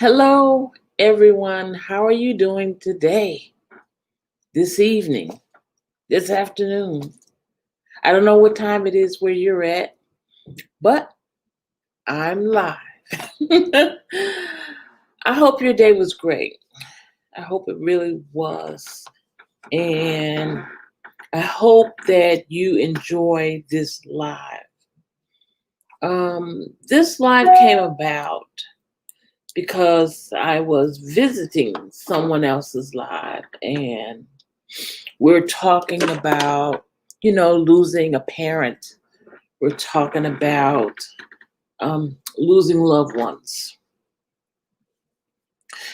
Hello, everyone. How are you doing today, this evening, this afternoon? I don't know what time it is where you're at, but I'm live. I hope your day was great. I hope it really was. And I hope that you enjoy this live. This live came about because I was visiting someone else's live and we're talking about, losing a parent. We're talking about losing loved ones.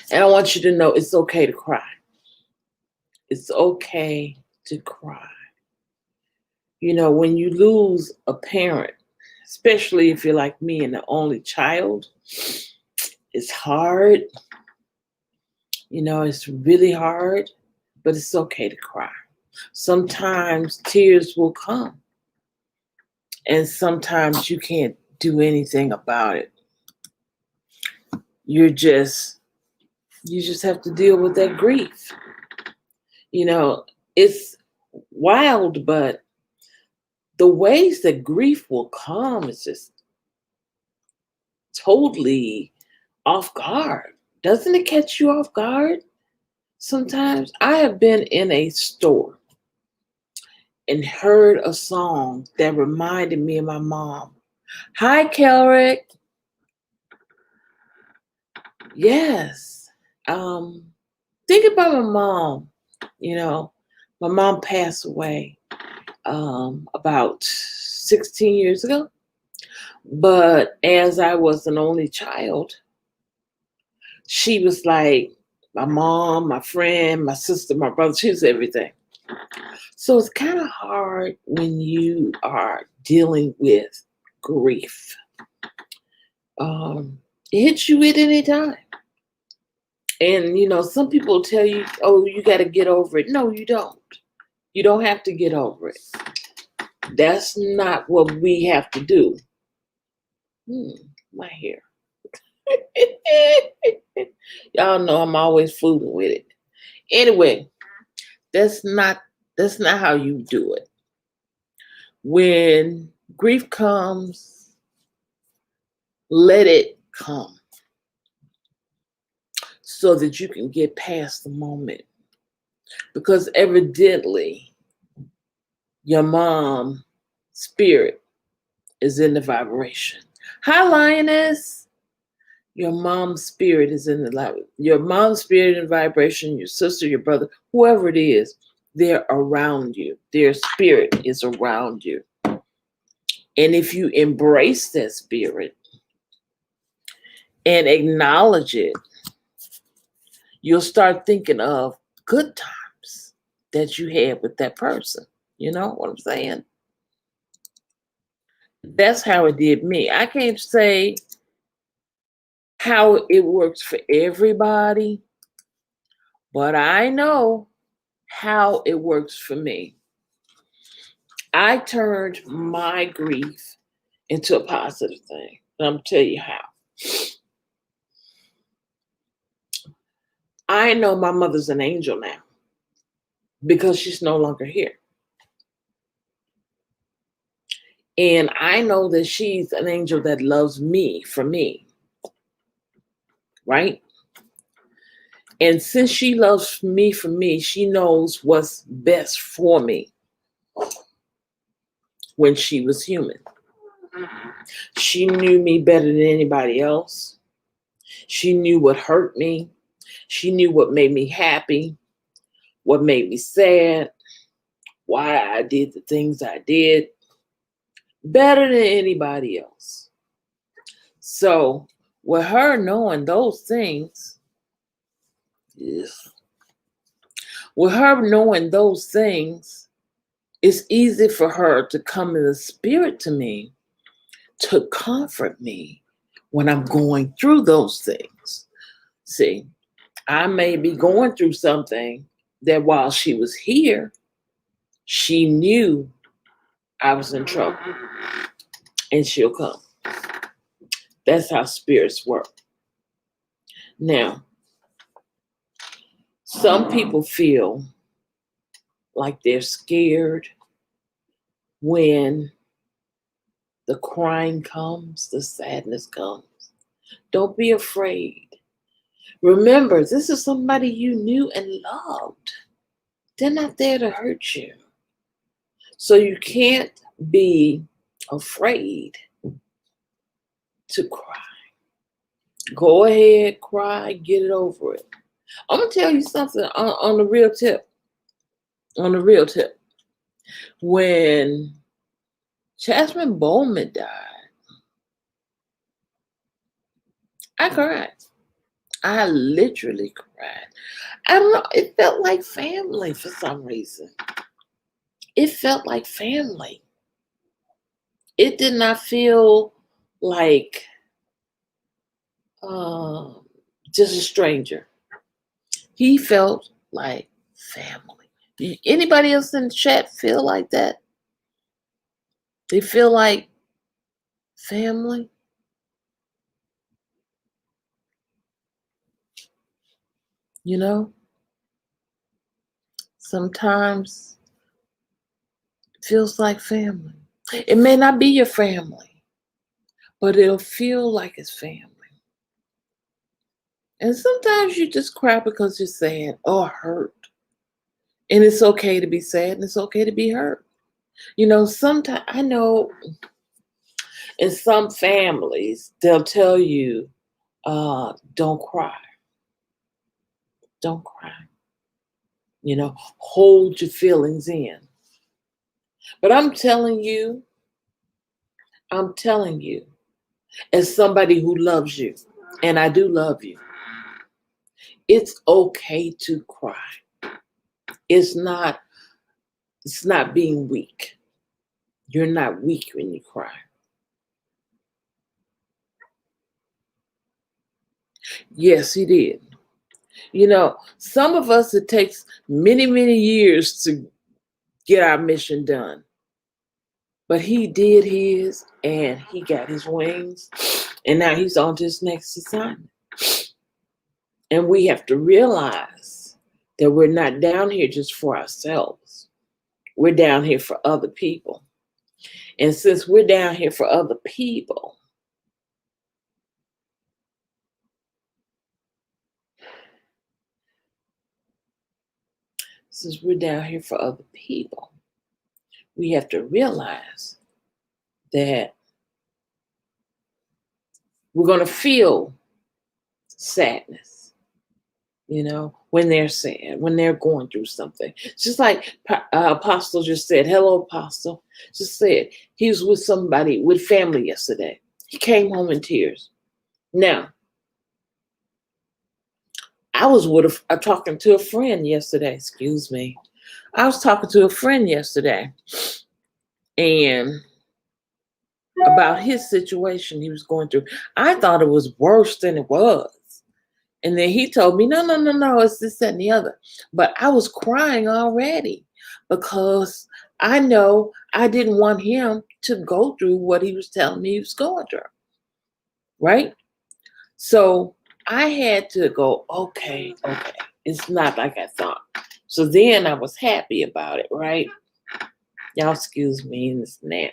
And I want you to know it's okay to cry. It's okay to cry. When you lose a parent, especially if you're like me and the only child, it's hard. It's really hard, but it's okay to cry. Sometimes tears will come, and sometimes you can't do anything about it. You're just you just have to deal with that grief. It's wild, but the ways that grief will come is just totally off guard. Doesn't it catch you off guard? Sometimes I have been in a store and heard a song that reminded me of my mom. Hi, Kelrick. Yes. Um, think about my mom. You know, my mom passed away about 16 years ago. But as I was an only child, she was like my mom, my friend, my sister, my brother. She was everything. So it's kind of hard when you are dealing with grief. It hits you at any time. And, some people tell you, oh, you got to get over it. No, you don't. You don't have to get over it. That's not what we have to do. My hair. Y'all know I'm always fooling with it. Anyway, that's not how you do it. When grief comes, let it come so that you can get past the moment. Because evidently, your mom's spirit is in the vibration. Hi, Lioness. Your mom's spirit is in the light. Your mom's spirit and vibration, your sister, your brother, whoever it is, they're around you. Their spirit is around you. And if you embrace that spirit and acknowledge it, you'll start thinking of good times that you had with that person. You know what I'm saying? That's how it did me. I can't say how it works for everybody, but I know how it works for me. I turned my grief into a positive thing. And I'm going to tell you how. I know my mother's an angel now because she's no longer here. And I know that she's an angel that loves me for me, right? And since she loves me for me, she knows what's best for me when she was human. She knew me better than anybody else. She knew what hurt me. She knew what made me happy, what made me sad, why I did the things I did better than anybody else. So, with her knowing those things, with her knowing those things, it's easy for her to come in the spirit to me to comfort me when I'm going through those things. See, I may be going through something that while she was here, she knew I was in trouble and she'll come. That's how spirits work. Now, some people feel like they're scared when the crying comes, the sadness comes. Don't be afraid. Remember, this is somebody you knew and loved. They're not there to hurt you. So you can't be afraid to cry. Go ahead, cry, get it over it. I'm going to tell you something on the real tip. On the real tip. When Chasman Bowman died, I cried. I literally cried. I don't know. It felt like family for some reason. It felt like family. It did not feel like just a stranger. He felt like family. Anybody else in the chat feel like that? They feel like family? You know? Sometimes it feels like family. It may not be your family, but it'll feel like it's family. And sometimes you just cry because you're sad or hurt. And it's okay to be sad and it's okay to be hurt. You know, sometimes I know in some families, they'll tell you, don't cry. Don't cry. You know, hold your feelings in. But I'm telling you, as somebody who loves you, and I do love you, it's okay to cry. It's not being weak. You're not weak when you cry. Yes, he did. You know, some of us, it takes many, many years to get our mission done. But he did his, and he got his wings, and now he's on to his next assignment. And we have to realize that we're not down here just for ourselves. We're down here for other people. And since we're down here for other people, we have to realize that we're going to feel sadness, you know, when they're sad, when they're going through something. Just like Apostle just said, hello, Apostle, just said he was with somebody, with family yesterday. He came home in tears. Now, I was talking to a friend yesterday, excuse me. I was talking to a friend yesterday, and about his situation he was going through. I thought it was worse than it was. And then he told me, no, it's this, that, and the other. But I was crying already because I know I didn't want him to go through what he was telling me he was going through. Right? So I had to go, okay. It's not like I thought. So then I was happy about it, right? Y'all excuse me and this and that.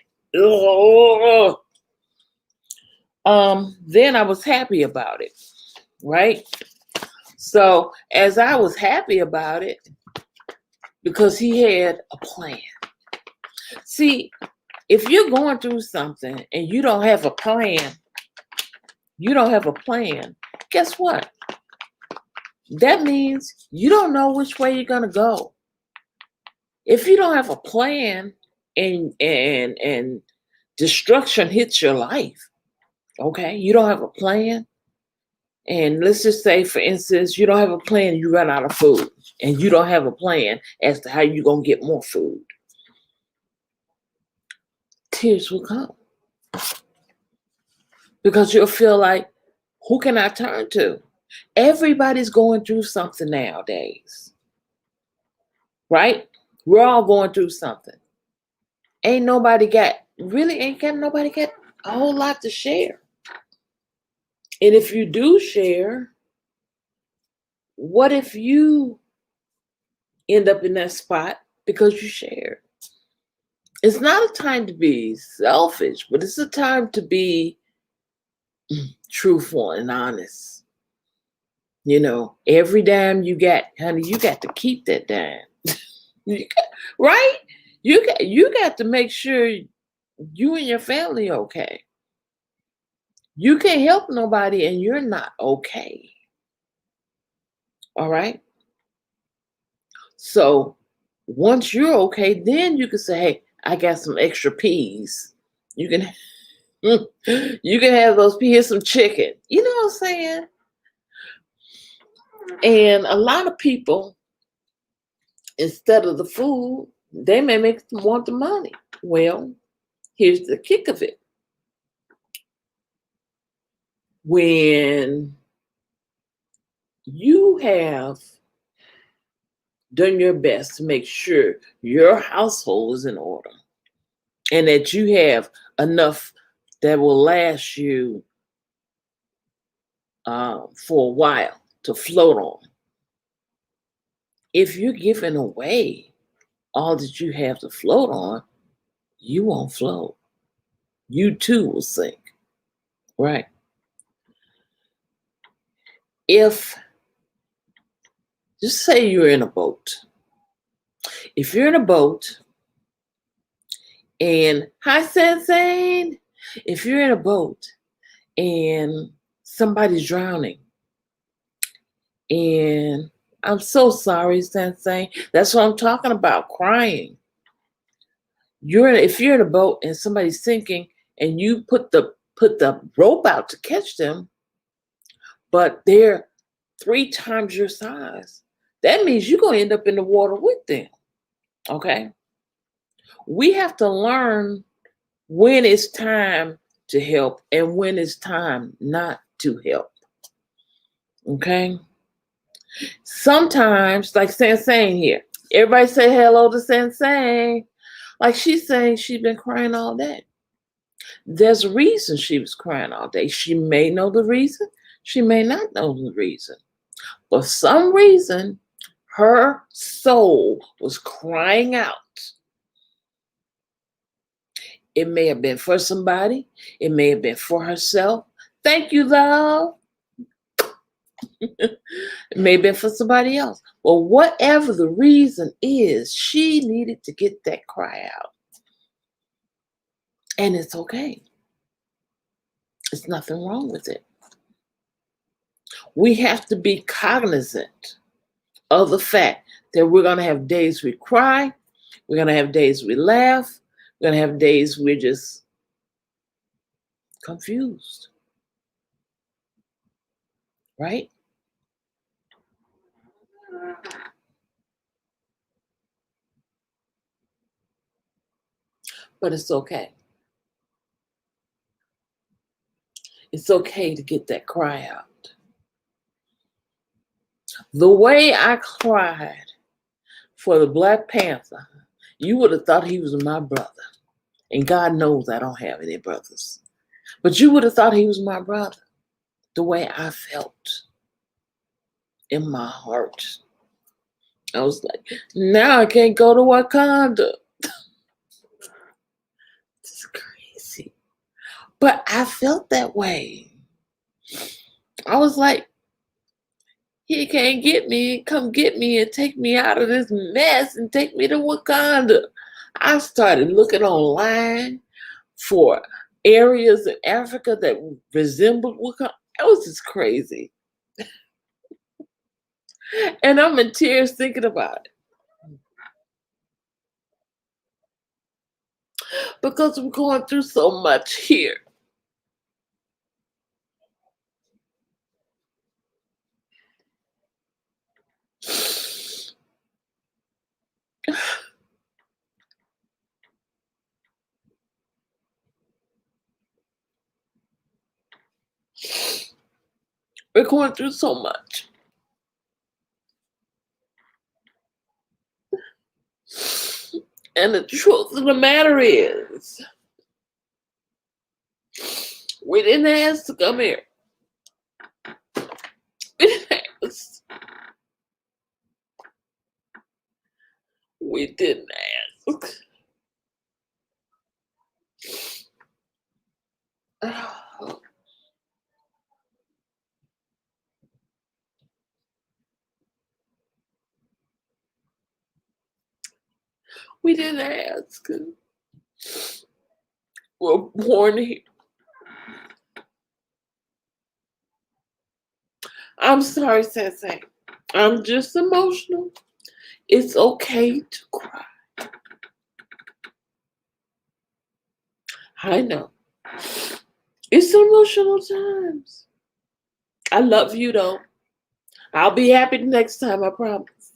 Then I was happy about it, right? So as I was happy about it, because he had a plan. See, if you're going through something and you don't have a plan, guess what? That means you don't know which way you're gonna go. If you don't have a plan and destruction hits your life, okay, you don't have a plan. And let's just say, for instance, you don't have a plan, you run out of food, and you don't have a plan as to how you're going to get more food. Tears will come. Because you'll feel like, who can I turn to? Everybody's going through something nowadays. Right? We're all going through something. Ain't nobody got a whole lot to share. And if you do share, What if you end up in that spot because you shared? It's not a time to be selfish, but it's a time to be truthful and honest. Every dime you got, honey, you got to keep that dime. Right? You got to make sure you and your family okay. You can't help nobody and you're not okay. All right? So once you're okay, then you can say, hey, I got some extra peas. You can you can have those peas, some chicken. You know what I'm saying? And a lot of people, instead of the food, they may want the money. Well, here's the kick of it. When you have done your best to make sure your household is in order and that you have enough that will last you for a while to float on. If you're giving away all that you have to float on, you won't float. You too will sink, right? If, just say you're in a boat. If you're in a boat and, hi, Sensei, if you're in a boat and somebody's drowning, and I'm so sorry, Sensei, that's what I'm talking about, crying. If you're in a boat and somebody's sinking and you put the rope out to catch them, but they're 3 times your size, that means you're going to end up in the water with them. Okay? We have to learn when it's time to help and when it's time not to help. Okay? Sometimes, like Sensei here, everybody say hello to Sensei. Like she's saying she's been crying all day. There's a reason she was crying all day. She may know the reason. She may not know the reason. For some reason, her soul was crying out. It may have been for somebody. It may have been for herself. Thank you, love. It may have been for somebody else. Well, whatever the reason is, she needed to get that cry out. And it's okay. There's nothing wrong with it. We have to be cognizant of the fact that we're going to have days we cry. We're going to have days we laugh. We're going to have days we're just confused. Right? But it's okay. It's okay to get that cry out. The way I cried for the Black Panther, you would have thought he was my brother. And God knows I don't have any brothers. But you would have thought he was my brother. The way I felt in my heart. I was like, now I can't go to Wakanda. It's crazy. But I felt that way. I was like, he can't get me, come get me and take me out of this mess and take me to Wakanda. I started looking online for areas in Africa that resembled Wakanda. It was just crazy. And I'm in tears thinking about it. Because we're going through so much here. We're going through so much. And the truth of the matter is, we didn't ask to come here. We didn't ask. We didn't ask. We didn't ask. We're born here. I'm sorry, Sensei. I'm just emotional. It's okay to cry. I know. It's emotional times. I love you though. I'll be happy the next time, I promise.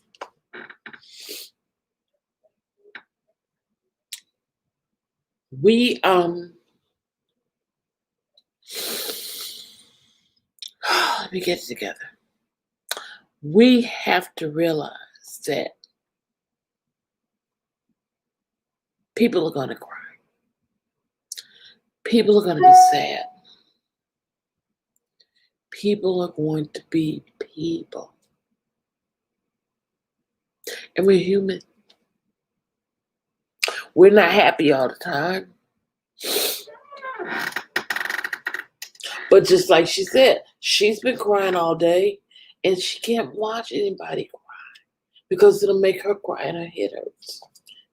We let me get it together. We have to realize that people are gonna cry. People are gonna be sad. People are going to be people. And we're human. We're not happy all the time. But just like she said, she's been crying all day and she can't watch anybody cry because it'll make her cry and her head hurts.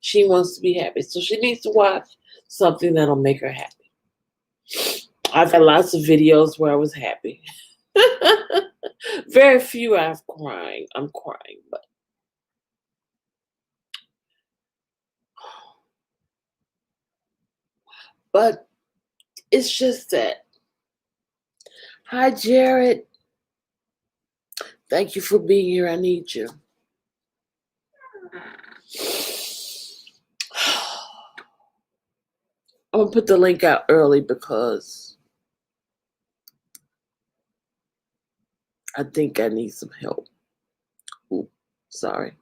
She wants to be happy. So she needs to watch something that'll make her happy. I've had lots of videos where I was happy. Very few I'm crying, but it's just that. Hi, Jared. Thank you for being here. I need you. I'm going to put the link out early because I think I need some help. Ooh, sorry.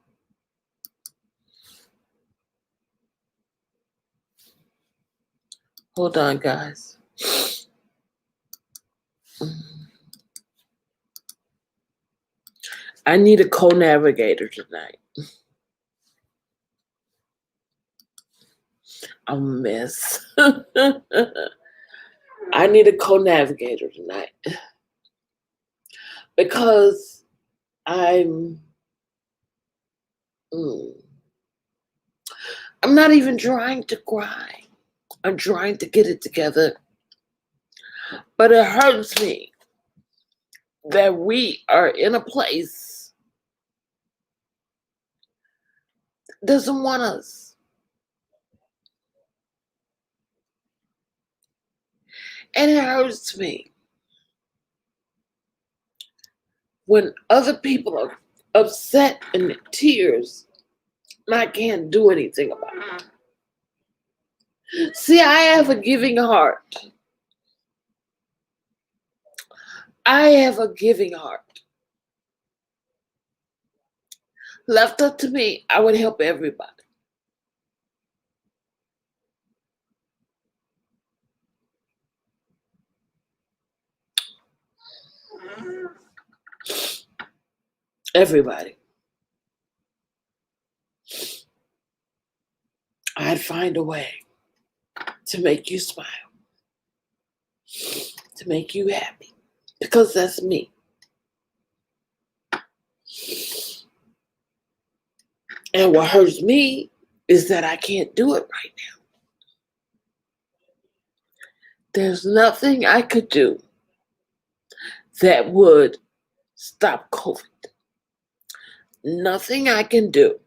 Hold on, guys. I need a co-navigator tonight. I'm a mess. I need a co-navigator tonight because I'm not even trying to cry. I'm trying to get it together. But it hurts me that we are in a place that doesn't want us. And it hurts me when other people are upset and in tears and I can't do anything about it. See, I have a giving heart. I have a giving heart. Left up to me, I would help everybody. Everybody. I'd find a way to make you smile, to make you happy, because that's me. And what hurts me is that I can't do it right now. There's nothing I could do that would stop COVID. Nothing I can do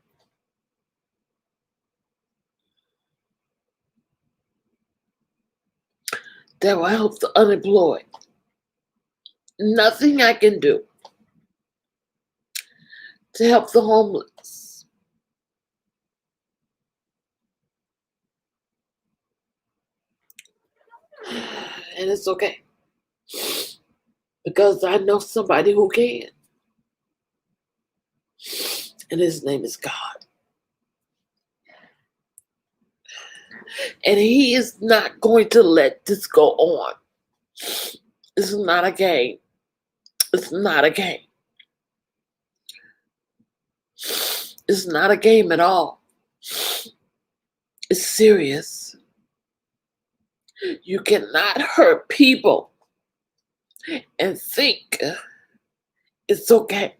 that will help the unemployed. Nothing I can do to help the homeless. And it's okay. Because I know somebody who can. And his name is God. And he is not going to let this go on. This is not a game. It's not a game. It's not a game at all. It's serious. You cannot hurt people and think it's okay.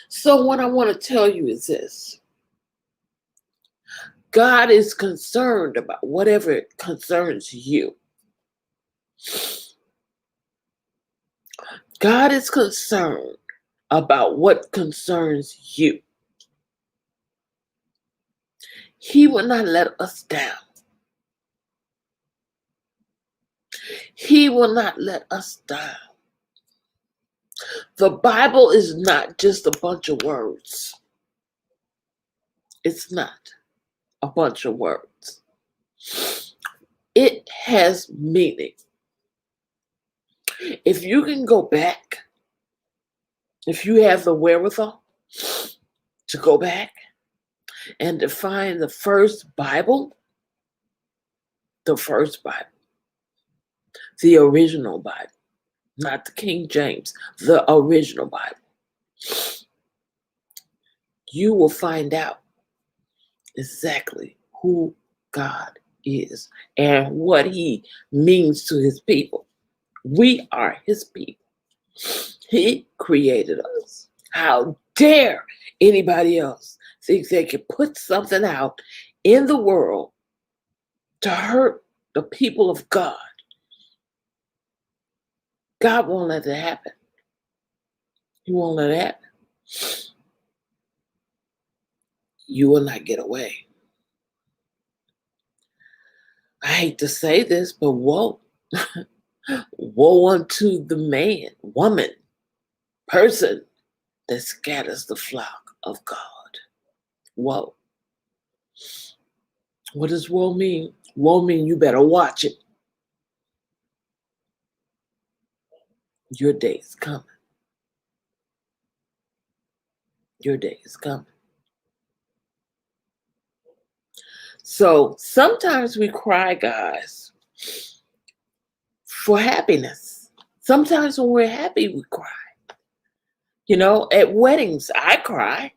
So what I want to tell you is this. God is concerned about whatever concerns you. God is concerned about what concerns you. He will not let us down. He will not let us down. The Bible is not just a bunch of words. It's not a bunch of words. It has meaning. If you can go back, if you have the wherewithal to go back and to find the first Bible, the original Bible, not the King James, the original Bible, you will find out exactly who God is and what he means to his people. We are his people. He created us. How dare anybody else think they can put something out in the world to hurt the people of God? God won't let that happen. He won't let it happen. You will not get away. I hate to say this, but woe. Woe unto the man, woman, person that scatters the flock of God. Woe. What does woe mean? Woe mean you better watch it. Your day is coming. Your day is coming. So sometimes we cry, guys, for happiness. Sometimes when we're happy, we cry. You know, at weddings, I cry.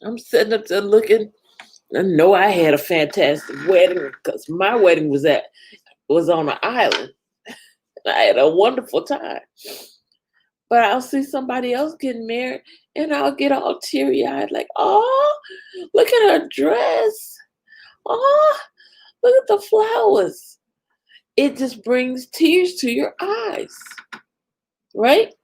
I'm sitting up there looking. I know I had a fantastic wedding because my wedding was on an island. I had a wonderful time. But I'll see somebody else getting married and I'll get all teary-eyed like, oh, look at her dress. Oh, look at the flowers. It just brings tears to your eyes, right?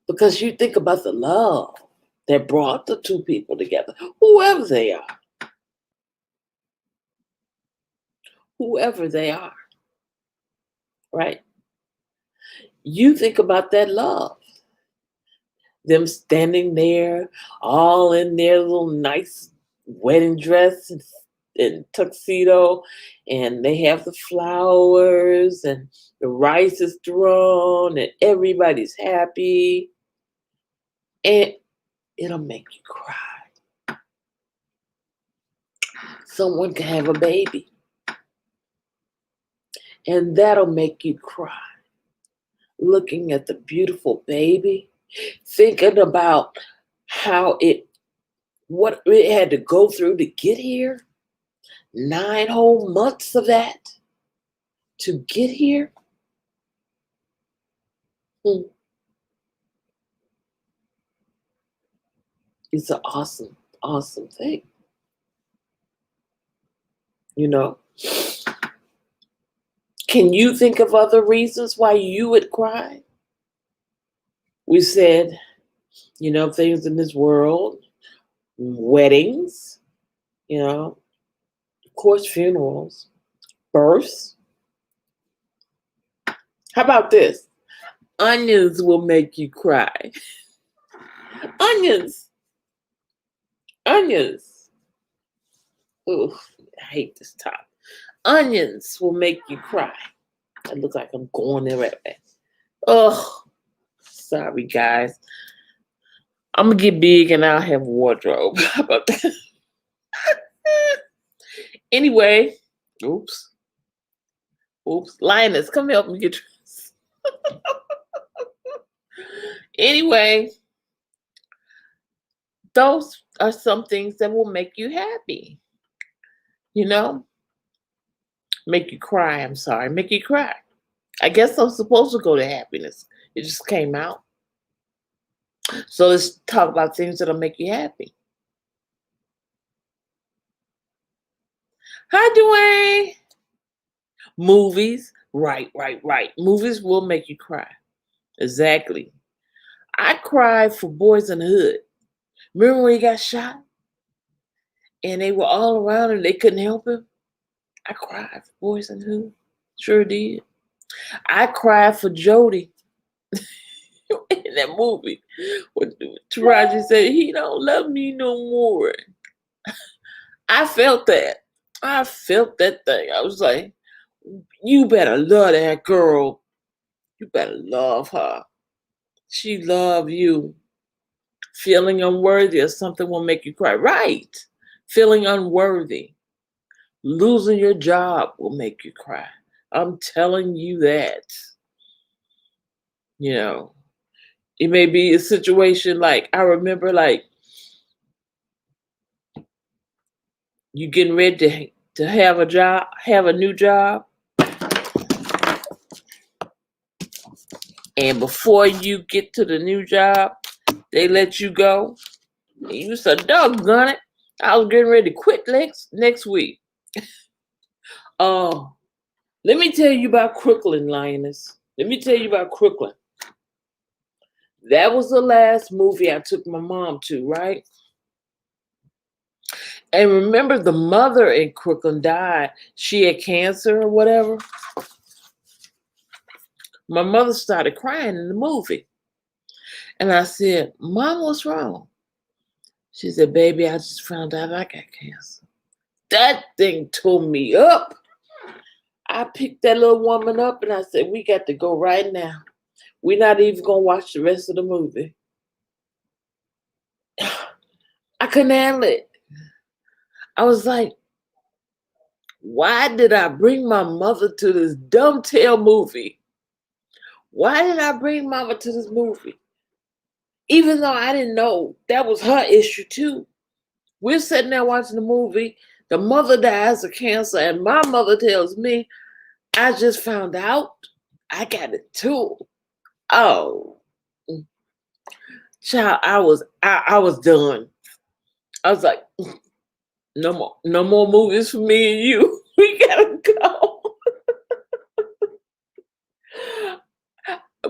Because you think about the love that brought the two people together, whoever they are. Whoever they are, right? You think about that love. Them standing there, all in their little nice wedding dress and tuxedo, and they have the flowers, and the rice is thrown, and everybody's happy. And it'll make you cry. Someone can have a baby, and that'll make you cry. Looking at the beautiful baby, thinking about what it had to go through to get here, 9 whole months of that to get here. It's an awesome, awesome thing. You know, can you think of other reasons why you would cry? We said, things in this world, weddings, of course, funerals, births. How about this? Onions will make you cry. Onions. Ooh, I hate this topic. Onions will make you cry. It looks like I'm going there right back. Oh, sorry, guys. I'm going to get big and I'll have a wardrobe. How about that? Anyway, oops. Oops, Linus, come help me get dressed. Anyway, those are some things that will make you happy. You know, make you cry. I'm sorry, make you cry. I guess I'm supposed to go to happiness. It just came out. So let's talk about things that'll make you happy. Hi, Dwayne. Movies. Right. Movies will make you cry. Exactly. I cried for Boys in the Hood. Remember when he got shot? And they were all around and they couldn't help him? I cried for Boys in the Hood. Sure did. I cried for Jody in that movie. When Taraji said, he don't love me no more. I felt that. I felt that thing. I was like, you better love that girl. You better love her. She love you. Feeling unworthy or something will make you cry. Right. Feeling unworthy. Losing your job will make you cry. I'm telling you that. You know, it may be a situation like, I remember like you getting ready to have a job, have a new job. And before you get to the new job, they let you go. And you said, doggone it, I was getting ready to quit next week. Oh, let me tell you about Crooklyn, Lioness. Let me tell you about Crooklyn. That was the last movie I took my mom to, right? And remember, the mother in Crooklyn died. She had cancer or whatever. My mother started crying in the movie. And I said, Mom, what's wrong? She said, baby, I just found out I got cancer. That thing tore me up. I picked that little woman up and I said, we got to go right now. We're not even going to watch the rest of the movie. I couldn't handle it. I was like, why did I bring my mother to this dumb tail movie? Why did I bring mama to this movie? Even though I didn't know that was her issue too. We're sitting there watching the movie. The mother dies of cancer, and my mother tells me, I just found out I got it too. Oh, child, I was done. I was like, no more movies for me and you. We gotta go.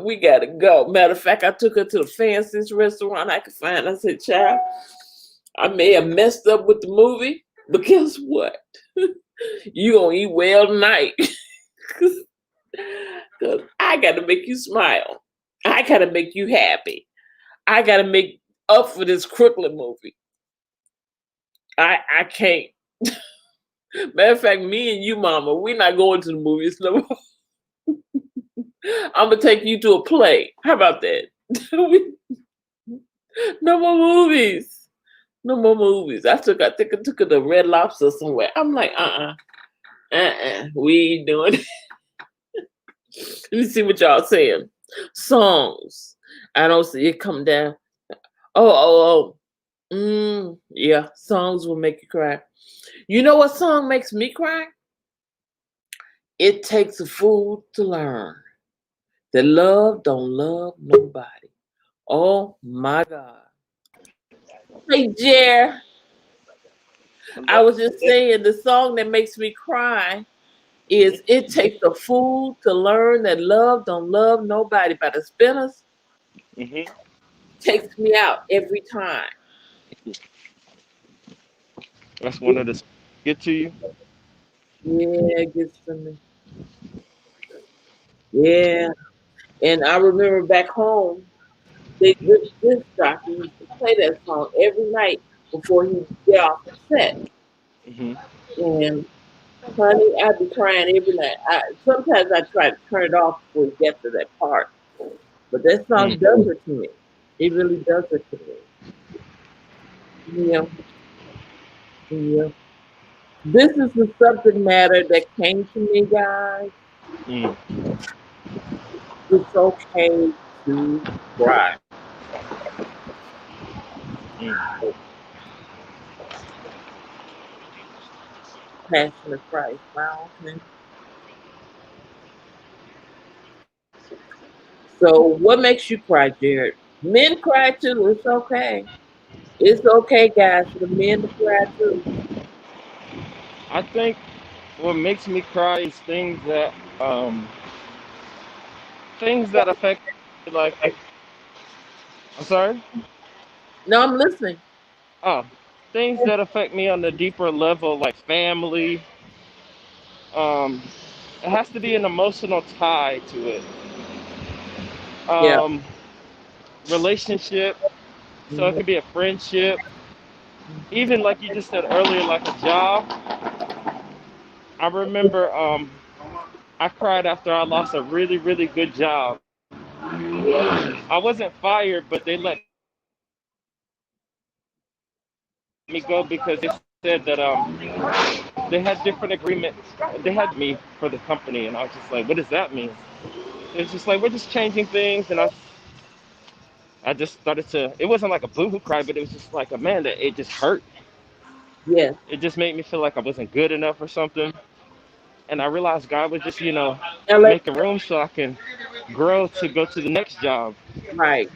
We gotta go. Matter of fact, I took her to the fanciest restaurant I could find. I said, child, I may have messed up with the movie, but guess what? You gonna eat well tonight. Cause I gotta make you smile. I gotta make you happy. I gotta make up for this Crooklyn movie. I can't. Matter of fact, me and you, mama, we're not going to the movies no more. I'm gonna take you to a play. How about that? No more movies. No more movies. I think I took her to Red Lobster somewhere. I'm like, we ain't doing it. Let me see what y'all saying. Songs. I don't see it come down. Yeah, songs will make you cry. You know what song makes me cry? It takes a fool to learn that love don't love nobody. Oh my God. Hey, Jer. I was just saying the song that makes me cry is It Takes a Fool to Learn That Love Don't Love Nobody by the Spinners. Takes me out every time. That's one of the get to you. Yeah, it gets to me. Yeah. And I remember back home, this jockey used to play that song every night before he would get off the set. Hmm. And honey, I'd be crying every night. Sometimes I try to turn it off before we get to that part. But that song does it to me. It really does it to me. Yeah, yeah. This is the subject matter that came to me, guys. Mm, It's okay to cry. mm. Passion of Christ. Wow, okay. So what makes you cry, Jared? Men cry too. It's okay. It's okay, guys, for the men to cry too. I think what makes me cry is um things that affect like I'm sorry? No, I'm listening. Oh, things that affect me on the deeper level like family. Um it has to be an emotional tie to it. Yeah. Um relationship, so it Mhm. could be a friendship, even like you just said earlier like a job. I remember I cried after I lost a really really good job. I wasn't fired, but they let me go because they said that they had different agreements. They had me for the company, and I was just like, what does that mean? It's just like we're just changing things, and I just started to. It wasn't like a boohoo cry, but it was just like a man that it just hurt. Yes. It just made me feel like I wasn't good enough or something. And I realized God was just And let making room so I can grow to go to the next job. right.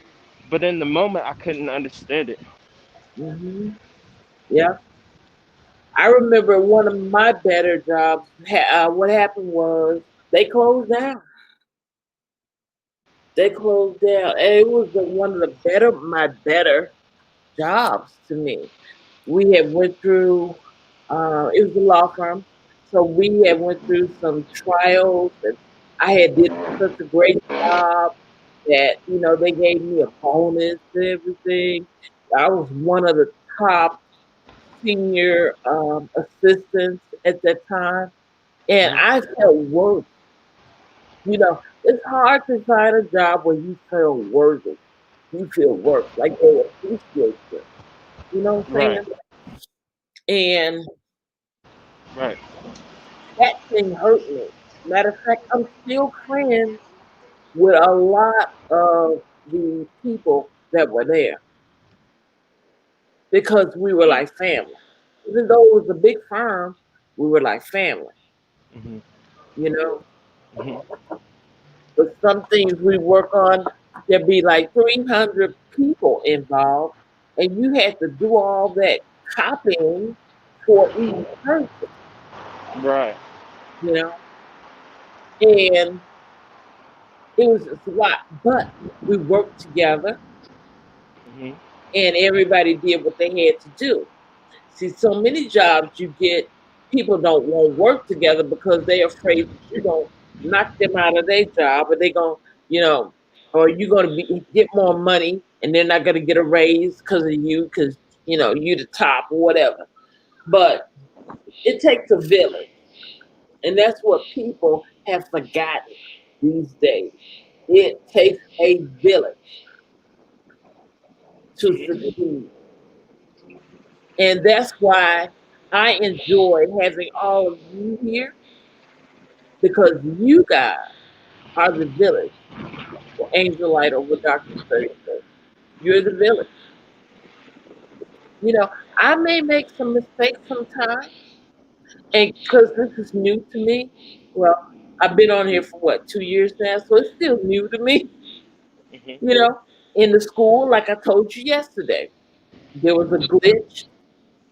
But in the moment, I couldn't understand it. Yeah. I remember one of my better jobs. What happened was they closed down. They closed down, and it was one of the my better jobs to me. We had went through. It was a law firm, so we had went through some trials, and I had did such a great job that they gave me a bonus and everything. I was one of the top senior assistants at that time, and Hmm. I felt worthy. It's hard to find a job where you feel worthy. You feel worth, like they appreciate you. You know what I'm Right, saying? And right. that thing hurt me. Matter of fact, I'm still friends with a lot of the people that were there because we were like family. Even though it was a big firm, we were like family, Hmm. you know. Hmm. But some things we work on, there'd be like 300 people involved, and you had to do all that copying for each person, Right. you know. And it was just a lot, but we worked together, Hmm. and everybody did what they had to do. See, so many jobs you get, people don't want to work together because they're afraid that you're going to knock them out of their job, or they're going to, or you're going to get more money and they're not going to get a raise because of you, because, you the top or whatever. But it takes a village. And that's what people have forgotten these days. It takes a village to succeed. And that's why I enjoy having all of you here because you guys are the village for Angel Light over Dr. Study. You're the village. I may make some mistakes sometimes, and because this is new to me, well, I've been on here for what, 2 years now, so it's still new to me. Hmm. You know, in the school, like I told you yesterday, there was a glitch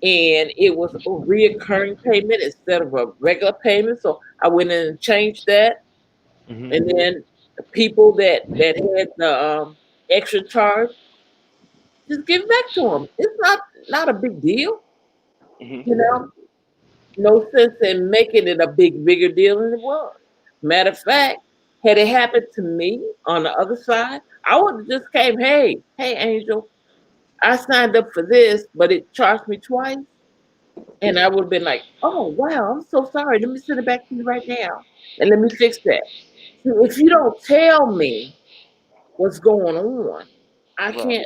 and it was a reoccurring payment instead of a regular payment. So I went in and changed that. Hmm. And then the people that had the extra charge, just give it back to them. It's not a big deal, Hmm. you know. No sense in making it a bigger deal than it was. Matter of fact, had it happened to me on the other side, I would have just came, hey, Angel, I signed up for this, but it charged me twice. And I would have been like, oh, wow, I'm so sorry. Let me send it back to you right now. And let me fix that. So if you don't tell me what's going on, I Right. can't,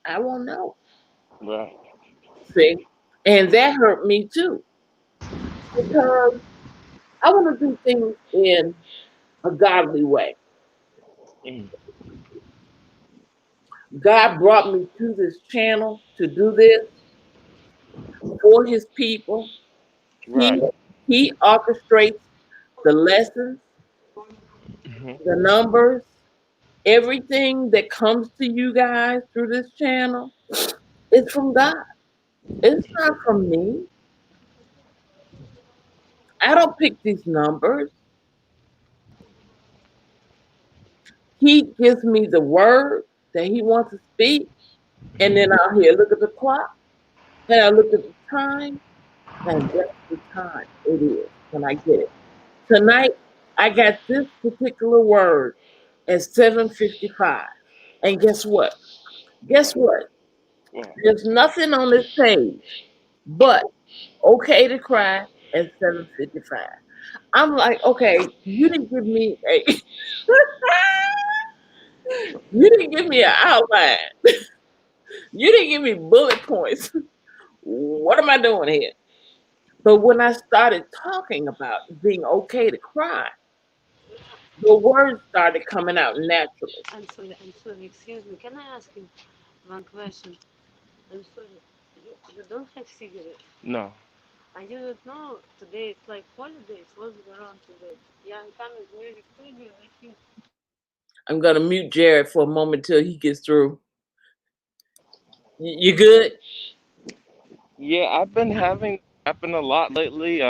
I won't know. Right. See? And that hurt me too. Because I want to do things in a godly way. Mm. God brought me to this channel to do this for his people. Right. He orchestrates the lessons, Hmm. the numbers, everything that comes to you guys through this channel. It's from God. It's not from me. I don't pick these numbers. He gives me the word that he wants to speak, and then I'll hear, look at the clock, and I look at the time, and that's the time it is when I get it. Tonight, I got this particular word at 7:55. And guess what? Guess what? Well, There's nothing on this page but okay to cry at 7:55. I'm like, okay, you didn't give me a you didn't give me an outline. You didn't give me bullet points. What am I doing here? But when I started talking about being okay to cry, the words started coming out naturally. I'm sorry, excuse me. Can I ask you one question? I'm sorry. You don't have cigarette. no. And you don't know today it's like holidays. What's going on today? Yeah, I'm coming to music studio. I think. I'm gonna mute Jared for a moment till he gets through. You good? Yeah, I've been having happen a lot lately.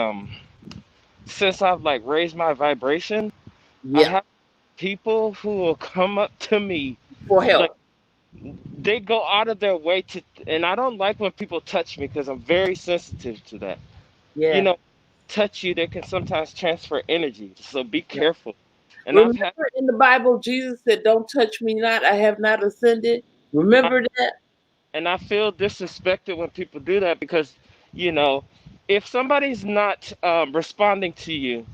Since I've like raised my vibration, I Yep. have people who will come up to me For like help. they go out of their way to, and I don't like when people touch me because I'm very sensitive to that. You Yeah. know, touch you, they can sometimes transfer energy, so be Yeah. careful. And I've had, Remember in the Bible, Jesus said, "Don't touch me not, I have not ascended." I, Remember that? and I feel disrespected when people do that because, you know, if somebody's not responding to you,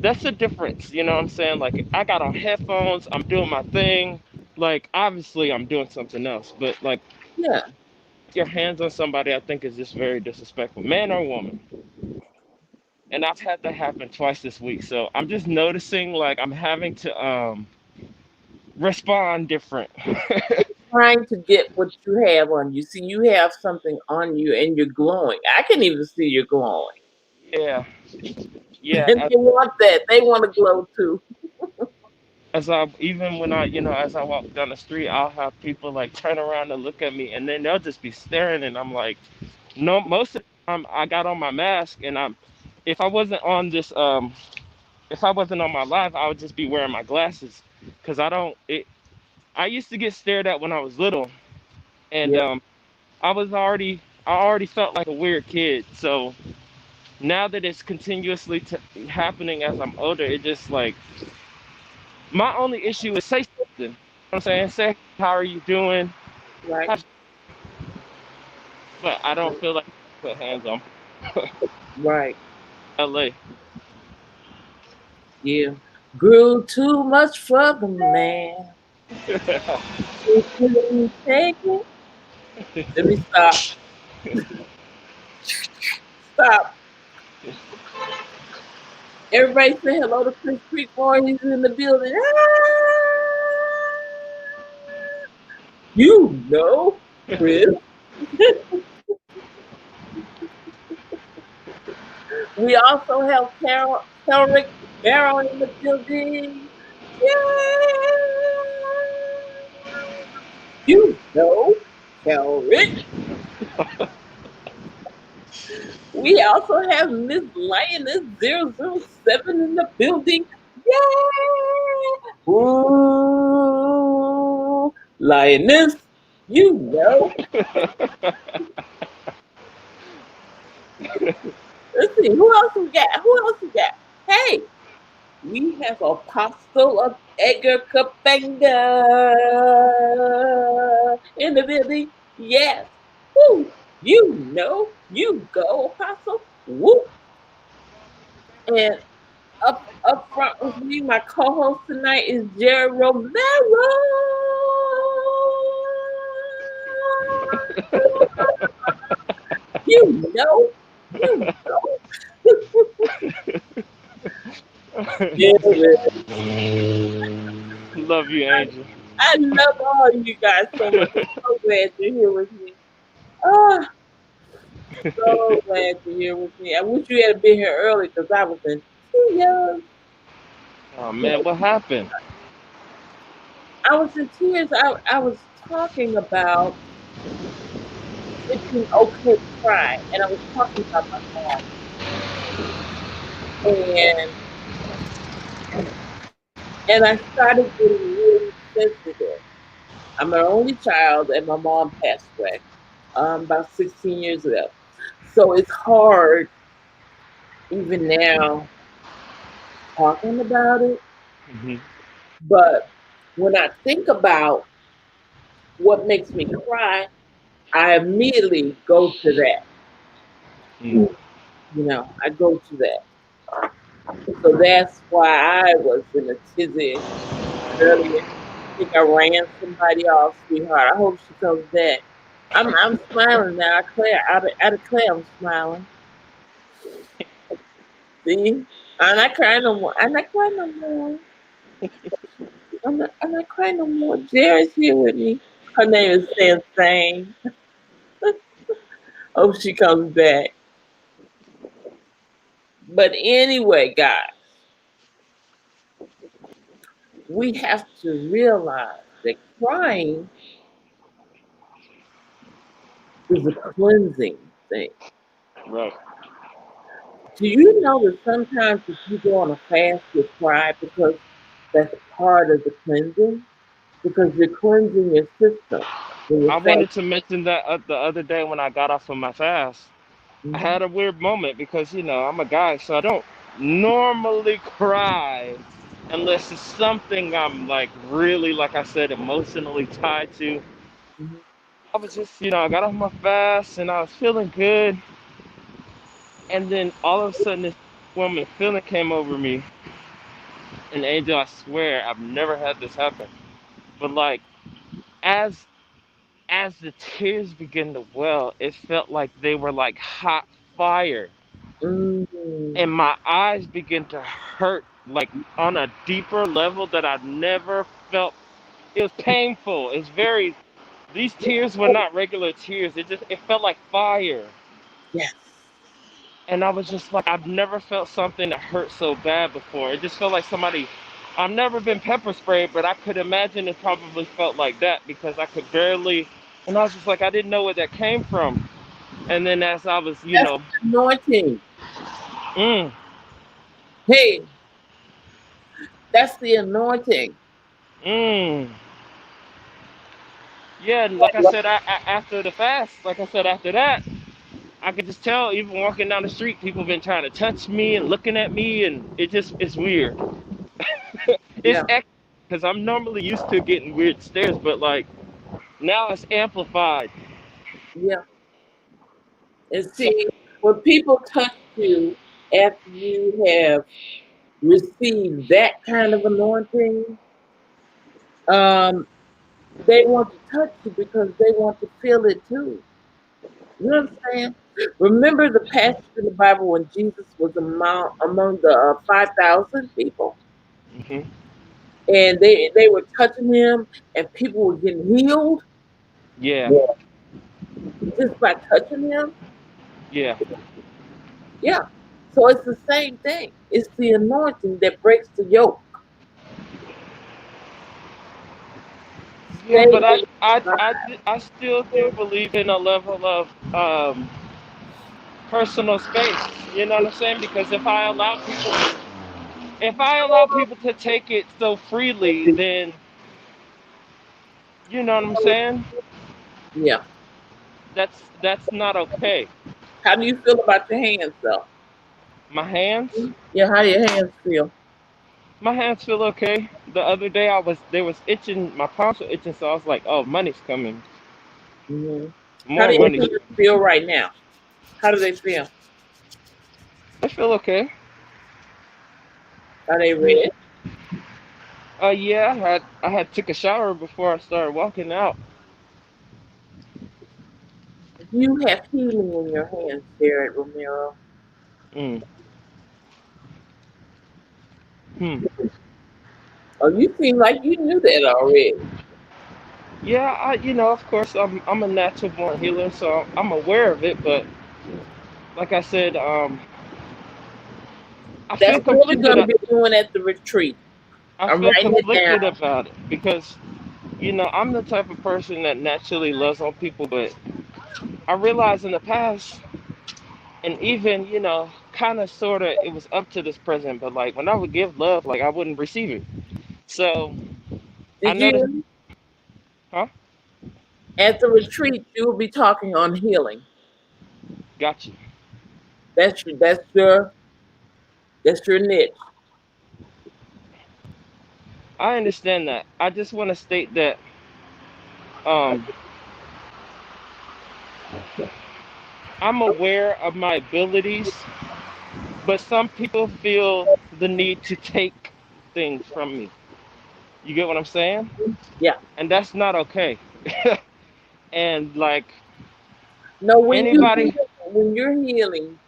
that's the difference. You know what I'm saying? Like, I got on headphones, I'm doing my thing. Like, obviously, I'm doing something else, but like, Yeah. your hands on somebody, I think is just very disrespectful, man or woman. And I've had that happen twice this week, so I'm just noticing like I'm having to respond different. Trying to get what you have on you. See, you have something on you and you're glowing. I can even see you're glowing. Yeah, yeah. And they want that. They want to glow too. As I even when I as I walk down the street, I'll have people like turn around and look at me, and then they'll just be staring, and I'm like, no. Most of the time, I got on my mask, and if I wasn't on this if I wasn't on my live, I would just be wearing my glasses, cause I don't it. I used to get stared at when I was little, and Yeah. I already felt like a weird kid. So now that it's continuously happening as I'm older, it just like my only issue is say something. You know what I'm saying? Say how are you doing? Right. Have- But I don't feel like put hands on Right. LA. Yeah. Grew too much for the man. He couldn't take it. Let me stop. Stop. Everybody say hello to Chris Creekmore. He's in the building. You know, Chris. We also have Carol Barrow in the building. Yeah. You know, Carrick. We also have Miss Lioness 007 in the building. Yeah. Ooh, Lioness. You know. Let's see. Who else we got? Who else we got? Hey, we have Apostle of Edgar Kapanga in the building. Yes. Woo. You know, you go, Apostle. Woo. And up front with me, my co-host tonight is Jerry Romero. You know, you know. Jared, Love you, Angel. I love all you guys so much. I'm so glad you're here with me. Oh, so glad you're here with me. I wish you had been here early because I was in tears. Oh man, what happened? I was in tears. I was talking about it being okay to cry, and I was talking about my mom, and I started getting really sensitive. I'm an only child, and my mom passed away about 16 years ago. So it's hard even now talking about it. Hmm. But when I think about what makes me cry, I immediately go to that. Mm. I go to that. So that's why I was in a tizzy earlier. I think I ran somebody off, sweetheart. I hope she comes back. I'm smiling now. I declare I'm smiling. See? I'm not crying no more. I'm not crying no more. I'm not crying no more. Jared's here with me. Her name is Sansane. Hope she comes back. But anyway, guys, we have to realize that crying is a cleansing thing. Right. Do you know that sometimes if you go on a fast, you cry because that's part of the cleansing? Because you're cleansing your system when you're I fasting. wanted to mention that the other day when I got off of my fast. I Mhm, had a weird moment because I'm a guy, so I don't normally cry unless it's something I'm like really, like I said, emotionally tied to. mhm. I was just, I got off my fast and I was feeling good, and then all of a sudden this woman feeling came over me. And Angel, I swear I've never had this happen, but like as the tears began to well, it felt like they were like hot fire, Mm, and my eyes began to hurt like on a deeper level that I've never felt. It was painful. It's very. These tears were not regular tears. It felt like fire, yes, and I was just like, I've never felt something that hurt so bad before. It just felt like somebody. I've never been pepper sprayed, but I could imagine it probably felt like that because I could barely. And I was just like, I didn't know where that came from. And then as I was, that's anointing. mm, Hey, that's the anointing. mm. Yeah, and like I said, after the fast, like I said, after that, I could just tell, even walking down the street, people been trying to touch me and looking at me, and it's weird. It's Yeah, because I'm normally used to getting weird stares, but like now it's amplified. yeah. And So see, when people touch you after you have received that kind of anointing, um, they want to touch you because they want to feel it too. You understand? Remember the passage in the Bible when Jesus was among the 5,000 people, mhm. and they were touching him, and people were getting healed Yeah, just by touching him. yeah, Yeah. So it's the same thing. It's the anointing that breaks the yoke. yeah. Stay But in God. I still do believe in a level of personal space. You know what I'm saying? Because if I allow people to take it so freely, then you know what I'm saying. Yeah. That's not okay. How do you feel about your hands, though? My hands, Yeah. How do your hands feel? my hands feel okay. The other day they was itching, my palms were itching, so I was like, oh, money's coming, Hmm. How more do your money. hands feel right now? How do they feel? I feel okay. Are they I mean, red? yeah, I had took a shower before I started walking out. You have healing in your hands, Jared Romero. Mm. Hmm. Oh, you seem like you knew that already. Yeah, of course, I'm a natural born healer, so I'm aware of it. But like I said, I That's feel what we're conflicted. going to be doing at the retreat. I I'm feel writing it down. conflicted about it because I'm the type of person that naturally loves on people, but I realized in the past, and even kind of sort of, it was up to this present. But like when I would give love, like I wouldn't receive it. So I Did noticed, you? huh? At the retreat, you will be talking on healing. Got you. That's your, that's your, that's your niche. I understand that. I just want to state that um, I'm aware of my abilities, but some people feel the need to take things from me. You get what I'm saying? Yeah. And that's not okay. And like No, anybody, when you're healing,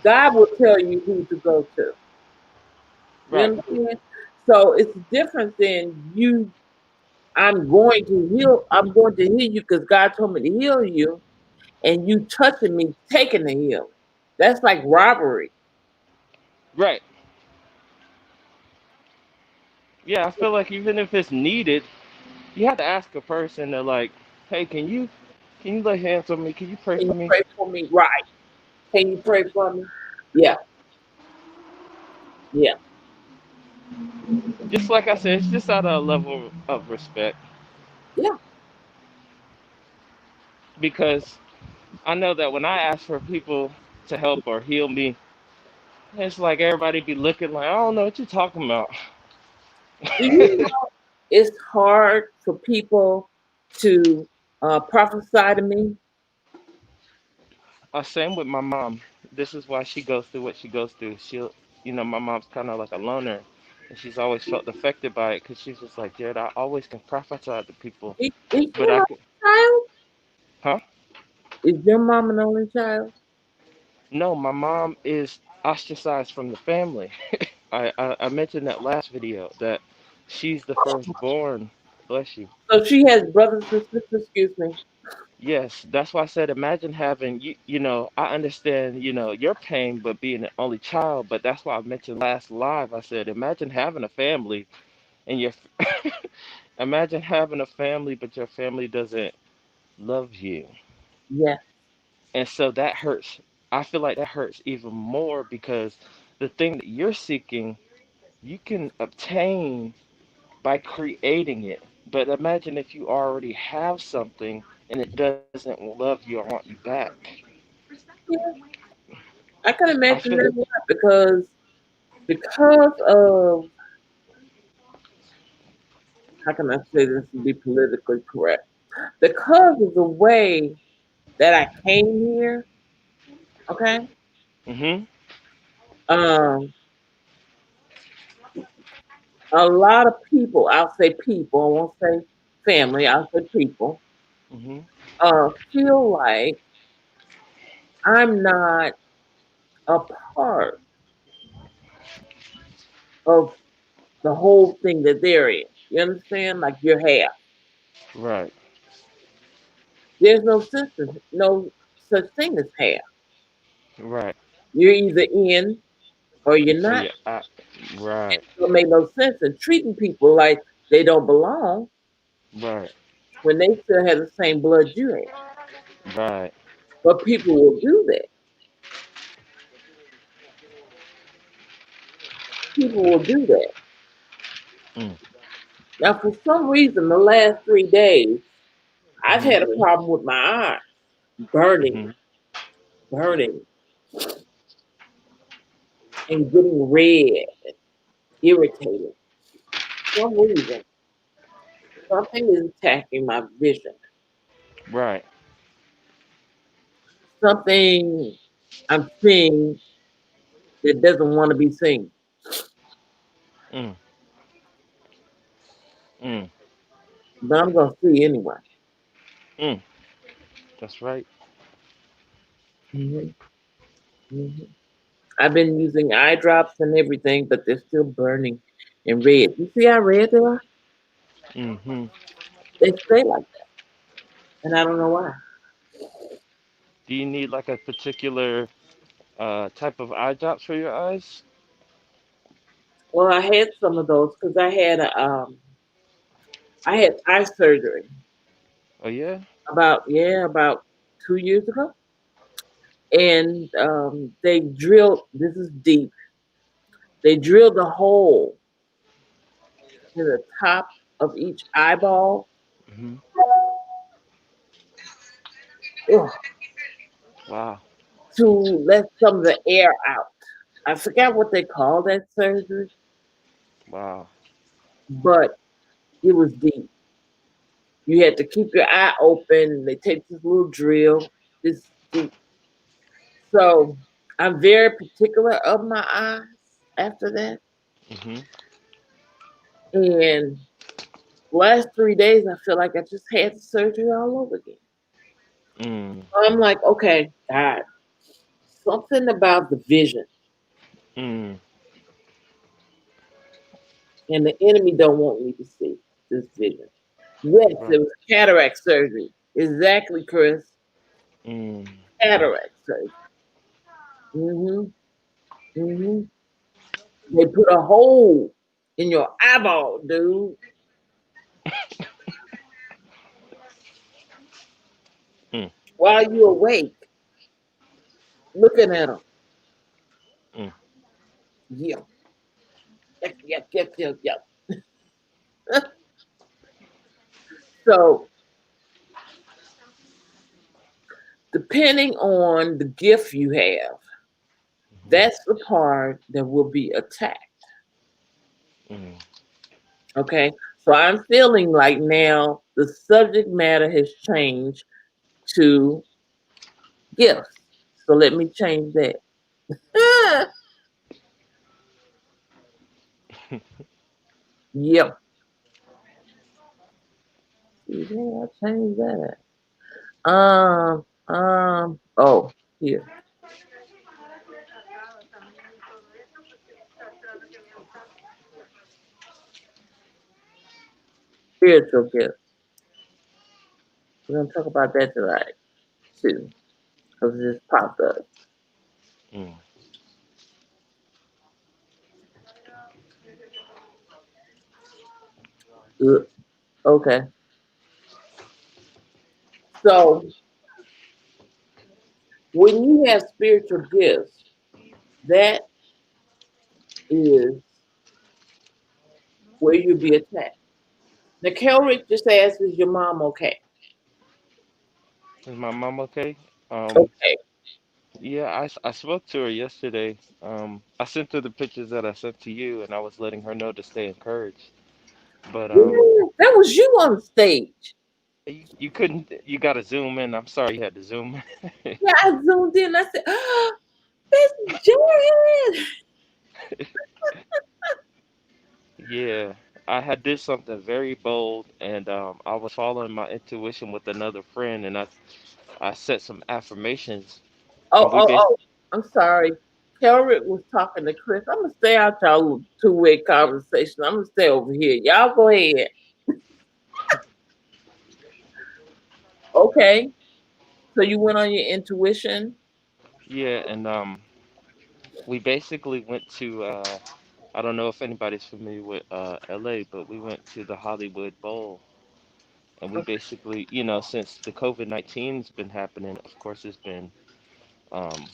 God will tell you who to go to. You right, understand? So it's different than you. I'm going to heal. I'm going to heal you because God told me to heal you, and you touching me, taking the healing. That's like robbery. right. Yeah, I feel like even if it's needed, you have to ask a person to like, hey, can you lay hands on me? Can you pray Can for you me? pray for me? Right. Can you pray for me? Yeah. Yeah. Just like I said, it's just out of a level of respect Yeah. because I know that when I ask for people to help or heal me, it's like everybody be looking like, I don't know what you're talking about. Do you know it's hard for people to prophesy to me? Same with my mom. This is why she goes through what she goes through. My mom's kind of like a loner, and she's always felt affected by it because she's just like, Jared, I always can prophesy to people, Is but your I mom can, a child? huh? Is your mom an only child? No, my mom is ostracized from the family. I mentioned that last video that she's the firstborn. Bless you. So she has brothers and sisters, excuse me. Yes, that's why I said imagine having I understand, your pain, but being an only child, but that's why I mentioned last live. I said imagine having a family and your imagine having a family but your family doesn't love you. Yes, And so that hurts. I feel like that hurts even more because the thing that you're seeking, you can obtain by creating it. But imagine if you already have something and it doesn't love you or want you back. yeah, I can I imagine feel that a lot because of how can I say this to be politically correct? Because of the way that I came here, okay. mhm. Um, a lot of people, I'll say people, I won't say family, I'll say people, Mhm. feel like I'm not a part of the whole thing that they're in. You understand? Like you're half. Right. There's no such thing as half. Right. You're either in or you're Or not. yeah, right. It don't make no sense in treating people like they don't belong Right. when they still have the same blood you have. Right. But people will do that. People will do that. Mm. Now, for some reason, the last 3 days, I've Mhm. had a problem with my eyes burning, Mhm. burning, and getting red, irritated. For some reason, something is attacking my vision. Right. Something I'm seeing that doesn't want to be seen. Mm. Mm. But I'm going to see anyway. Mm. That's right. hmm hmm I've been using eye drops and everything, but they're still burning. and red. You see how red they are? Mm-hmm. They stay like that, and I don't know why. Do you need like a particular type of eye drops for your eyes? Well, I had some of those because I had eye surgery Oh yeah. about 2 years ago, and they drilled. This is deep. They drilled a hole in the top of each eyeball, Hmm. ugh, Wow. to let some of the air out. I forgot what they call that surgery, Wow. but it was deep. You had to keep your eye open. They take this little drill, this deep. So I'm very particular of my eyes after that. Hmm. And last 3 days, I feel like I just had surgery all over again. Mm. I'm like, okay, God, something about the vision, Mm. and the enemy don't want me to see this vision. Yes, Right. it was cataract surgery. Exactly, Chris. Mm. Cataract surgery. Hmm. Hmm. They put a hole in your eyeball, dude, Mm. while you awake, looking at them. Mm. Yeah, yep, yep, yep, yep, yep. So, depending on the gift you have, that's the part that will be attacked. Mm. Okay. So, I'm feeling like now the subject matter has changed to gifts. So, let me change that. Yep. See, man, I changed that. Oh, here. Spiritual gifts. We're going to talk about that tonight, too, because this popped up. Mm. Ugh. Okay. So, when you have spiritual gifts, that is where you'll be attacked. Now, Kelrick just asked, is your mom okay? Is my mom okay? Um. Okay. Yeah. I spoke to her yesterday. I sent her the pictures that I sent to you, and I was letting her know to stay encouraged. But Yeah, that was you on stage. you couldn't. You got to zoom in. I'm sorry you had to zoom in. Yeah, I zoomed in. I said, oh, that's Jared. Yeah, I had did something very bold, and I was following my intuition with another friend, and I set some affirmations, Oh, and we oh, basically, oh. I'm sorry. Kelrick was talking to Chris. I'm going to stay out y'all two-way conversation. I'm going to stay over here. Y'all go ahead. Okay. So you went on your intuition? yeah, and we basically went to I don't know if anybody's familiar with LA, but we went to the Hollywood Bowl, and we basically, since the COVID-19's been happening, of course it's been um,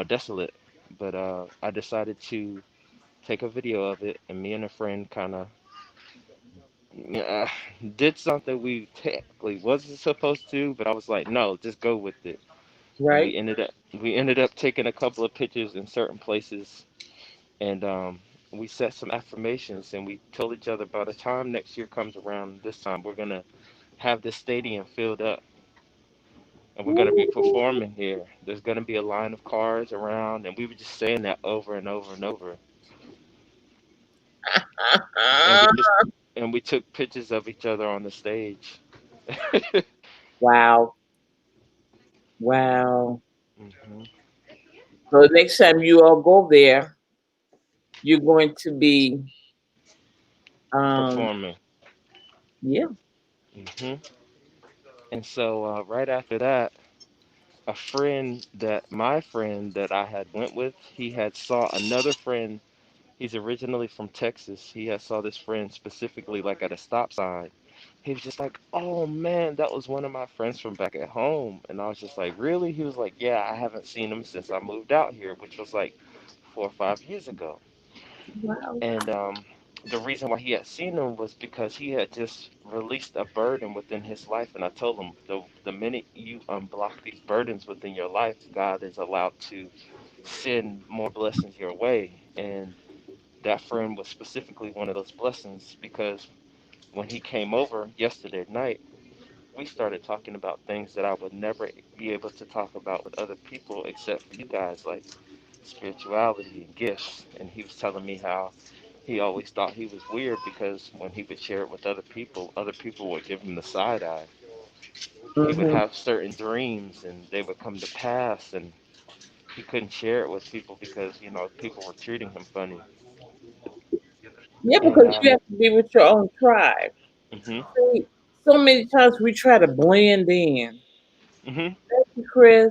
desolate, but I decided to take a video of it, and me and a friend kind of uh, did something we technically wasn't supposed to, but I was like, no, just go with it. And Right? we ended up taking a couple of pictures in certain places, and we set some affirmations, and we told each other by the time next year comes around, this time we're gonna have this stadium filled up, and we're gonna be Ooh. performing here. There's gonna be a line of cars around, and we were just saying that over and over and over, and we took pictures of each other on the stage. Wow. Wow. Hmm. So next time you all go there, you're going to be, um, performing. yeah. hmm And so right after that, a friend that my friend that I had went with, he had saw another friend. He's originally from Texas. He had saw this friend specifically like at a stop sign. He was just like, "Oh man, that was one of my friends from back at home." And I was just like, "Really?" He was like, "Yeah, I haven't seen him since I moved out here, which was like 4 or 5 years ago." Wow. And the reason why he had seen him was because he had just released a burden within his life. And I told him, the minute you unblock these burdens within your life, God is allowed to send more blessings your way. And that friend was specifically one of those blessings because when he came over yesterday night, we started talking about things that I would never be able to talk about with other people except for you guys, like spirituality and gifts. And he was telling me how he always thought he was weird because when he would share it with other people would give him the side eye. He would Hmm. have certain dreams and they would come to pass, and he couldn't share it with people because, people were treating him funny. Yeah, And, because you have to be with your own tribe. hmm See, so many times we try to blend in. hmm Thank you, Chris.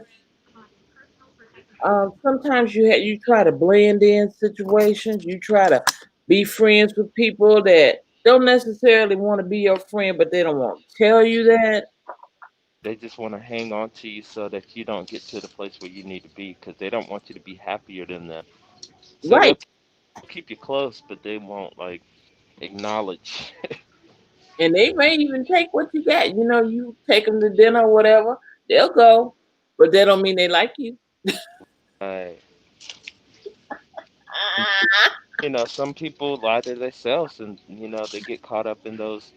Sometimes you try to blend in situations. You try to be friends with people that don't necessarily want to be your friend, but they don't want to tell you that. they just want to hang on to you so that you don't get to the place where you need to be because they don't want you to be happier than them. So they'll Right. keep you close, but they won't like acknowledge. And they may even take what you got. You take them to dinner or whatever, they'll go, but that don't mean they like you. uh, Ah. some people lie to themselves, and they get caught up in those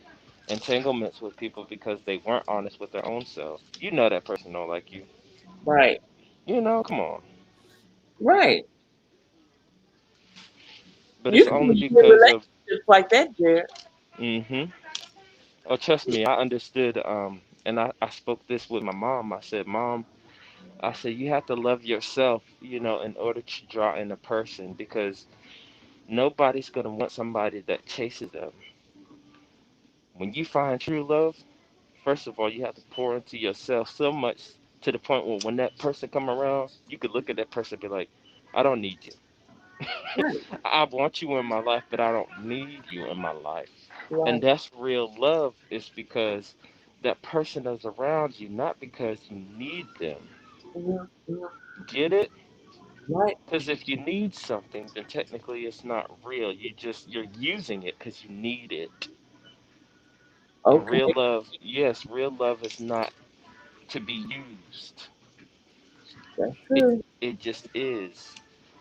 entanglements with people because they weren't honest with their own self. That person don't like you. Right, Come on. right. But You it's can only be in because of. relationships like that, Jared. hmm Oh, trust me, I understood. And I spoke this with my mom. I said, Mom, I said you have to love yourself, in order to draw in a person because nobody's gonna want somebody that chases them. When you find true love, first of all, you have to pour into yourself so much to the point where when that person come around, you could look at that person and be like, I don't need you. Right, I want you in my life, but I don't need you in my life. And right. that's real love is because that person is around you, not because you need them. Mhm, mhm. Get it? Right. Because if you need something, then technically it's not real. You're using it because you need it. And real Okay, love, yes, real love is not to be used. that's It true. it just is.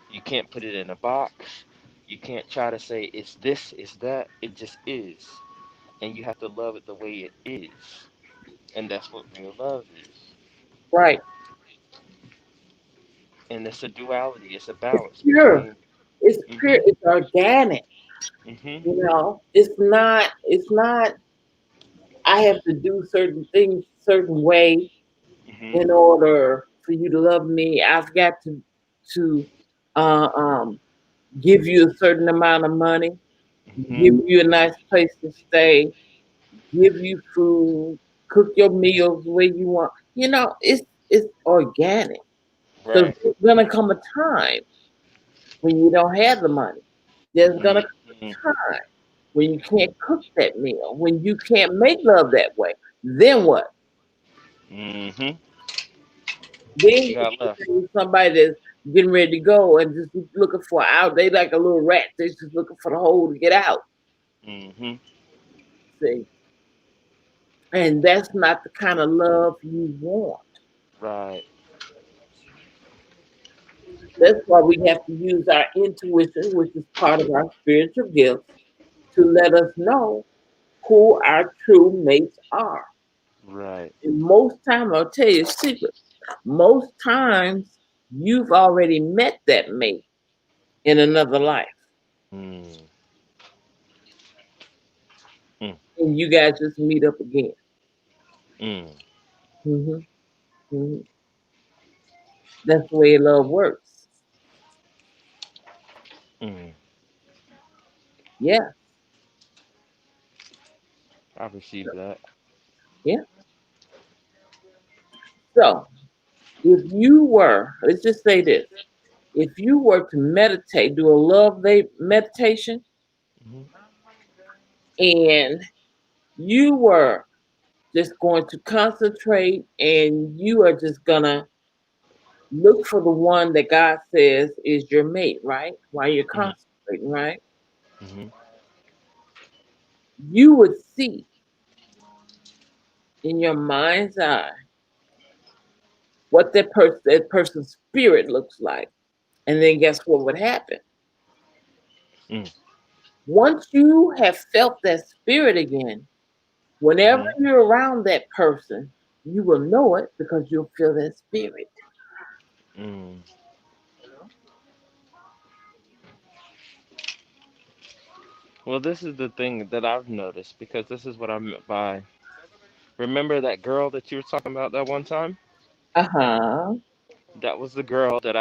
You can't put it in a box. You can't try to say it's this, it's that. It just is. And you have to love it the way it is. And that's what real love is. Right. And it's a duality. It's a It's balance pure. between. It's pure. Mhm. It's organic. Mhm. It's not. It's not. I have to do certain things certain way Mhm. in order for you to love me. I've got to uh, um, give you a certain amount of money, Mhm. give you a nice place to stay, give you food, cook your meals the way you want. It's organic. Because Right. there's gonna come a time when you don't have the money. There's gonna come Mhm. a time when you can't cook that meal, when you can't make love that way. Then what? Mhm. Then What you you got left? see somebody that's getting ready to go and just looking for out. They like a little rat. They just looking for the hole to get out. Mhm. See, and that's not the kind of love you want. Right. That's why we have to use our intuition, which is part of our spiritual gifts, to let us know who our true mates are. Right. And most times, I'll tell you a secret. Most times, you've already met that mate in another life, Mm. Mm. and you guys just meet up again. Mm. Hmm. Hmm. That's the way love works. Mm. Yeah, I received that. yeah. So if you were, let's just say this, if you were to meditate, do a meditation, Hmm. and you were just going to concentrate and you are just gonna look for the one that God says is your mate, right? While you're Hmm. concentrating, right? Hmm. You would see in your mind's eye what that person's spirit looks like. And then guess what would happen? Mm. Once you have felt that spirit again, whenever Hmm. you're around that person, you will know it because you'll feel that spirit. Mm. Well, this is the thing that I've noticed because this is what I meant by. Remember that girl that you were talking about that one time? Uh-huh. That was the girl that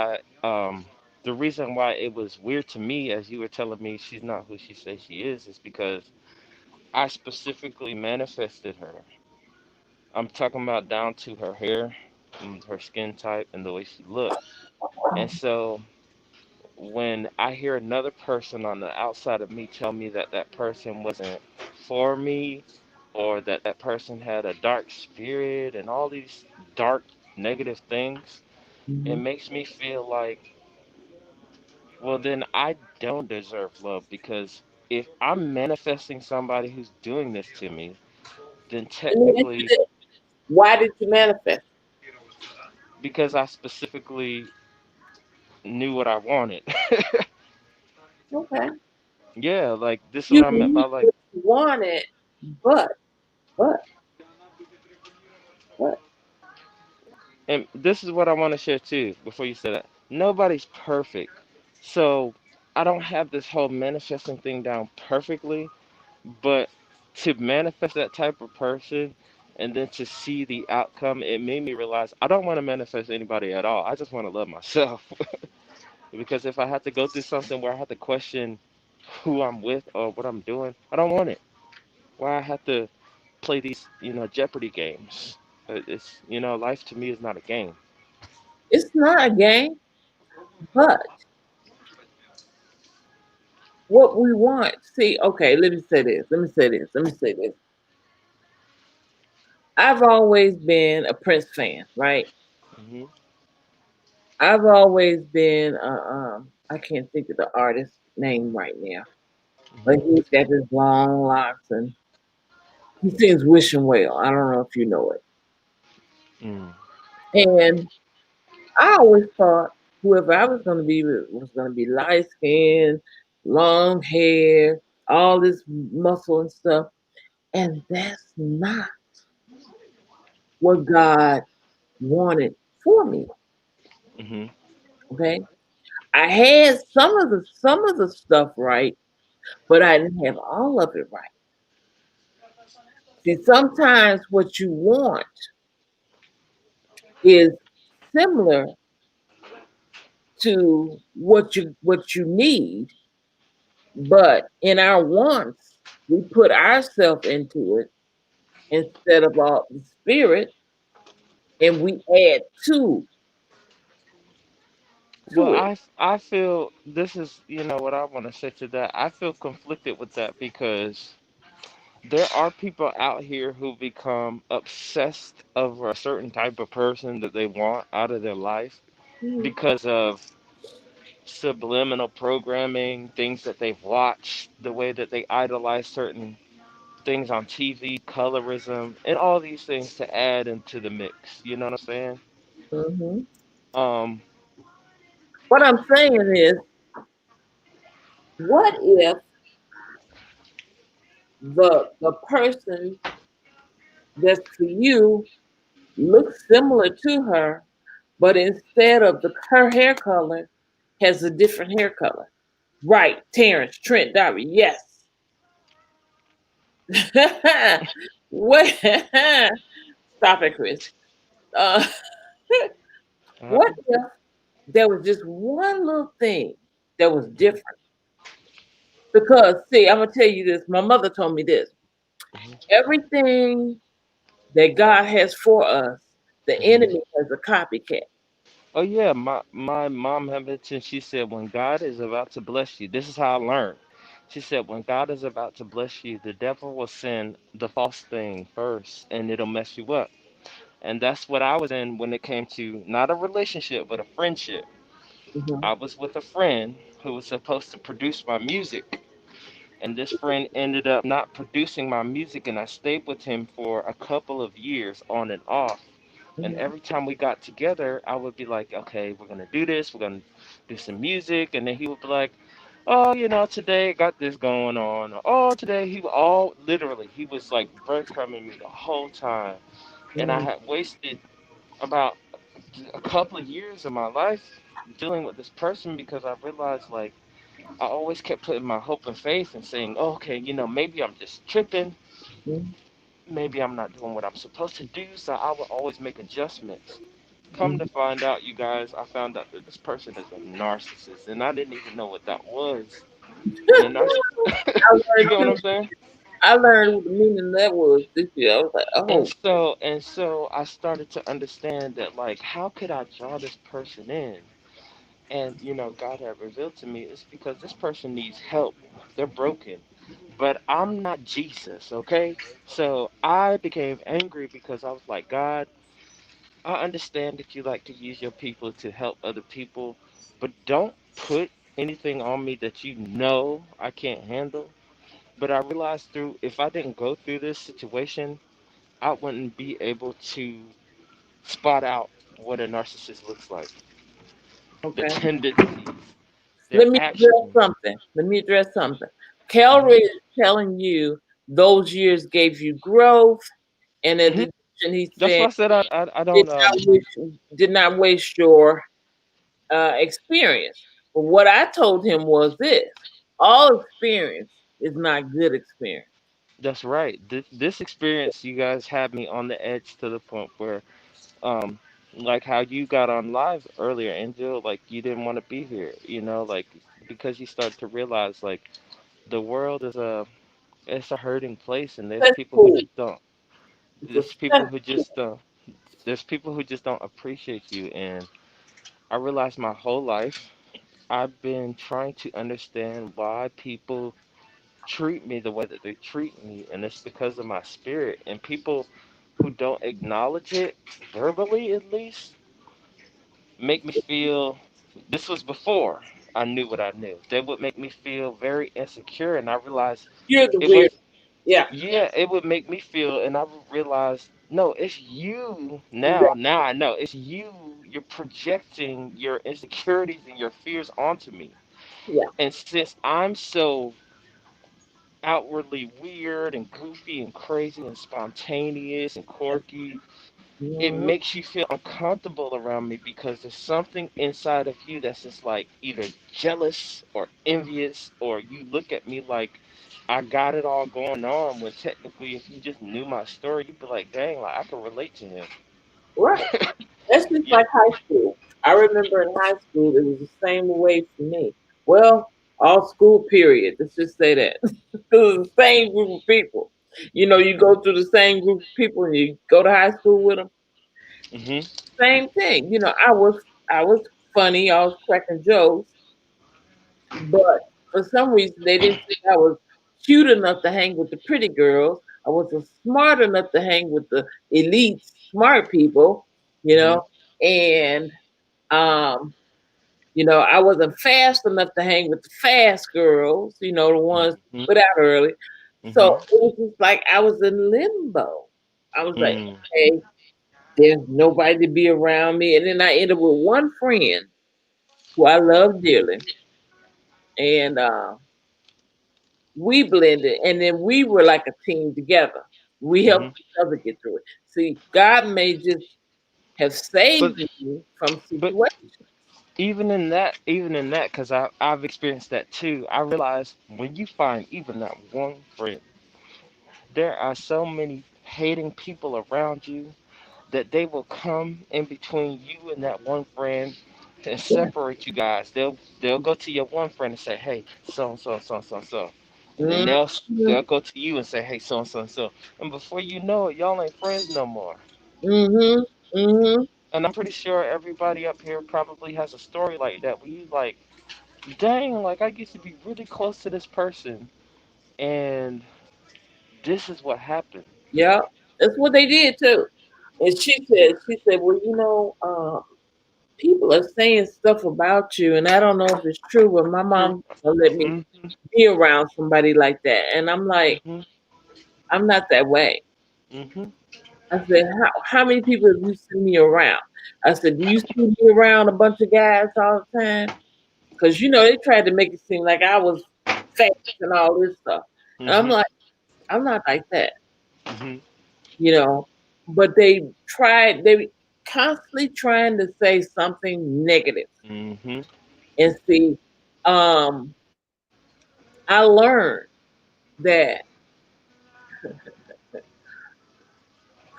the reason why it was weird to me as you were telling me she's not who she says she is because I specifically manifested her. I'm talking about down to her hair and her skin type and the way she looked. And so when I hear another person on the outside of me tell me that that person wasn't for me or that that person had a dark spirit and all these dark negative things, it Mhm. makes me feel like, well, then I don't deserve love because if I'm manifesting somebody who's doing this to me, then Let me ask you technically, this. Why did you manifest? because I specifically knew what I wanted. Okay. Yeah, like this is You what I meant knew by like, what you wanted, but, but, but. and this is what I want to share too before you say that. Nobody's perfect. So I don't have this whole manifesting thing down perfectly, but to manifest that type of person and then to see the outcome, it made me realize I don't want to manifest anybody at all. I just want to love myself. Because if I had to go through something where I had to question who I'm with or what I'm doing, I don't want it. Why I have to play these, Jeopardy games? Life to me is not a game. It's not a game, but what we want. See, okay, let me say this. Let me say this. Let me say this. I've always been a Prince fan, right? Hmm. I've always been, I can't think of the artist's name right now, but Hmm. he's got his long locks and he sings Wishing Well. I don't know if you know it. Mm. And I always thought whoever I was going to be with was going to be light skinned, long hair, all this muscle and stuff. And that's not what God wanted for me. Hmm. Okay. I had some of the stuff right, but I didn't have all of it right. See, sometimes what you want is similar to what you need, but in our wants, we put ourselves into it instead of all the spirit, and we add to Well, to it. I feel this is, what I want to say to that. I feel conflicted with that because there are people out here who become obsessed over a certain type of person that they want out of their life Mhm. because of subliminal programming, things that they've watched, the way that they idolize certain things on TV, colorism, and all these things to add into the mix. You know what I'm saying? Um, What I'm saying is, what if the person that's for you looks similar to her, but instead of her hair color, has a different hair color? Right, Terrence Trent D'Arby. Yes. what? Stop it, Chris. Uh, uh, what if there was just one little thing that was different? Because see, I'm gonna tell you this. My mother told me this. Hmm. Everything that God has for us, the Hmm. enemy has a copycat. Oh yeah, my mom had mentioned. She said when God is about to bless you, this is how I learned. She said when God is about to bless you, the devil will send the false thing first, and it'll mess you up. And that's what I was in when it came to not a relationship, but a friendship. Mhm, I was with a friend who was supposed to produce my music, and this friend ended up not producing my music, and I stayed with him for a couple of years on and off. And mhm, every time we got together, I would be like, okay, we're gonna do this, we're gonna do some music, and then he would be like, oh, today I got this going on. Oh, today he all literally he was like breadcrumbing me the whole time, and I mhm, had wasted about a couple of years of my life dealing with this person because I realized like I always kept putting my hope and faith and saying, oh, okay, maybe I'm just tripping, mhm, maybe I'm not doing what I'm supposed to do, so I would always make adjustments. Come to mhm. find out, you guys, I found out that this person is a narcissist, and I didn't even know what that was. And a I you learned get what too. I'm saying? I learned what the meaning of that was this year. I was like, And oh, so and so I started to understand that like how could I draw this person in? And God had revealed to me it's because this person needs help. They're broken. But I'm not Jesus, okay? So I became angry because I was like, God, I understand that you like to use your people to help other people, but don't put anything on me that you know I can't handle. But I realized through if I didn't go through this situation, I wouldn't be able to spot out what a narcissist looks like, the okay. tendencies, their Let me address actions. something. Let me address something. Hmm. Calvary is telling you those years gave you growth, and in Hmm. addition, he That's said why I said I did don't not did not waste your experience. But what I told him was this: all experience is not good experience. that's right. This experience you guys had me on the edge to the point where um like how you got on live earlier, Angel, like you didn't want to be here, like because you start to realize like the world is it's a hurting place, and there's That's people who cool. just don't It's a there's people cesspool. who just there's people who just don't appreciate you. And I realized my whole life I've been trying to understand why people treat me the way that they treat me, and it's because of my spirit. And people who don't acknowledge it verbally, at least, make me feel this was before I knew what I knew. They would make me feel very insecure, and I realized You're the it weird. was Yeah, yeah, it would make me feel, and I would realize no, it's you now. exactly. Now I know it's you. You're projecting your insecurities and your fears onto me. Yeah. And since I'm so outwardly weird and goofy and crazy and spontaneous and quirky, it Mhm. makes you feel uncomfortable around me because there's something inside of you that's just like either jealous or envious, or you look at me like I got it all going on when technically if you just knew my story, you'd be like, dang, like I can relate to him. Right. That's just Yeah. like high school. I remember in high school it was the same way for me. Well, all school period. Let's just say that. It was the same group of people. You know, you go through the same group of people and you go to high school with them. Mhm. Same thing. You know, I was funny. I was cracking jokes, but for some reason they didn't think I was cute enough to hang with the pretty girls. I wasn't smart enough to hang with the elite smart people. You Mhm. know, and um, I wasn't fast enough to hang with the fast girls, the ones Mhm. put out early. So Mhm. it was just like I was in limbo. I was like, Mm. okay, there's nobody to be around me. And then I ended up with one friend who I love dearly. And we blended. And then we were like a team together. We helped Mhm. each other get through it. See, God may just have But saved me from but situations. even in that, because I've experienced that too. I realize when you find even that one friend, there are so many hating people around you that they will come in between you and that one friend and separate you guys. They'll go to your one friend and say, hey, so and so and so and so and so. And then Mm-hmm. they'll go to you and say, hey, so and so and so. And before you know it, y'all ain't friends no more. Mm-hmm. Mm-hmm. And I'm pretty sure everybody up here probably has a story like that where you like, dang, like I used to be really close to this person and this is what happened. Yeah. That's what they did too. And she said, well, people are saying stuff about you, and I don't know if it's true, but my True. mom don't let me Mm-hmm. be around somebody like that. And I'm like, Mm-hmm. I'm not that way. Mm-hmm. I said, how many people have you seen me around? I said, do you see me around a bunch of guys all the time? Because, they tried to make it seem like I was fast and all this stuff. And I'm Mm-hmm. like, I'm not like that, Mm-hmm. you know. But they constantly trying to say something negative. Mm-hmm. And see, um, I learned that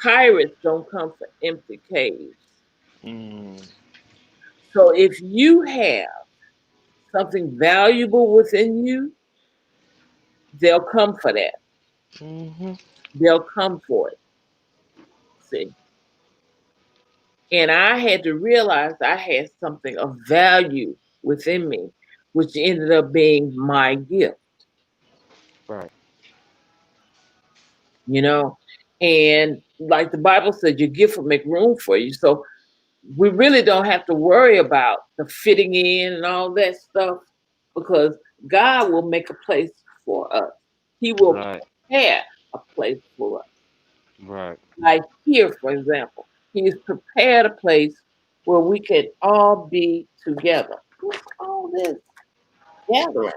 pirates don't come for empty caves. Mm-hmm. So if you have something valuable within you, they'll come for that. Mm-hmm. They'll come for it. See? And I had to realize I had something of value within me, which ended up being my gift, Right. you know? And like the Bible said, your gift will make room for you. So we really don't have to worry about the fitting in and all that stuff because God will make a place for us. He will Right. prepare a place for us. Right. Like here, for example, He has prepared a place where we can all be together. What's all this gathering?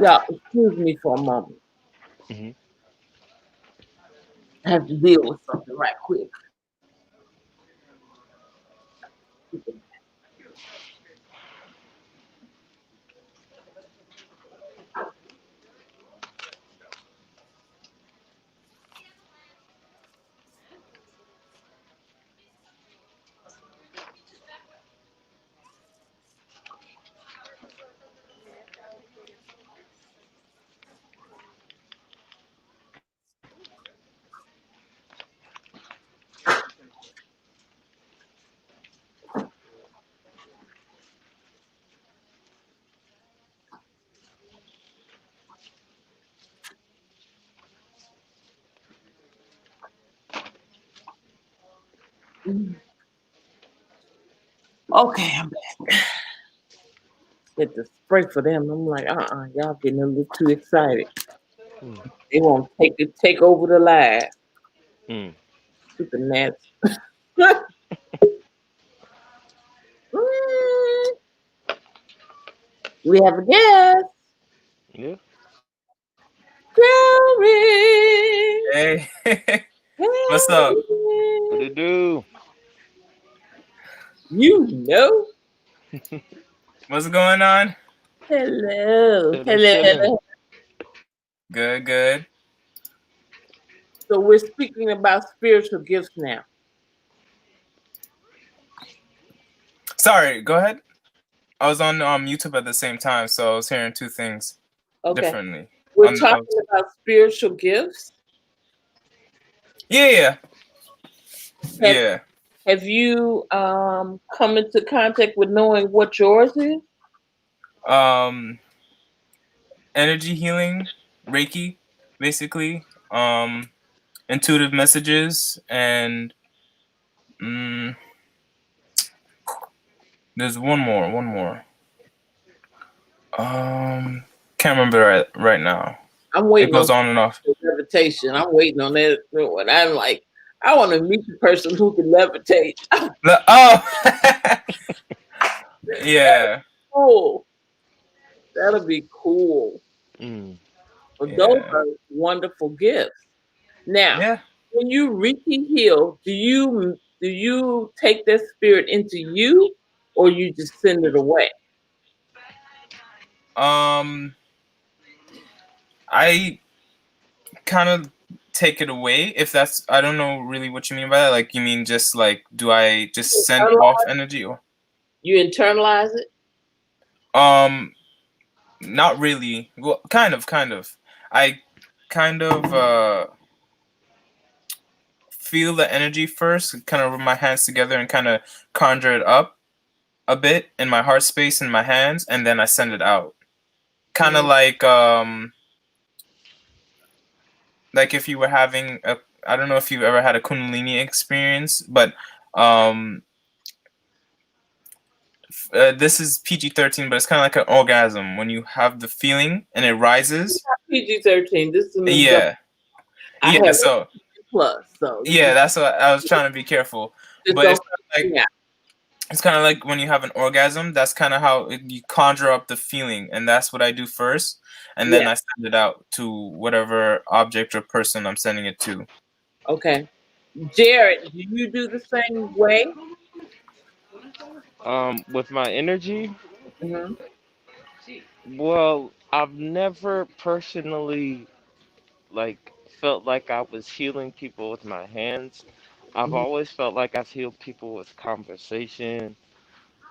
Y'all, excuse me for a moment. Mm-hmm. I have to deal with something right quick. Okay, I'm back. Get the spray for them. I'm like, y'all getting a little too excited. They won't take over the live. Mm. Stupid gnats. Mm, we have a guest. Yeah. Glory. Hey, what's up? What Glory. it do? You know. What's going on? Hello. Chilling, chilling. Hello. Good, good. So we're speaking about spiritual gifts now. Sorry, go ahead. I was on YouTube at the same time, so I was hearing two things Okay. differently. We're talking about spiritual gifts. Yeah, Have yeah. have you come into contact with knowing what yours is? Um, Energy healing, Reiki, basically. Intuitive messages, and mm, there's one more, one more. Can't remember right now. I'm It waiting on goes on and off. levitation. I'm waiting on that one. I'm like, I want to meet the person who can levitate. Oh, yeah, Cool. That'll be cool. Mm. Well, those yeah, are wonderful gifts. Now, yeah. when you Reiki heal, do you take that spirit into you, or you just send it away? Um, I kind of take it away. If that's, I don't know really what you mean by that. Like, you mean just like, do I just send off energy or? You internalize it? Not really. Well, kind of. I kind of feel the energy first, kind of rub my hands together and kind of conjure it up a bit in my heart space in my hands, and then I send it out. Kind of like if you were having a, I don't know if you've ever had a Kundalini experience, but this is PG-13, but it's kind of like an orgasm when you have the feeling and it rises. PG-13. This is a Yeah. I Yeah, have so plus, so yeah, that's what I was trying to be careful. just But don't it's like it's kind of like when you have an orgasm. That's kind of how you conjure up the feeling, and that's what I do first, and then I send it out to whatever object or person I'm sending it to. Okay. Jared, do you do the same way? With my energy, Mm-hmm. well, I've never personally like felt like I was healing people with my hands. I've Mm-hmm. always felt like I've healed people with conversation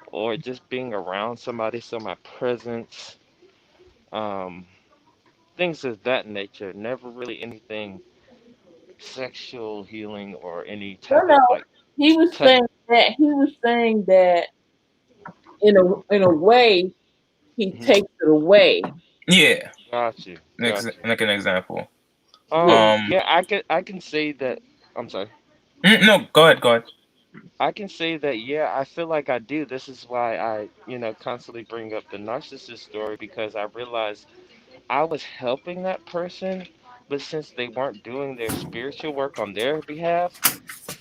or just being around somebody, so my presence, um, things of that nature. Never really anything sexual healing or any No, type no. of like He was touch. saying that in a way he Mhm. takes it away. Yeah, Got you, got you. like an example. Yeah. Yeah, I can say that. I'm sorry. No, go ahead. I can say that, yeah, I feel like I do. This is why I, constantly bring up the narcissist story because I realized I was helping that person, but since they weren't doing their spiritual work on their behalf,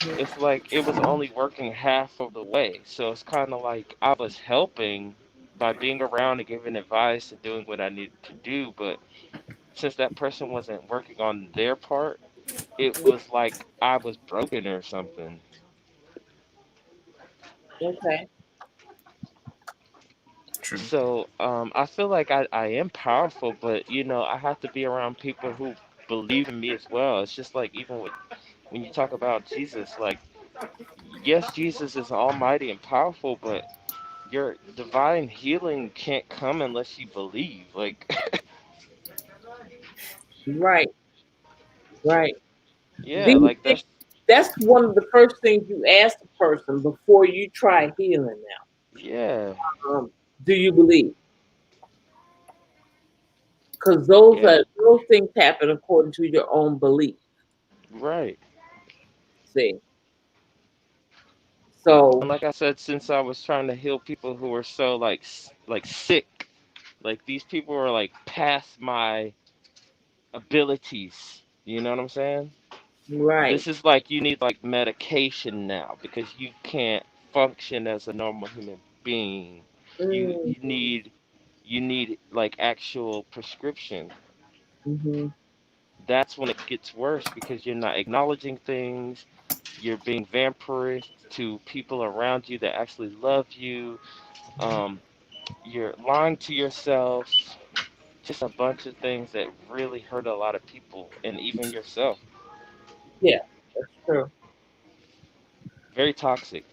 it's like it was only working half of the way. So it's kind of like I was helping by being around and giving advice and doing what I needed to do, but since that person wasn't working on their part, it was like I was broken or something. Okay. True. So I feel like I am powerful, but I have to be around people who believe in me as well. It's just like even with when you talk about Jesus, like yes, Jesus is almighty and powerful, but your divine healing can't come unless you believe. Like Right. Right. Do yeah, you like think that's one of the first things you ask the person before you try healing yeah, now? Do you believe? Because yeah, those things happen according to your own belief. right. See. So And like I said, since I was trying to heal people who were so like like sick, like these people were like past my abilities. You know what I'm saying? right. This is like you need like medication now because you can't function as a normal human being. You Mm-hmm. you need you need like actual prescription. Mm-hmm. That's when it gets worse because you're not acknowledging things. You're being vampiric to people around you that actually love you. Um, you're lying to yourself. Just a bunch of things that really hurt a lot of people and even yourself. Yeah, that's true. Very toxic.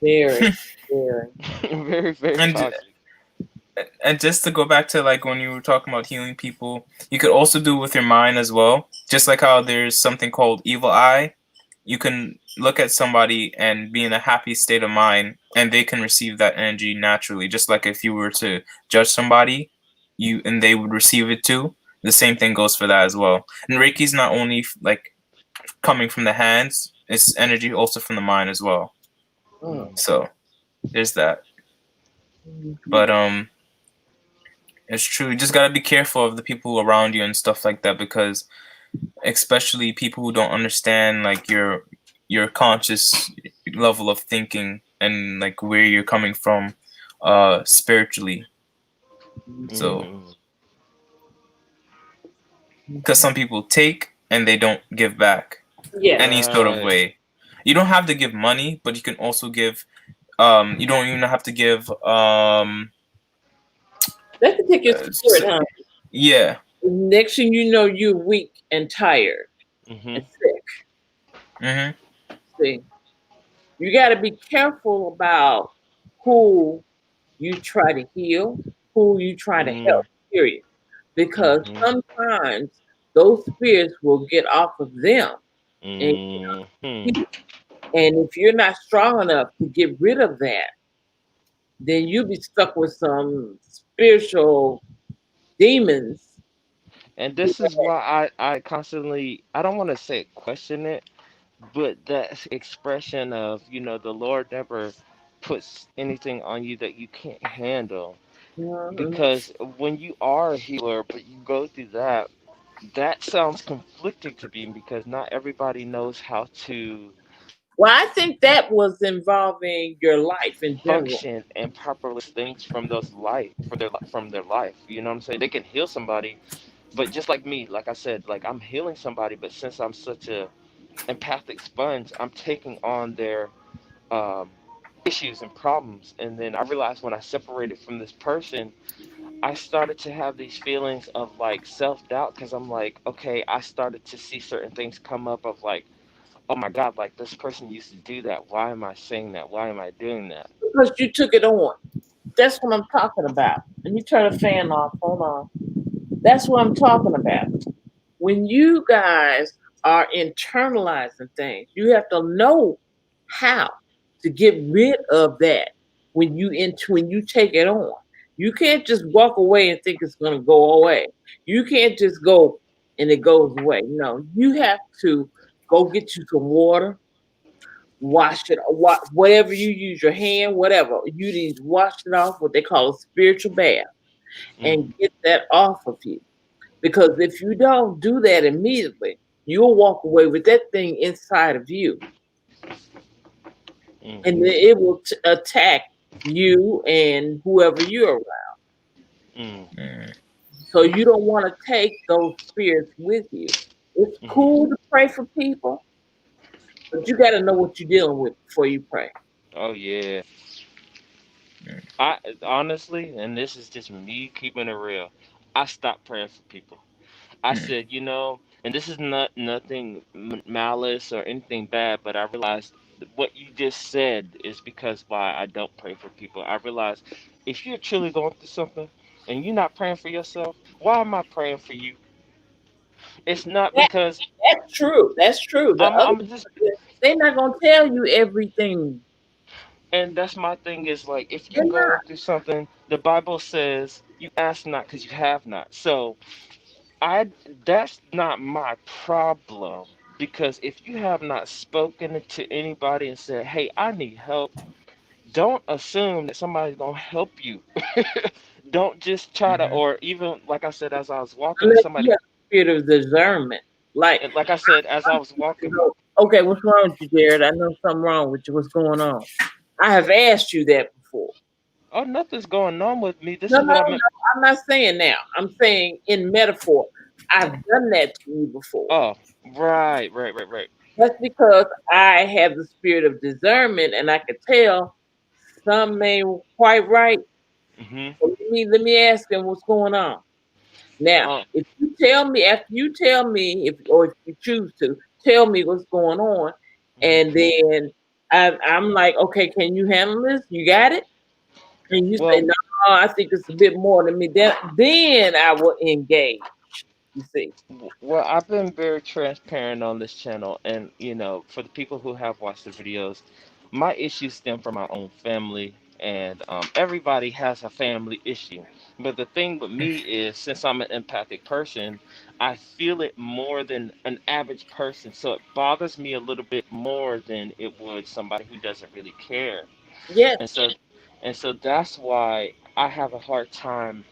Very, very. Very, very And toxic. just to go back to like when you were talking about healing people, you could also do it with your mind as well. Just like how there's something called evil eye. You can look at somebody and be in a happy state of mind, and they can receive that energy naturally. Just like if you were to judge somebody, and they would receive it too. The same thing goes for that as well. And Reiki's not only like coming from the hands; it's energy also from the mind as well. Mm. So there's that. But it's true. You just gotta be careful of the people around you and stuff like that, because especially people who don't understand like your conscious level of thinking and like where you're coming from spiritually. So Hmm. because some people take and they don't give back Yeah, any sort of Right. way. You don't have to give money, but you can also give you don't even have to give that can take your s- spirit, huh? yeah. Next thing you know, you're weak and tired. and Mhm. sick. Mhm. See, you got to be careful about who you try to heal, who you try to Mm. help, period. Because Mhm. sometimes those spirits will get off of them. And, Mhm. and if you're not strong enough to get rid of that, then you'll be stuck with some spiritual demons. And this is why I constantly, I don't want to say question it, but that expression of, the Lord never puts anything on you that you can't handle. Mhm. Because when you are a healer, but you go through that, that sounds conflicting to me because not everybody knows how to Well, I think that was involving your life in general. function and properly things from those life from their life. You know what I'm saying? They can heal somebody, but just like me, like I said, like I'm healing somebody, but since I'm such a empathic sponge, I'm taking on their um, issues and problems. And then I realized when I separated from this person, I started to have these feelings of like self doubt because I'm like, okay, I started to see certain things come up of like, oh my God, like this person used to do that. Why am I saying that? Why am I doing that? Because you took it on. That's what I'm talking about. Let me turn the fan off. Hold on. That's what I'm talking about. When you guys are internalizing things, you have to know how to get rid of that when you take it on. You can't just walk away and think it's going to go away. You can't just go and it goes away. No, you have to go get you some water, wash it, whatever you use, your hand, whatever. You need to wash it off, what they call a spiritual bath, Mm, and get that off of you. Because if you don't do that immediately, you'll walk away with that thing inside of you, and then mm-hmm, it will attack you and whoever you're around. mm, Mm. So you don't want to take those spirits with you. It's mm-hmm. cool to pray for people, but you got to know what you're dealing with before you pray. Oh yeah. Mm. I honestly, and this is just me keeping it real, I stopped praying for people. I Mm. said, and this is not nothing malice or anything bad, but I realized what you just said is because why I don't pray for people. I realized if you're truly going through something and you're not praying for yourself, why am I praying for you? It's not That, because that's true. That's true. The other, I'm just, they're not gonna tell you everything. and that's my thing is like if you They're not. going through something, the Bible says you ask not because you have not. So I that's not my problem because if you have not spoken it to anybody and said, "Hey, I need help," don't assume that somebody's gonna help you. Don't just try to, Mhm. or even like I said, as I was walking, and Unless you somebody, have the spirit of discernment. Like, and like I said, as I was you walking, know, okay, what's wrong with you, Jared? I know something wrong with you. What's going on? I have asked you that before. oh, nothing's going on with me. This No, is no, what I no. meant. I'm not saying now. I'm saying in metaphor. I've done that to you before. Oh, right, right, right, right. That's because I have the spirit of discernment and I can tell some ain't quite right. Mhm. So let me ask them what's going on. Now, Uh, if you tell me, after you tell me, if you choose to tell me what's going on, mhm. and then I'm like, okay, can you handle this? You got it? And you say, Well, no, I think it's a bit more than me. Then I will engage. You see, Well, I've been very transparent on this channel, and for the people who have watched the videos, my issues stem from my own family, and everybody has a family issue. But the thing with me is, since I'm an empathic person, I feel it more than an average person, so it bothers me a little bit more than it would somebody who doesn't really care. yes. And so, and so that's why I have a hard time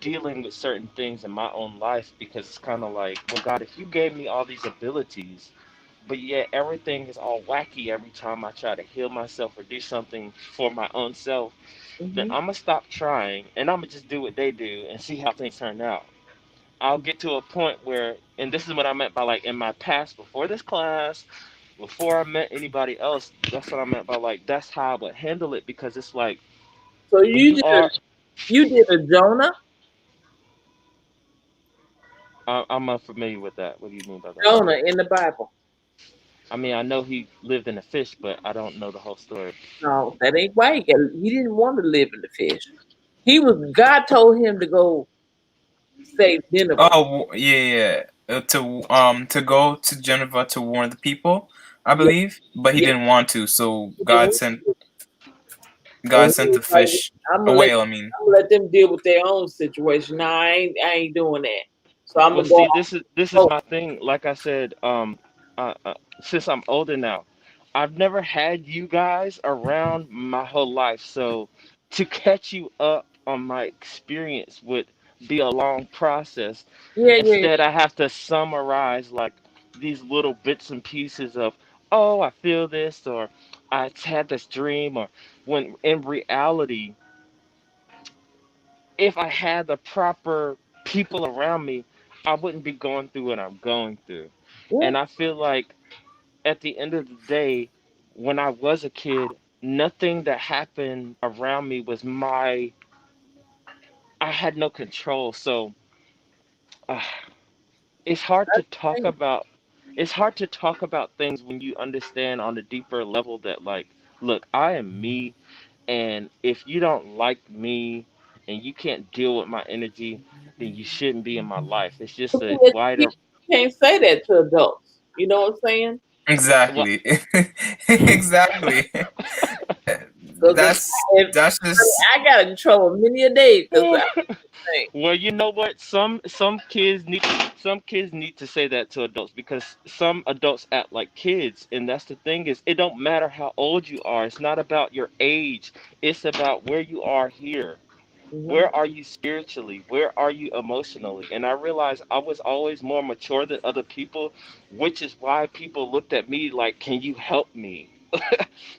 dealing with certain things in my own life because it's kind of like, well, God, if you gave me all these abilities, but yet everything is all wacky every time I try to heal myself or do something for my own self, then Hmm. I'm gonna stop trying and I'm gonna just do what they do and see how things turn out. I'll get to a point where, and this is what I meant by like in my past before this class, before I met anybody else, that's what I meant by like that's how I would handle it because it's like So when you are you did a Jonah. I'm unfamiliar with that. What do you mean by that? Jonah in the Bible. I mean, I know he lived in a fish, but I don't know the whole story. No, that ain't why he didn't want to live in the fish. God told him to go save Nineveh. Oh, yeah, yeah. To go to Geneva to warn the people, I Yeah, believe, but he yeah. didn't want to. So He didn't want to. God And he sent was the like, fish, I'm a gonna let whale. I mean, them deal with their own situation. No, I ain't doing that. So I'm Well, gonna go see, off this is boat. my thing. Like I said, since I'm older now, I've never had you guys around my whole life, so to catch you up on my experience would be a long process. Yeah, yeah. Instead, I have to summarize like these little bits and pieces of, oh, I feel this, or I had this dream, or when in reality, if I had the proper people around me, I wouldn't be going through what I'm going through. Yeah. And I feel like at the end of the day, when I was a kid, nothing that happened around me was I had no control. So uh, it's hard to talk Hey, about. It's hard to talk about things when you understand on a deeper level that, like, look, I am me, and if you don't like me and you can't deal with my energy, then you shouldn't be in my life. It's just but a see, as a kid, wider. you can't say that to adults. You know what I'm saying? Well, exactly, exactly. Because if That's just I got in trouble many a day because I think, well, you know what? Some kids need to say that to adults because some adults act like kids, and that's the thing is it don't matter how old you are. It's not about your age. It's about where you are here. mhm. Where are you spiritually? Where are you emotionally? And I realized I was always more mature than other people, which is why people looked at me like, "Can you help me?"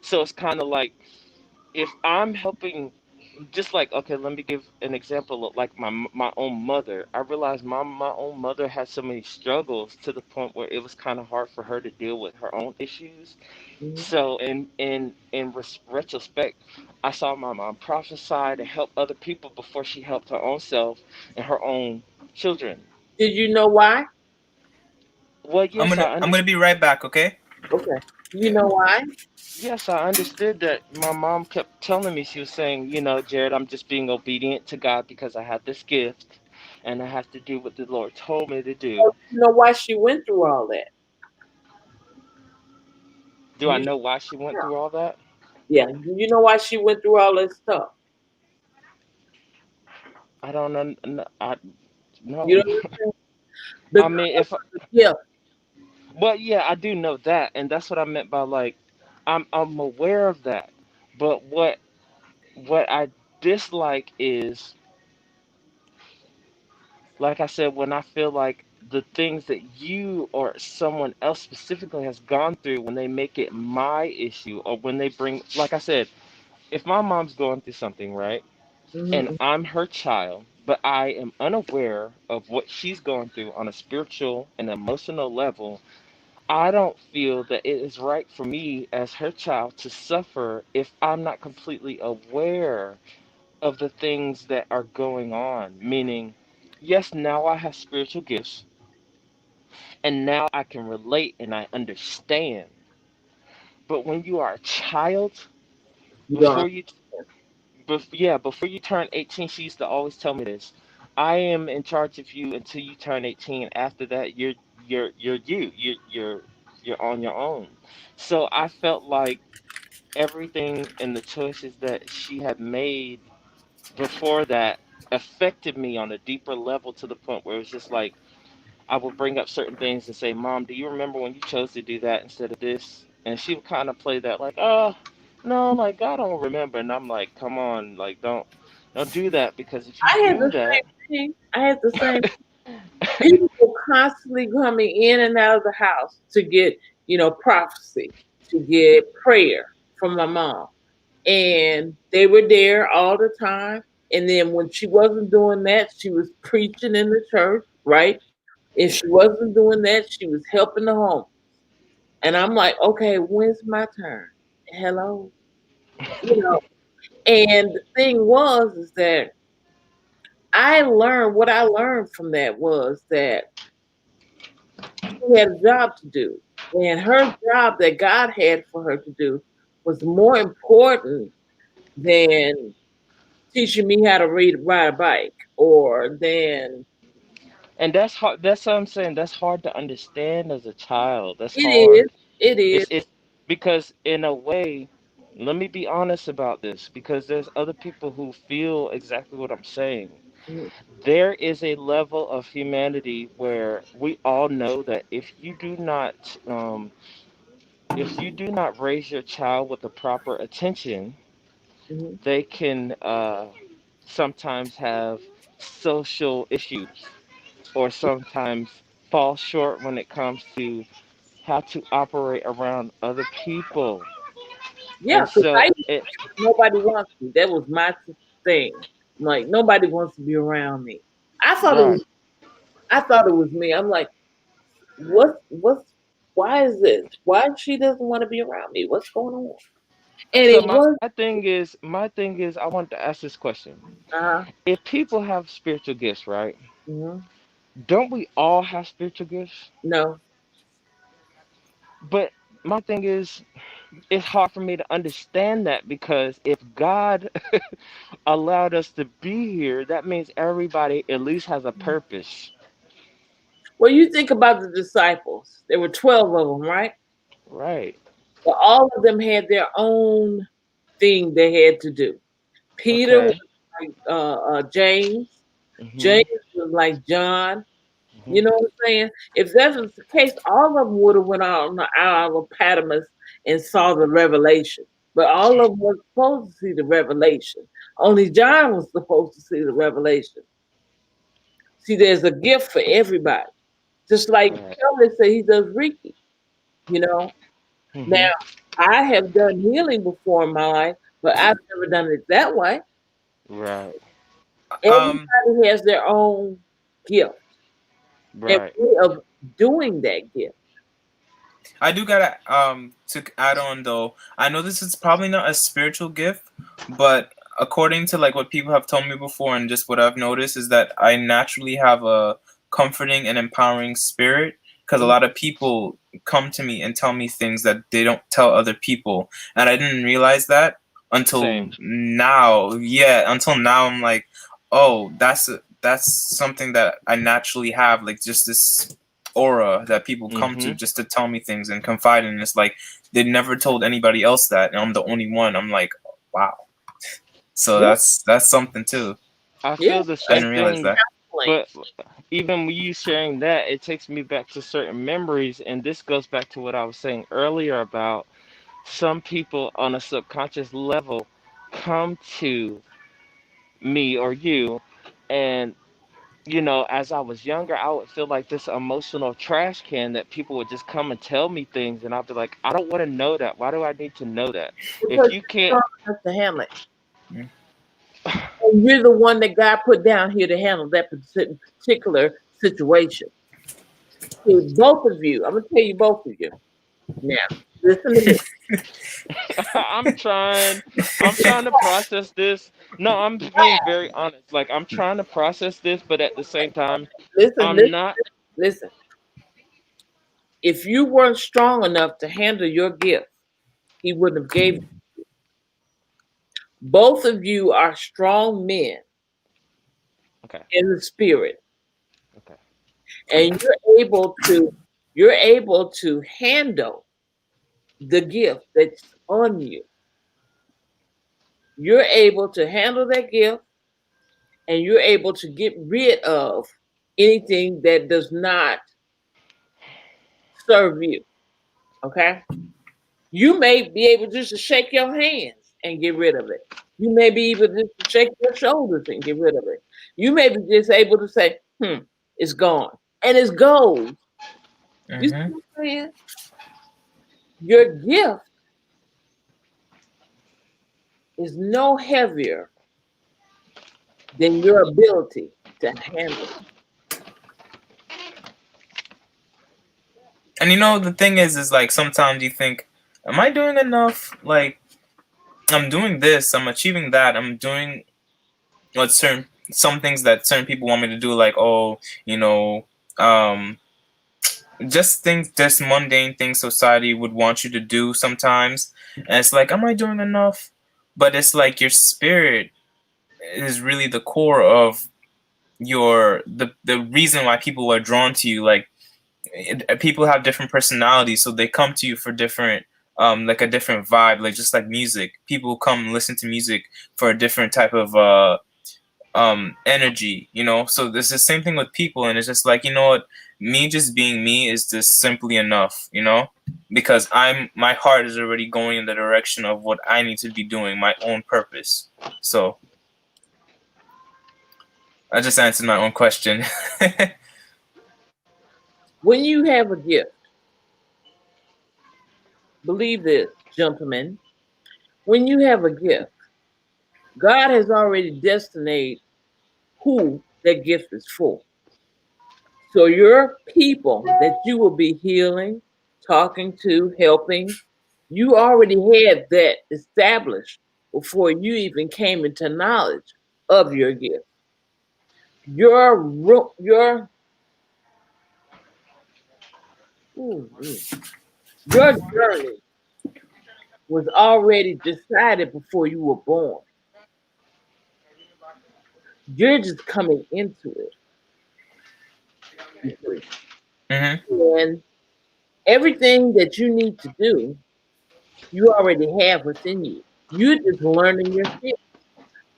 So it's kind of like if I'm helping, just like, okay, let me give an example of like my own mother. I realized my own mother had so many struggles to the point where it was kind of hard for her to deal with her own issues. Mhm. So in retrospect, I saw my mom prophesy to help other people before she helped her own self and her own children. Did you know why? Well, I'm gonna be right back. Okay. Okay. You yeah, know why? yes, I understood that. My mom kept telling me, she was saying, Jared, I'm just being obedient to God because I have this gift and I have to do what the Lord told me to do. You know why she went through all that? Do I You know why she went through all that? Yeah. You know why she went through all that stuff? I don't know. I You no. know what I'm saying? I Because mean, if yeah. well, yeah, I do know that, and that's what I meant by like, I'm aware of that, but what I dislike is, like I said, when I feel like the things that you or someone else specifically has gone through, when they make it my issue, or when they bring, like I said, if my mom's going through something, right, and Mhm. I'm her child, but I am unaware of what she's going through on a spiritual and emotional level, I don't feel that it is right for me as her child to suffer if I'm not completely aware of the things that are going on. Meaning, yes, now I have spiritual gifts and now I can relate and I understand. But when you are a child, You don't. before you, yeah, before you turn 18, she used to always tell me this. I am in charge of you until you turn 18. After that, you're you. You're on your own. So I felt like everything and the choices that she had made before that affected me on a deeper level to the point where it was just like I would bring up certain things and say, "Mom, do you remember when you chose to do that instead of this?" And she would kind of play that like, no, like I don't remember." And I'm like, "Come on, like don't do that because if you I had do the that, same thing. I had the same people were constantly coming in and out of the house to get, prophecy, to get prayer from my mom. And they were there all the time. And then when she wasn't doing that, she was preaching in the church, right? If she wasn't doing that, she was helping the home. And I'm like, okay, when's my turn? Hello. You know. And the thing was is that what I learned from that was that she had a job to do. And her job that God had for her to do was more important than teaching me how to ride a bike or than And that's hard. That's what I'm saying. That's hard to understand as a child. That's it is. hard. It is. It's because in a way, let me be honest about this because there's other people who feel exactly what I'm saying. Mhm. There is a level of humanity where we all know that if you do not raise your child with the proper attention, Mhm. they can sometimes have social issues or sometimes fall short when it comes to how to operate around other people. Yeah, And because so it nobody wants me. That was my thing. Like nobody wants to be around me. I thought it right. was. I thought it was me. I'm like, what's why is this? Why she doesn't want to be around me? What's going on? And So it was my thing is I want to ask this question. uh If people have spiritual gifts, right? mhm. Don't we all have spiritual gifts? No. But my thing is it's hard for me to understand that because if God allowed us to be here, that means everybody at least has a purpose. Well, you think about the disciples. There were 12 of them, right? Right. But all of them had their own thing they had to do. Peter was Okay. like James. Mhm. James was like John. Mhm. You know what I'm saying? If that was the case, all of them would have went out on the Isle of Patmos and saw the revelation. But all of them were supposed to see the revelation. Only John was supposed to see the revelation. See, there's a gift for everybody. Just like Right. Kelly said, he does Reiki. You know. Now, Mhm. I have done healing before in my life, but I've never done it that way. Right. Um, Everybody has their own gift and Right. way of doing that gift. I do gotta to add on though. I know this is probably not a spiritual gift, but according to like what people have told me before and just what I've noticed is that I naturally have a comforting and empowering spirit because a lot of people come to me and tell me things that they don't tell other people, and I didn't realize that until Same. now. Yeah, until now I'm like, oh, that's something that I naturally have, like just this aura that people come to Mhm. just to tell me things and confide in. It's like they never told anybody else that, and I'm the only one. I'm like, wow. So Yeah, that's something too. I yeah. feel the I That's same didn't realize thing, that. counseling. but even with you sharing that, it takes me back to certain memories, and this goes back to what I was saying earlier about some people on a subconscious level come to me or you, and as I was younger, I would feel like this emotional trash can that people would just come and tell me things, and I'd be like, I don't want to know that. Why do I need to know that? If Because you you're can't, strong enough to handle it. And you're the one that God put down here to handle that particular situation. See, both of you, I'm going to tell you both of you. Now, listen to me. I'm trying, I'm trying to process this. No, I'm being very honest. Like I'm trying to process this, but at the same time, Listen, I'm listen, not. listen. If you weren't strong enough to handle your gift, he wouldn't have gave you. Both of you are strong men Okay. in the spirit, Okay. and you're able to handle the gift that's on you. You're able to handle that gift, and you're able to get rid of anything that does not serve you. Okay? You may be able just to shake your hands and get rid of it. You may be able just to shake your shoulders and get rid of it. You may be just able to say, it's gone. And it's gold. You see Hmm. what I'm saying? Your gift is no heavier than your ability to handle it. And the thing is like sometimes you think, am I doing enough? Like I'm doing this, I'm achieving that, I'm doing what certain some things that certain people want me to do, like, oh, you know, um, just things, just mundane things society would want you to do sometimes, and it's like, am I doing enough? But it's like your spirit is really the core of the reason why people are drawn to you. Like, people have different personalities, so they come to you for different, like a different vibe. Like, just like music, people come listen to music for a different type of energy, you know. So there's the same thing with people, and it's just like, you know what, me just being me is just simply enough, you know, because my heart is already going in the direction of what I need to be doing, my own purpose. So I just answered my own question. When you have a gift, believe this, gentlemen, when you have a gift, God has already destined who that gift is for. So your people that you will be healing, talking to, helping, you already had that established before you even came into knowledge of your gift. Your your journey was already decided before you were born. You're just coming into it. You see. Hmm. And everything that you need to do, you already have within you. You're just learning your skills.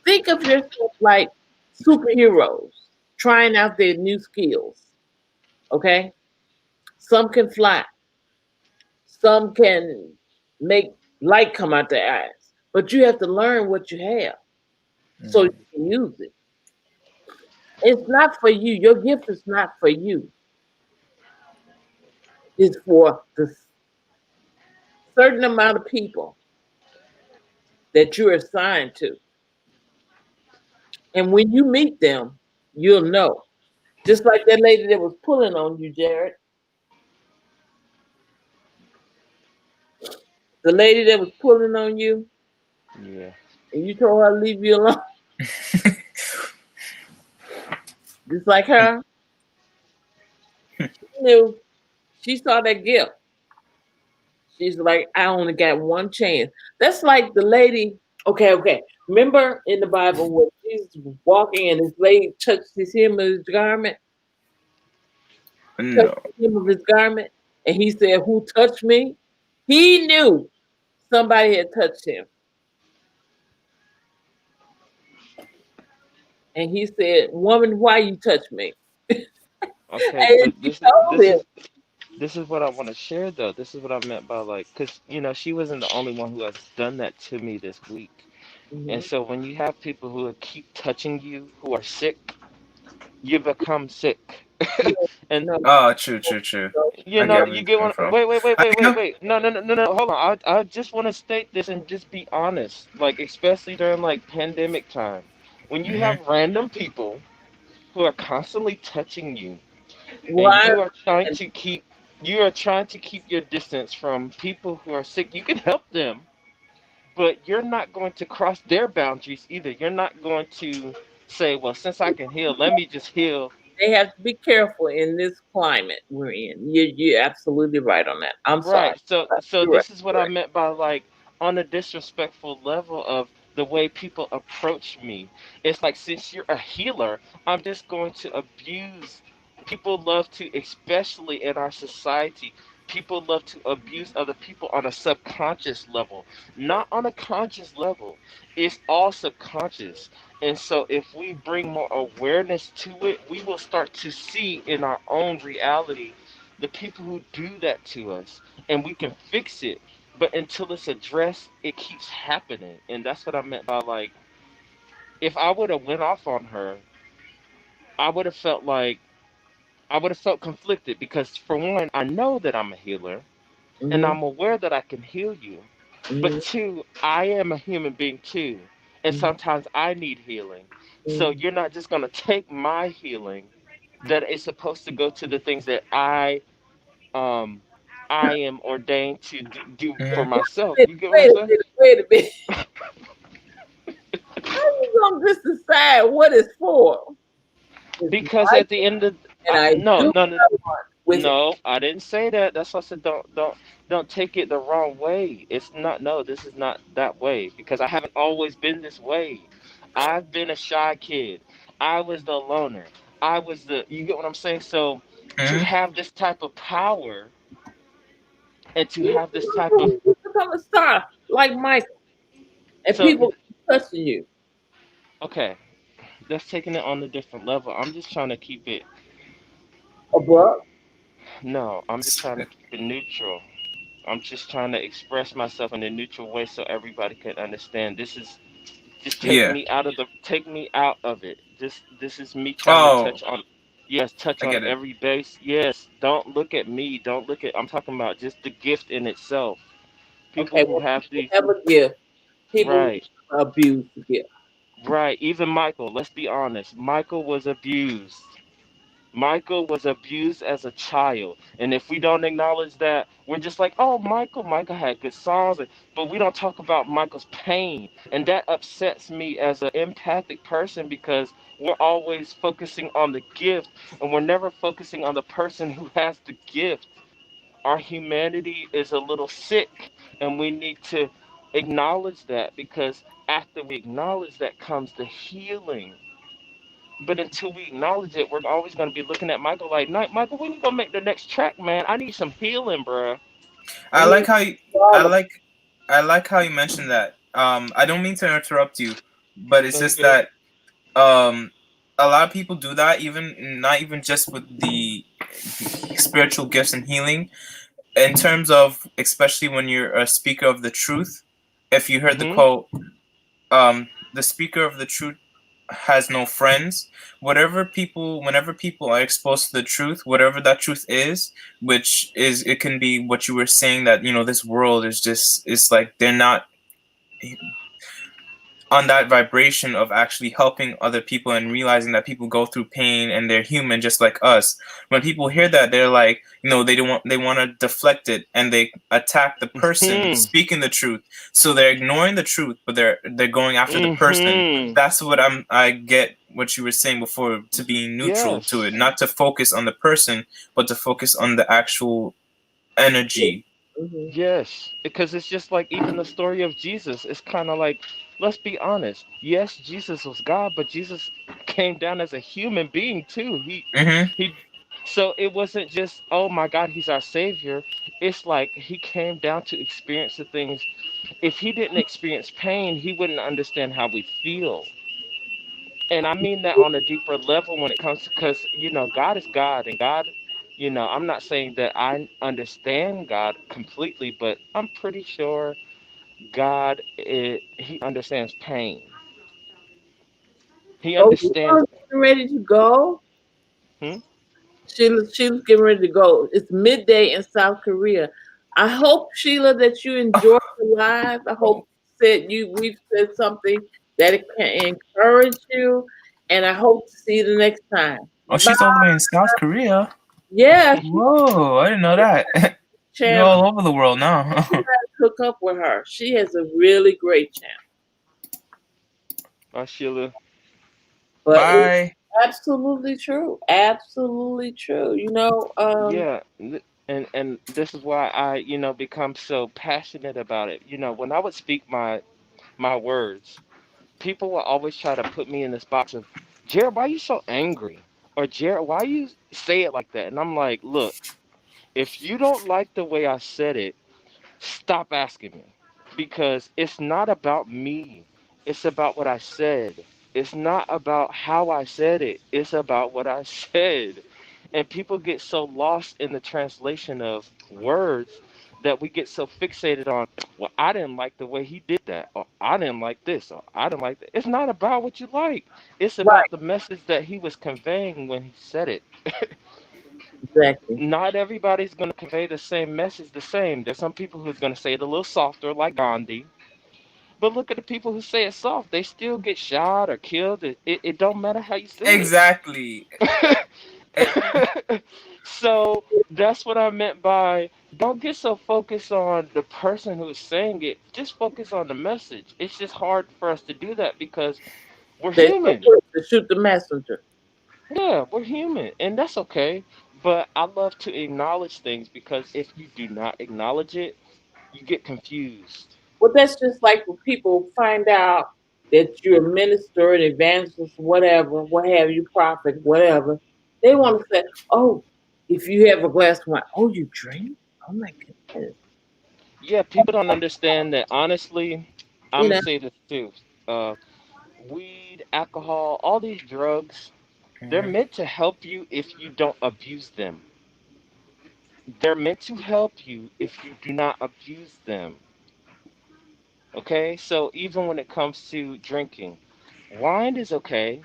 Think of yourself like superheroes trying out their new skills. Okay? Some can fly, some can make light come out their eyes. But you have to learn what you have so you can use it. It's not for you. Your gift is not for you. It's for the certain amount of people that you're assigned to. And when you meet them, you'll know. Just like that lady that was pulling on you, Jared. The lady that was pulling on you, Yeah. and you told her to leave you alone. Just like her, she knew. She saw that gift. She's like, I only got one chance. That's like the lady. Okay. Remember in the Bible when Jesus was walking and his lady touched his hem of his garment, touched No. the hem of his garment, and he said, "Who touched me?" He knew somebody had touched him, and he said, "Woman, why you touch me?" Okay, And but she told him, this is what I want to share though. This is what I meant by like, cause she wasn't the only one who has done that to me this week. And mhm, so when you have people who keep touching you who are sick, you become sick. And "No, Oh, true. I get where you you're get coming one. from. Wait. No. Hold on. I just want to state this and just be honest. Like especially during like pandemic time, when you Hmm. have random people who are constantly touching you, and why?" you are trying to keep your distance from people who are sick. You can help them, but you're not going to cross their boundaries either. You're not going to say, well, since I can heal, let me just heal. They have to be careful in this climate we're in. You're absolutely right on that. I'm sorry. Right. So You're right. this is what You're I right. meant by like on a disrespectful level of the way people approach me. It's like since you're a healer, I'm just going to abuse. People love to, especially in our society, people love to abuse other people on a subconscious level, not on a conscious level. It's all subconscious. And so if we bring more awareness to it, we will start to see in our own reality the people who do that to us, and we can fix it. But until it's addressed, it keeps happening, and that's what I meant by like, if I would have went off on her, I would have felt like I would have felt conflicted because for one, I know that I'm a healer, and Mm-hmm, I'm aware that I can heal you. But mm-hmm, two, I am a human being too, and mm-hmm, sometimes I need healing. So mm-hmm. you're not just gonna take my healing that is supposed to go to the things that um I am ordained to do for Hmm. myself. Wait, You get what I'm wait a saying? minute. Wait a minute. How you don't just decide what it's for. It's Because my at the end of and I no, do no, no, what I want with it. no, I didn't say that. That's why I said don't take it the wrong way. It's not, no, this is not that way because I haven't always been this way. I've been a shy kid. I was the loner. I was the, you get what I'm saying? So to Hmm. have this type of power and to You have this type of, become a star like Michael, and so people touching you. okay, that's taking it on a different level. I'm just trying to keep it, Above. no, I'm just trying to keep it neutral. I'm just trying to express myself in a neutral way so everybody can understand. This is, just Yeah. take me out of it. This is me trying to Oh, touch on, yes, touch I on get it. every base. Yes, don't look at me. Don't look at, I'm talking about just the gift in itself. People Okay, who well, have people these, have a gift. People right, abuse the gift. right. Even Michael, let's be honest. Michael was abused. Michael was abused as a child. And if we don't acknowledge that, we're just like, oh, Michael had good songs. But we don't talk about Michael's pain. And that upsets me as an empathic person because we're always focusing on the gift and we're never focusing on the person who has the gift. Our humanity is a little sick and we need to acknowledge that because after we acknowledge that comes the healing. But until we acknowledge it, we're always going to be looking at Michael like, Michael, when you gonna make the next track, man? I need some healing, bruh. I And like he's how you, I all of like I like how you mentioned that. I don't mean to interrupt you, but it's No, you just good. that um a lot of people do that, even not even just with the spiritual gifts and healing, in terms of especially when you're a speaker of the truth. If you heard the Mm-hmm. quote, the speaker of the truth has no friends. Whenever people are exposed to the truth, whatever that truth is, which is, it can be what you were saying, that this world is just, it's like they're not on that vibration of actually helping other people and realizing that people go through pain and they're human just like us. When people hear that, they're like, they don't want, they want to deflect it and they attack the person Mm-hmm. speaking the truth. So they're ignoring the truth, but they're going after the person. Mm-hmm. That's what I get what you were saying before, to being neutral to it, Yes. not to focus on the person, but to focus on the actual energy. hmm Yes. Because it's just like even the story of Jesus. It's kind of like, let's be honest. Yes, Jesus was God, but Jesus came down as a human being too. Mm-hmm. He So it wasn't just, oh my God, he's our savior. It's like he came down to experience the things. If he didn't experience pain, he wouldn't understand how we feel. And I mean that on a deeper level when it comes to, because, God is God, and God, I'm not saying that I understand God completely, but I'm pretty sure he understands pain. He Oh, understands. Sheila's getting ready to go. Hmm? Sheila's getting ready to go. It's midday in South Korea. I hope, Sheila, that you enjoyed the live. I hope we've said something that it can encourage you, and I hope to see you the next time. Oh, Bye. she's all the way in South Korea. Yeah, she's Whoa, I didn't know that. You're channel. all over the world now. Hook up with her. She has a really great channel. Sheila. But it's Bye. absolutely true. Absolutely true. Yeah. And this is why I, become so passionate about it. When I would speak my words, people will always try to put me in this box of, Jared, why are you so angry? Or Jared, why you say it like that? And I'm like, look, if you don't like the way I said it, stop asking me. Because it's not about me. It's about what I said. It's not about how I said it. It's about what I said. And people get so lost in the translation of words that we get so fixated on, well, I didn't like the way he did that, or I didn't like this, or I didn't like that. It's not about what you like. It's Right. about the message that he was conveying when he said it. Exactly. Not everybody's going to convey the same message the same. There's some people who's going to say it a little softer, like Gandhi. But look at the people who say it soft. They still get shot or killed. It don't matter how you say Exactly. Eh, it. So that's what I meant by, don't get so focused on the person who's saying it. Just focus on the message. It's just hard for us to do that because We're They're so human. quick to shoot the messenger. Yeah, we're human, and that's okay. But I love to acknowledge things because if you do not acknowledge it, you get confused. Well, that's just like when people find out that you're a minister, an evangelist, whatever, what have you, prophet, whatever. They want to say, "Oh, if you have a glass of wine, oh, you drink? Oh my goodness!" Yeah, people don't understand that. Honestly, I'm You gonna know, say this too. Uh, Weed, alcohol, all these drugs, they're Mhm. meant to help you if you don't abuse them. They're meant to help you if you do not abuse them. Okay? So even when it comes to drinking, wine is okay.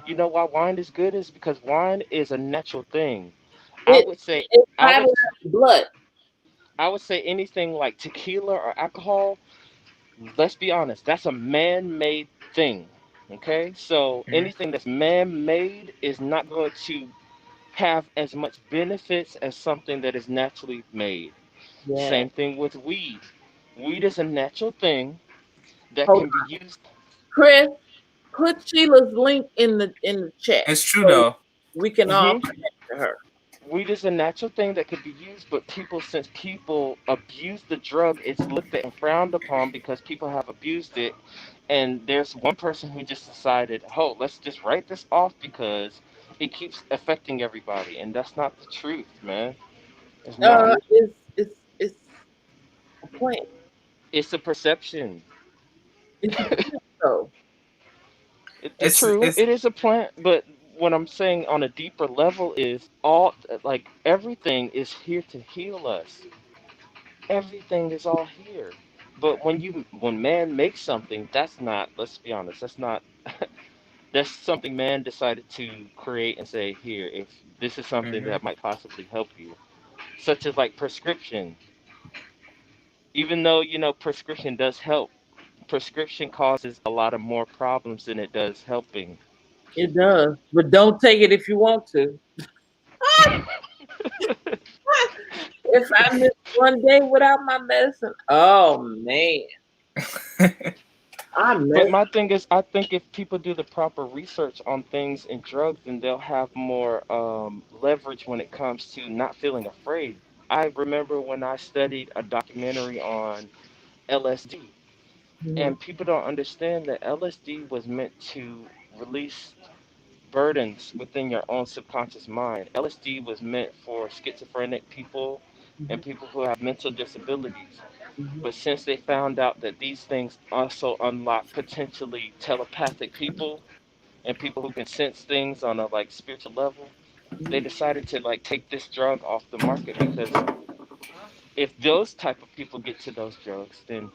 You know why wine is good is because wine is a natural thing. I it would say it I would bottles the blood. I would say anything like tequila or alcohol, let's be honest, that's a man-made thing. Okay? So Mhm. anything that's man-made is not going to have as much benefits as something that is naturally made. Yeah. Same thing with weed. Weed is a natural thing that Hold can be on, used. Chris. Put Sheila's link in the chat It's true so though. we can all Mhm. connect to her. Weed is a natural thing that could be used, but since people abuse the drug, it's looked at and frowned upon because people have abused it. And there's one person who just decided, oh, let's just write this off because it keeps affecting everybody. And that's not the truth, man. It's not. It's a plant. It's a perception. It's a plant though. The true, It's it is a plant, but what I'm saying on a deeper level is all like everything is here to heal us. Everything is all here. But when man makes something, that's not, let's be honest, that's not that's something man decided to create and say, here, if this is something mhm. that might possibly help you. Such as like prescription. Even though, prescription does help, prescription causes a lot of more problems than it does helping. It does, but don't take it if you want to. If I miss one day without my medicine, oh man, I But miss. my thing is, I think if people do the proper research on things and drugs, then they'll have more leverage when it comes to not feeling afraid. I remember when I studied a documentary on LSD, Mhm. and people don't understand that LSD was meant to release burdens within your own subconscious mind. LSD was meant for schizophrenic people and Mhm. people who have mental disabilities. Mhm. But since they found out that these things also unlock potentially telepathic people and people who can sense things on a like spiritual level, they Mhm. decided to like take this drug off the market because if those type of people get to those drugs, then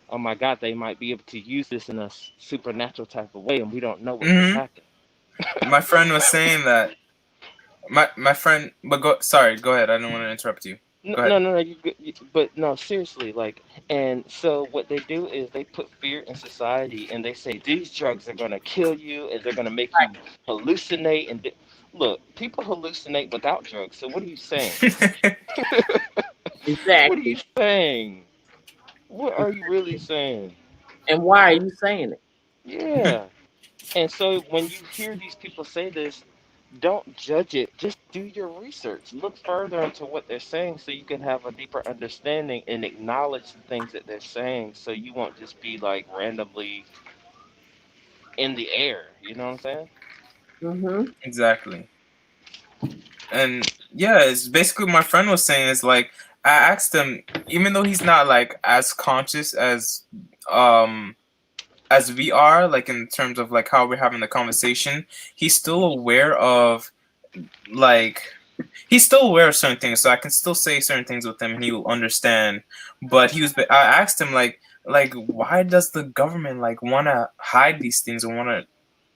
oh my God, they might be able to use this in a supernatural type of way, and we don't know what could Mhm. happen. My friend was saying that. My friend, but go. Sorry, go ahead. I don't want to interrupt you. No, Go no, ahead. no, no. But no, seriously, like, and so what they do is they put fear in society, and they say these drugs are gonna kill you, and they're gonna make you hallucinate. Look, people hallucinate without drugs. So what are you saying? What are you Exactly. saying? What are you really saying? And why are you saying it? Yeah. And so when you hear these people say this, don't judge it. Just do your research. Look further into what they're saying so you can have a deeper understanding and acknowledge the things that they're saying so you won't just be like randomly in the air. You know what I'm saying? Mm-hmm. Exactly. And yeah, it's basically my friend was saying is like I asked him, even though he's not like as conscious um as we are, like in terms of like how we're having the conversation, he's still aware of like he's still aware of certain things, so I can still say certain things with him and he will understand. But I asked him like why does the government like want to hide these things and want to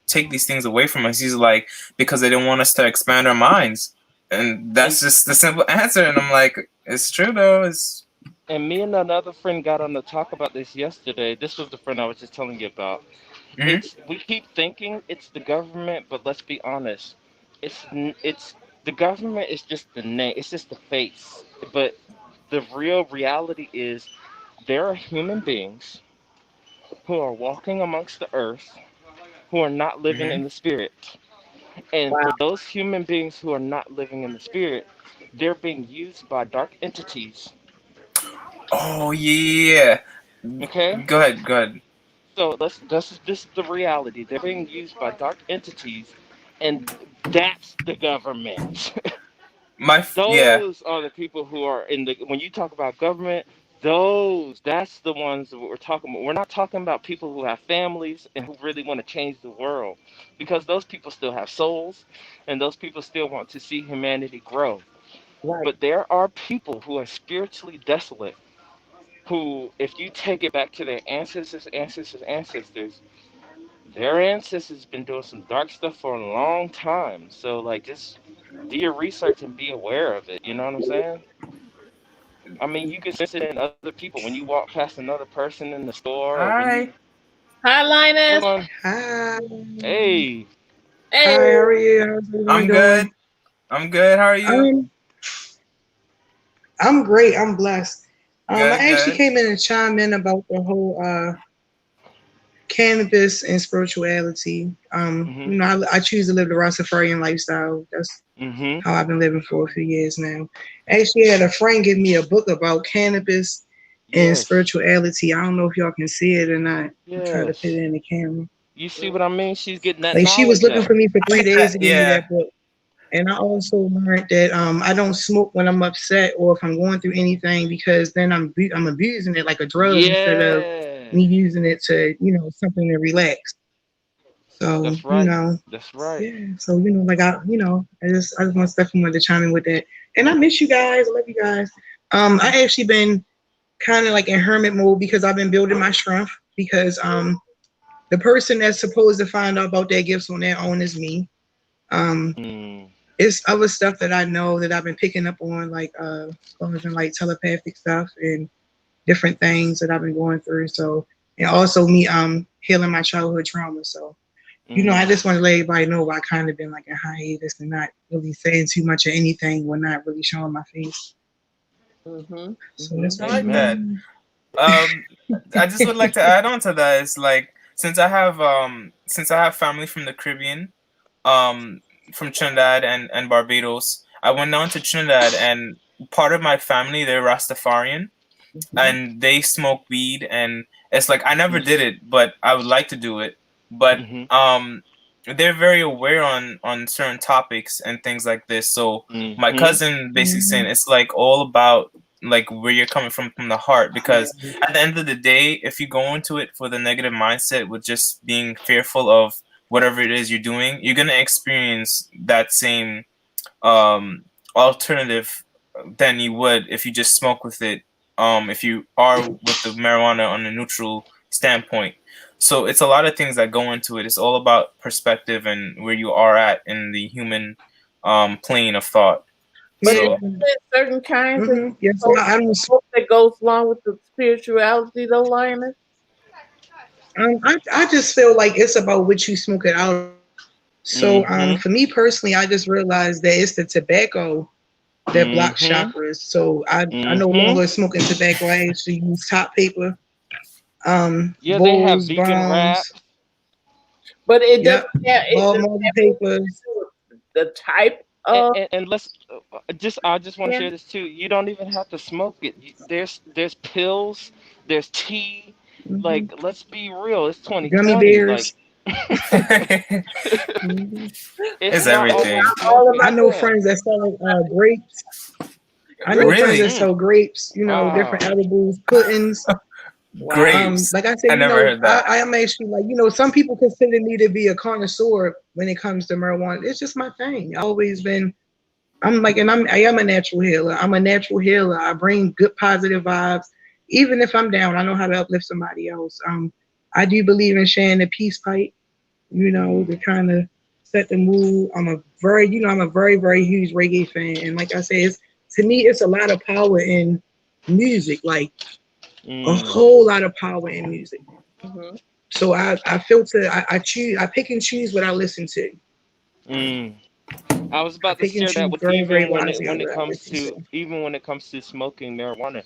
take these things away from us? He's like, because they don't want us to expand our minds, and And that's just the simple answer. And I'm like, it's true though. It's and me and another friend got on to talk about this yesterday. This was the friend I was just telling you about. mhm, It's we keep thinking it's the government, but let's be honest. It's the government is just the name. It's just the face. But the real reality is there are human beings who are walking amongst the earth who are not living Hmm. in the spirit. And Wow. for those human beings who are not living in the spirit, they're being used by dark entities. Oh yeah. Okay? Go ahead. Go ahead. So this is the reality. They're being used by dark entities, and that's the government. Yeah. Those are the people who are in the. When you talk about government, that's the ones that we're talking about. We're not talking about people who have families and who really want to change the world, because those people still have souls, and those people still want to see humanity grow. Right. But there are people who are spiritually desolate, who, if you take it back to their ancestors, their ancestors been doing some dark stuff for a long time. So like, just do your research and be aware of it. You know what I'm saying? I mean, you can sense it in other people when you walk past another person in the store, or when you Hi. Hi, Linus. someone, Hi. hey, Hey. Hi, how are you? How's everyone I'm good. doing? I'm good. How are you? Um, I'm great. I'm blessed. Good. I actually Good. came in and chime in about the whole cannabis and spirituality. mhm, I choose to live the Rastafarian lifestyle. That's mhm, how I've been living for a few years now. Actually, I had a friend give me a book about cannabis and yes, spirituality. I don't know if y'all can see it or not. I'll try to fit yes. it in the camera. You see what I mean? She's getting that Like she was knowledge looking up. for me for I 3 days to give me yeah. that book. And I also learned that I don't smoke when I'm upset or if I'm going through anything because then I'm abusing it like a drug instead of Yeah, me using it to something to relax. So that's right. That's right. yeah. So like I just want to definitely wanted to chime in with that. And I miss you guys. I love you guys. I actually been kind of like in hermit mode because I've been building my strength because the person that's supposed to find out about their gifts on their own is me. Um, Mm, it's other stuff that I know that I've been picking up on, like as in like telepathic stuff and different things that I've been going through. So and also me healing my childhood trauma. So I mm. just want to let everybody know I kind of been like a hiatus and not really saying too much of anything when not really showing my face. Mm-hmm. So Mm-hmm. that's I what's like going Amen. that. on. Um, I just would like to add on to that. It's like since I have family from the Caribbean, um, from Trinidad and Barbados, I went down to Trinidad and part of my family they're Rastafarian Mm-hmm. and they smoke weed and it's like I never Mm, did it, but I would like to do it. But mhm, they're very aware on certain topics and things like this. So my mhm, cousin basically saying Mhm. it's like all about like where you're coming from the heart because at the end of the day if you go into it for the negative mindset with just being fearful of whatever it is you're doing you're going to experience that same um alternative than you would if you just smoke with it if you are with the marijuana on a neutral standpoint. So it's a lot of things that go into it. It's all about perspective and where you are at in the human plane of thought. But Yeah. is So there certain kinds of Yes, I don't. smoke that goes along with the spirituality, though, Linus? I just feel like it's about what you smoke it out. So mhm, for me personally, I just realized that it's the tobacco that blocks mhm, chakras. So I no mhm. longer smoking tobacco. I actually use top paper, Yeah, they have bowls, vegan bombs, wraps. But it doesn't yep, have it ball doesn't multi have anything to papers. do with the type And, of and, and let's just I just want to can. share this too. You don't even have to smoke it. There's pills, there's tea. Hmm. Like, let's be real. It's Gummy 2020. Like, bears. Hmm. it's it's not always everything. All I smoking. about know that. Yeah. friends that sell grapes. I know Really? friends that Really? Mm. sell grapes. Different Wow. edibles, puddings. Wow. Grapes. Like I said, I never heard that. I am actually like, some people consider me to be a connoisseur when it comes to marijuana. It's just my thing. I've always been. I'm like, and I am a natural healer. I'm a natural healer. I bring good positive vibes. Even if I'm down, I know how to uplift somebody else. I do believe in sharing the peace pipe, Mm. to kind of set the mood. I'm a very, very huge reggae fan. And like I said, to me, it's a lot of power in music, like a Mm. whole lot of power in music. Hmm. So I filter, I choose, I pick and choose what I listen to. Mm. I was I about to pick and share that choose with very, very even when it wisely on when it what I comes listen to to. even when it comes to smoking marijuana.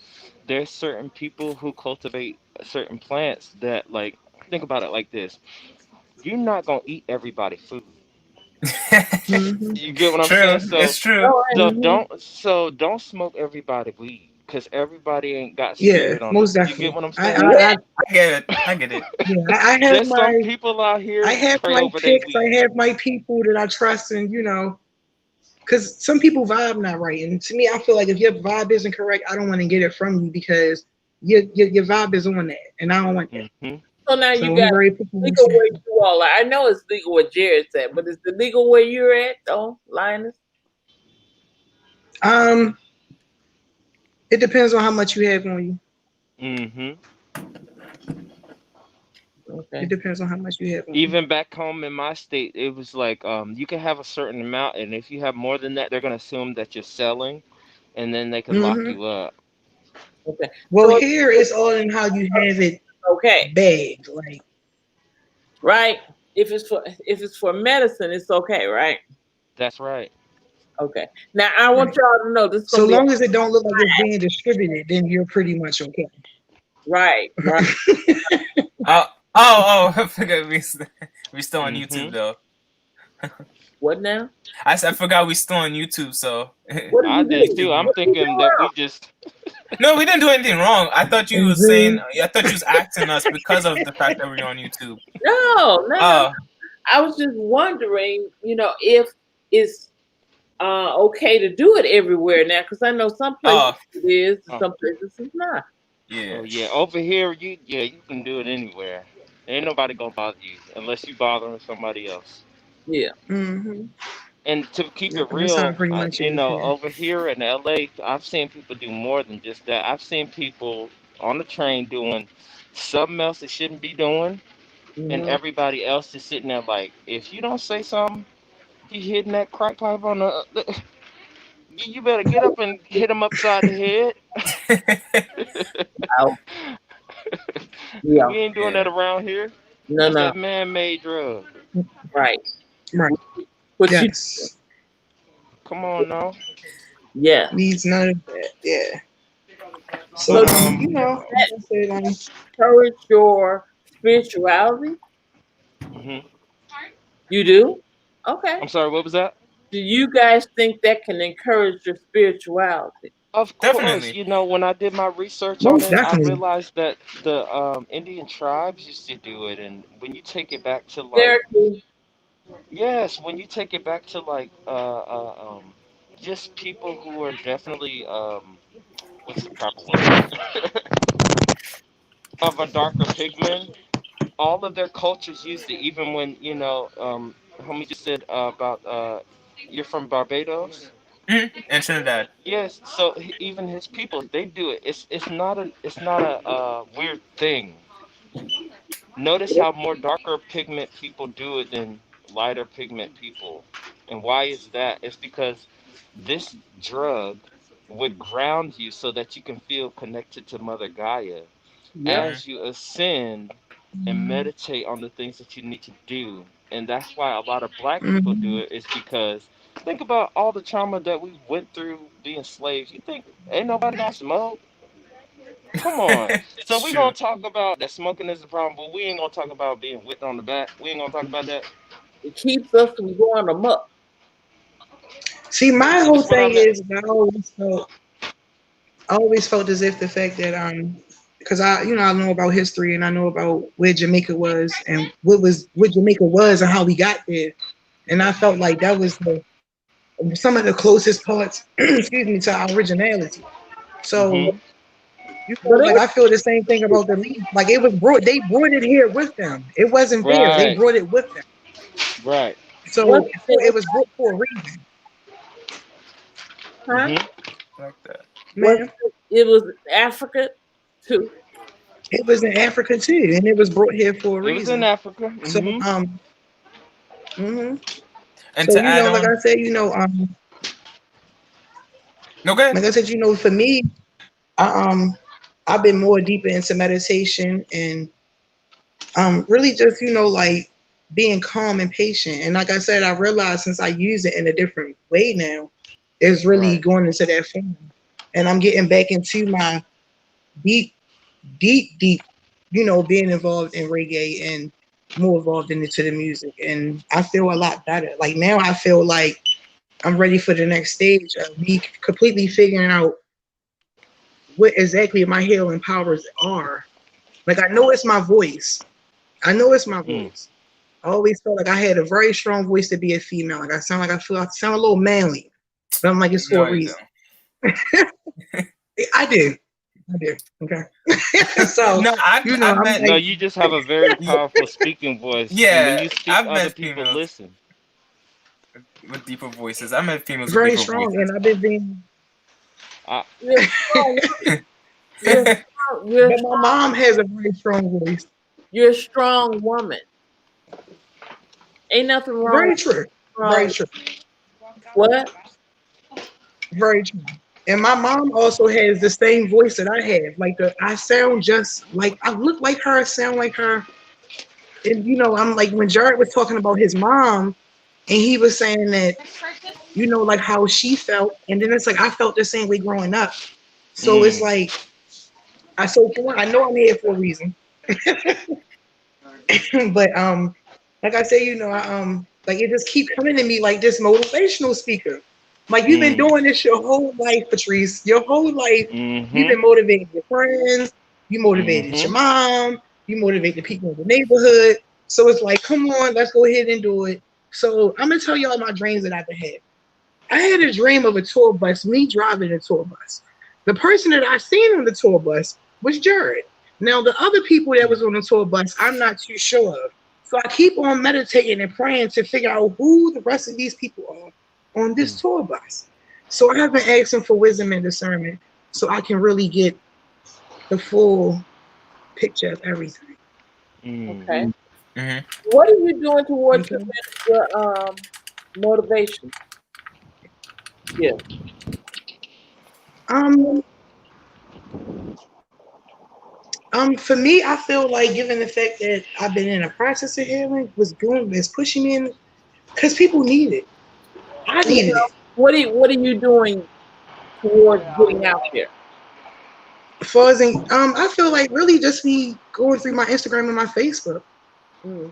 There's certain people who cultivate certain plants that, like, think about it like this. you're not gonna eat everybody's food. Mm-hmm. You get what I'm True. saying? So It's true. Oh, so Mm-hmm. don't smoke everybody weed, because everybody ain't got Yeah, spirit on most this. You get definitely. what I'm I, saying? I, yeah. I, I get it. I get it. yeah, I have There's some my, people out I here have pray my over their picks. I weed. have my people that I trust, and because some people vibe not right, and to me, I feel like if your vibe isn't correct, I don't want to get it from you because your vibe is on that, and I don't want that. Hmm. So now you So I'm got very picky. legal where you all are. I know it's legal where Jared's at, but is the legal where you're at though, Linus? Um, it depends on how much you have on you. Hmm. It Okay. depends on how much you have on you. Even back home in my state, it was like you can have a certain amount, and if you have more than that, they're gonna assume that you're selling, and then they can lock Hmm. you up. Okay. Well, So here it's all in how you have it okay, bagged. Like, right? If it's for medicine, it's okay, right? That's right. Okay. Now I want right. y'all to know this is So gonna be long as it don't look like it's being distributed, then you're pretty much okay. right, right. Oh, I forgot we still on YouTube Hmm. though. What now? I forgot we still on YouTube. So What did I you did do? too. I'm What did you thinking that do we just no, we didn't do anything wrong. I thought you And was saying. then, I thought you was asking us because of the fact that we're on YouTube. wrong? No, no, no. Oh, I was just wondering, if it's okay to do it everywhere now, because I know some places oh, it is, and oh, some places it's not. yeah. oh yeah, over here you can do it anywhere. Ain't nobody gonna bother you unless you bothering somebody else. Yeah. hmm And to keep yep, it that's how real, it pretty much you is know, here. over here in LA, I've seen people do more than just that. I've seen people on the train doing something else they shouldn't be doing, and Hmm. everybody else is sitting there like, if you don't say something, he hitting that crack pipe on the. You better get up and hit him upside the head. Out. Yeah. We ain't doing Yeah. that around here. No, That's no. that man-made drug. Right. Right. But you, Yes. Come on now. yeah. Needs none of that. Yeah. So, So But like I said, encourage your spirituality. mhm. You do? Okay. I'm sorry. What was that? Do you guys think that can encourage your spirituality? Of course, Definitely. you know, when I did my research on most it, I definitely. realized that the Indian tribes used to do it, and when you take it back to like, Therapy. yes, when you take it back to like, just people who are definitely, what's the proper word, of a darker pigment, all of their cultures used it, even when, homie just said about, you're from Barbados. And Trinidad. Yes, so even his people, they do it. It's not a weird thing. Notice how more darker pigment people do it than lighter pigment people. And why is that? It's because this drug would ground you so that you can feel connected to Mother Gaia. Yep. Hmm. As you ascend and meditate on the things that you need to do. And that's why a lot of black people do Hmm. it, is because think about all the trauma that we went through being slaves. You think ain't nobody got smoke? Come on. So It's we true. gonna talk about that smoking is a problem, but we ain't gonna talk about being whipped on the back. We ain't gonna talk about that. It keeps us from going amok. See, You my see, whole this what I thing meant. is I always felt as if the fact that because I know about history and I know about where Jamaica was and what Jamaica was and how we got there, and I felt like that was some of the closest parts, excuse me, to our originality. So Mhm. But like I feel the same thing about the leaf. Like they brought it here with them. It wasn't there. They Right. brought it with them. Right. once So it was brought for a reason, huh? Mhm. Like that. Once man. it was Africa too. It was in Africa too, and it was brought here for a It was in reason. Africa. So Mhm. mhm. And So to add like I on, said, no good. like I said, for me, I I've been more deeper into meditation and really just like being calm and patient. And like I said, I realized since I use it in a different way now, it's really Right. going into that form. And I'm getting back into my deep, deep, deep, being involved in reggae and more involved into the music, and I feel a lot better. Like now, I feel like I'm ready for the next stage of me completely figuring out what exactly my healing powers are. Like I know it's my voice. I know it's my voice. I always felt like I had a very strong voice to be a female. Like I sound a little manly, but I'm like it's for No, a you reason. don't. I do. Okay. So No, you know, I've I'm met No, like you just have a very yeah, powerful speaking voice, and when yeah, you speak, I've other met people females listen. with deeper voices. I met females with very deeper strong, voices. and I've been being. I, You're strong. You're strong. You're But my mom has a very strong voice. you're a strong woman. Ain't nothing wrong Very with true. Very strong. true. What? Very true. And my mom also has the same voice that I have. Like I sound just like I look like her, sound like her. And you know, I'm like when Jared was talking about his mom, and he was saying that you know like how she felt, and then it's like I felt the same way growing up. So it's mm, like I know I'm here for a reason. But like I say, you know, like it just keep coming to me like this motivational speaker. Like you've been mm, doing this your whole life, Patrice. Your whole life, you've mm-hmm, been motivating your friends, you motivated your mm-hmm. mom, you motivate the people in the neighborhood. So it's like, come on, let's go ahead and do it. So I'm gonna tell y'all my dreams that I've had. I had a dream of a tour bus, me driving a tour bus. The person that I seen on the tour bus was Jared. Now the other people that was on the tour bus, I'm not too sure of. So I keep on meditating and praying to figure out who the rest of these people are on this tour bus. So I have been asking for wisdom and discernment so I can really get the full picture of everything. Okay. Hmm. What are you doing towards Okay. your motivation? Yeah. Um, for me, I feel like given the fact that I've been in a process of healing, is pushing me in because people need it. I needed it. What are you doing towards getting out there? As far as I feel like really just me going through my Instagram and my Facebook. Mm.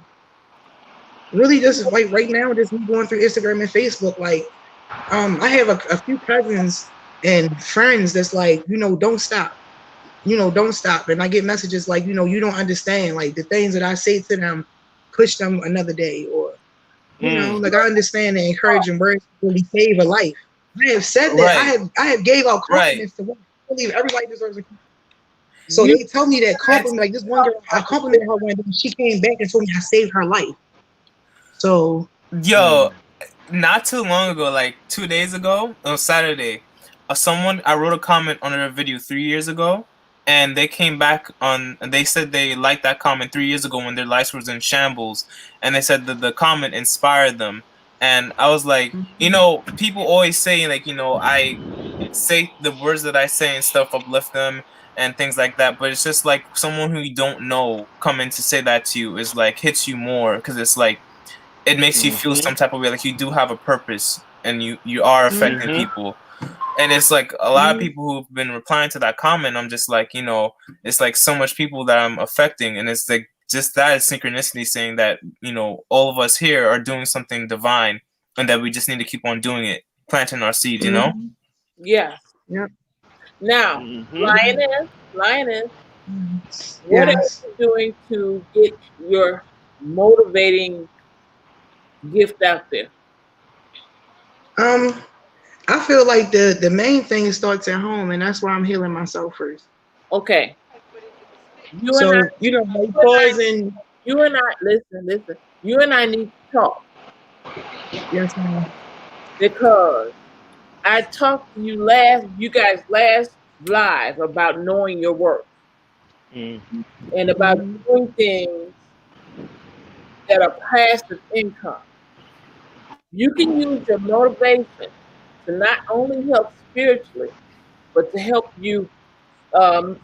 Really, just like right now, just me going through Instagram and Facebook. Like, I have a few cousins and friends that's like, you know, don't stop. You know, don't stop. And I get messages like, you know, you don't understand. Like the things that I say to them, push them another day, or you know, Mm, like I understand the encouraging words really save a life. I have said that. Right, I have gave out right. compliments to women. I believe everybody deserves a. So You they tell me that That's compliment, like this one girl, I complimented her one day. She came back and told me I saved her life. So yo. mm, Not too long ago, like 2 days ago, on Saturday, I wrote a comment on a video 3 years ago, and they came back on. They said they liked that comment 3 years ago when their lives was in shambles, and they said that the comment inspired them. And I was like, people always say like, I say the words that I say and stuff uplift them and things like that, but it's just like someone who you don't know coming to say that to you is like hits you more because it's like it makes you feel mm-hmm, some type of way like you do have a purpose and you are affecting mm-hmm, people. And it's like a lot of people who've been replying to that comment, I'm just like, it's like so much people that I'm affecting, and it's like just that is synchronicity saying that, all of us here are doing something divine and that we just need to keep on doing it, planting our seed. yes. yeah, Now, mm-hmm. lioness, what are yes. you doing to get your motivating gift out there? I feel like the main thing starts at home, and that's why I'm healing myself first. Okay. You and I, So you know, like you and I, pausing. you and I, listen. You and I need to talk Yes, ma'am. because I talked to you guys last live about knowing your worth Mm, and about Mhm. doing things that are passive income. You can use your motivation to not only help spiritually, but to help you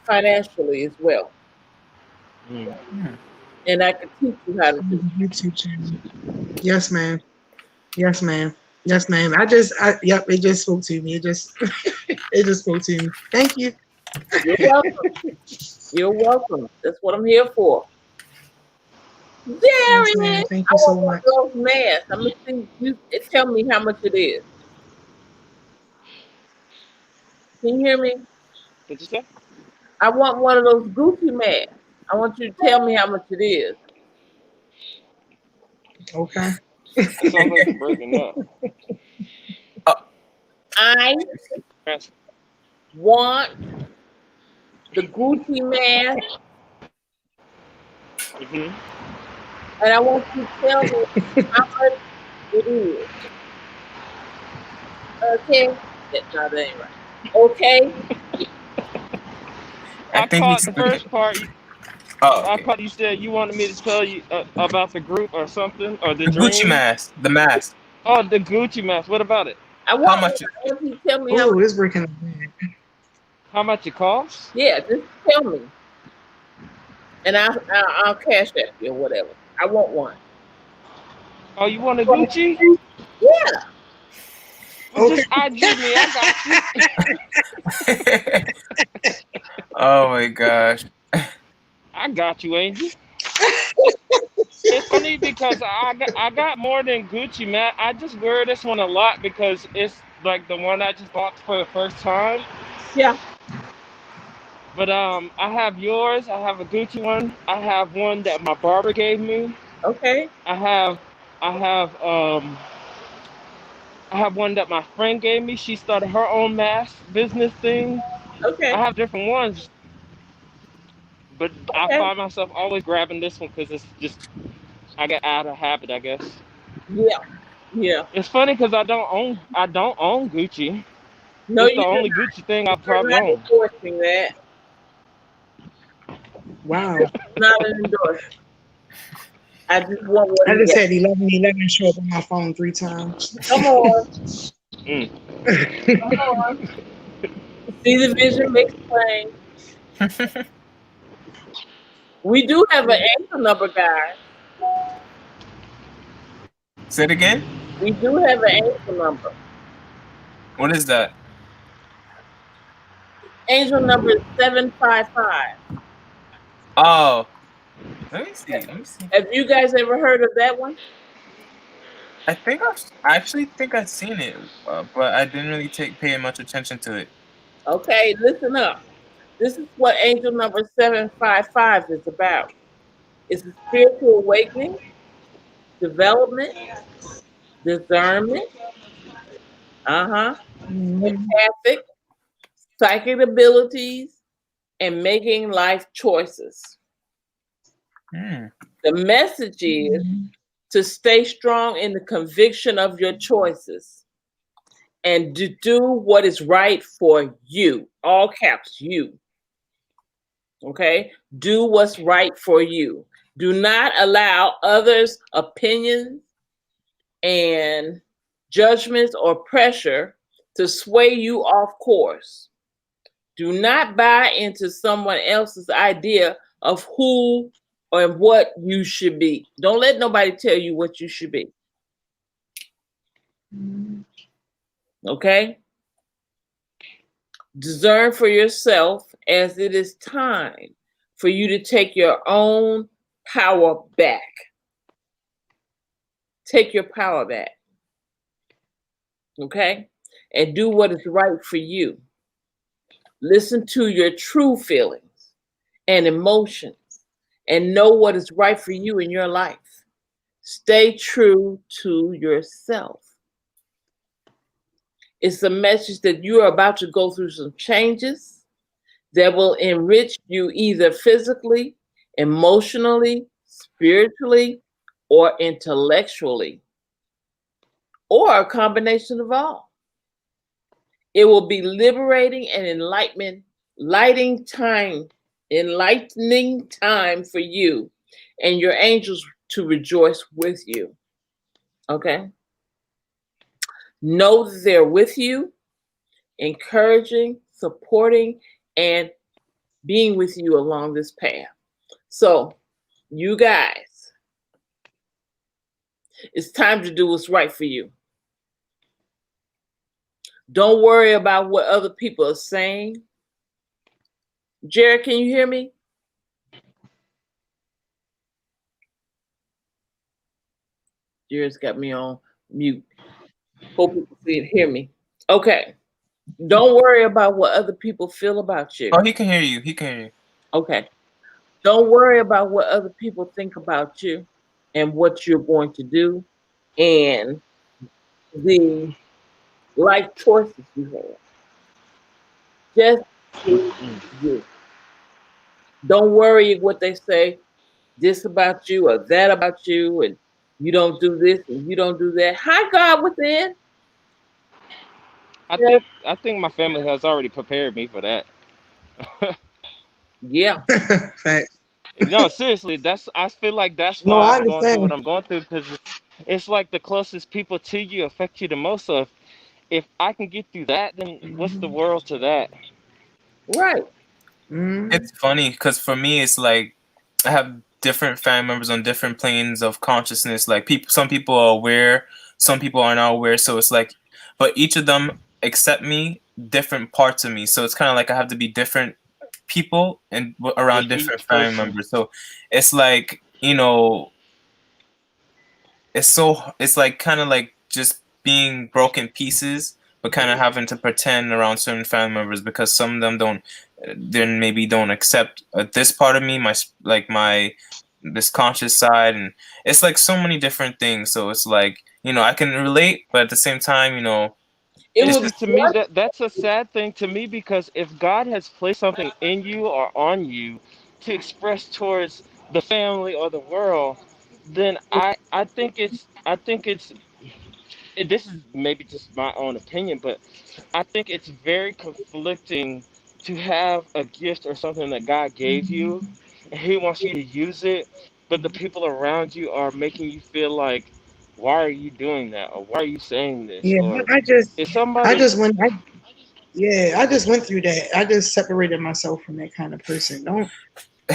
financially as well. mm. And I can teach you how to do YouTube channel. Yes, ma'am. Yes, ma'am. Yes, ma'am. Yep, it just spoke to me. It just, it just spoke to me. Thank you. it. You're welcome. You're welcome. That's what I'm here for. Yes, Darian, ma'am. Thank I you so want one much. of those masks. I'm gonna see you. Tell me how much it is. Can you hear me? Did you say? I want one of those Gucci masks. I want you to tell me how much it is. Okay. It sounds like you're breaking up. I want the Gucci mask, Mm-hmm. and I want you to tell me how much it is. Okay? No, that ain't right. Okay? I I think he's caught the speaking. first part. Oh, I okay. caught you said you wanted me to tell you about the group or something or the The Gucci dream. mask. The mask. Oh, the Gucci mask. What about it? I How want one. much? I want you to tell me how much. Oh, it's breaking up bad. How much it costs? Yeah, just tell me, and I'll cash that you or whatever. I want one. Oh, you want a Gucci? Yeah. Well, Okay. just IG me. I got you. Oh my gosh. I got you, Angel. It's funny because I got more than Gucci, man. I just wear this one a lot because it's like the one I just bought for the first time. Yeah. But I have yours. I have a Gucci one. I have one that my barber gave me. Okay. I have I have um I have one that my friend gave me. She started her own mask business thing. I Okay. have different ones, but I Okay. find myself always grabbing this one because it's just I get out of habit, I guess. Yeah. Yeah. It's funny because I don't own Gucci. No, It's the you're only Gucci thing I probably not own. endorsing that. Wow. Not an endorsement. I just want what I he just got. had 1111 show up on my phone 3 times. Come on. Mm. Come on. See the vision makes plain. We do have an answer number, guys. Say it again. We do have an angel number. What is that? Angel number is 755. Oh, let me see. Let me see. Have you guys ever heard of that one? I actually think I've seen it, but I didn't really pay much attention to it. Okay, listen up. This is what angel number 755 is about. It's a spiritual awakening, development, discernment, Mhm. empathic, psychic abilities, and making life choices. Hmm. The message is to stay strong in the conviction of your choices and to do what is right for you. All caps, you. Okay? Do what's right for you. Do not allow others' opinions and judgments or pressure to sway you off course. Do not buy into someone else's idea of who or what you should be. Don't let nobody tell you what you should be. Okay? Discern for yourself as it is time for you to take your own power back. Take your power back. Okay? And do what is right for you. Listen to your true feelings and emotions and know what is right for you in your life. Stay true to yourself. It's a message that you are about to go through some changes that will enrich you either physically, emotionally, spiritually, or intellectually, or a combination of all. It will be liberating and enlightening time for you and your angels to rejoice with you. Okay? Know that they're with you, encouraging, supporting, and being with you along this path. So, you guys, it's time to do what's right for you. Don't worry about what other people are saying. Jared, can you hear me? Jared's got me on mute. Hope people can hear me. Okay. Don't worry about what other people feel about you. Oh, he can hear you. He can hear you. Okay. Don't worry about what other people think about you and what you're going to do and the life choices you have. Just do you. Don't worry what they say this about you or that about you, and you don't do this and you don't do that. Hi, God within. I think my family has already prepared me for that. Yeah. Facts. No, seriously, I feel like that's No, why I I'm going through what understand. I'm going through because it's like the closest people to you affect you the most. So if I can get through that, then what's the world to that? Right. It's funny because for me, it's like I have different family members on different planes of consciousness. Like some people are aware, some people are not aware. So it's like, but each of them accept me, different parts of me. So it's kind of like I have to be different people and around With different each family person. members. So it's like, it's like kind of like just being broken pieces, but kind of having to pretend around certain family members because some of them don't, then maybe don't accept this part of me, my this conscious side, and it's like so many different things. So it's like I can relate, but at the same time, It And it's would see, be just to me, that's a sad thing to me because if God has placed something in you or on you to express towards the family or the world, then I think it's this is maybe just my own opinion, but I think it's very conflicting to have a gift or something that God gave you and He wants you to use it, but the people around you are making you feel like, why are you doing that? Or why are you saying this? Yeah, Or is I somebody just went. I just went through that. I just separated myself from that kind of person. Don't.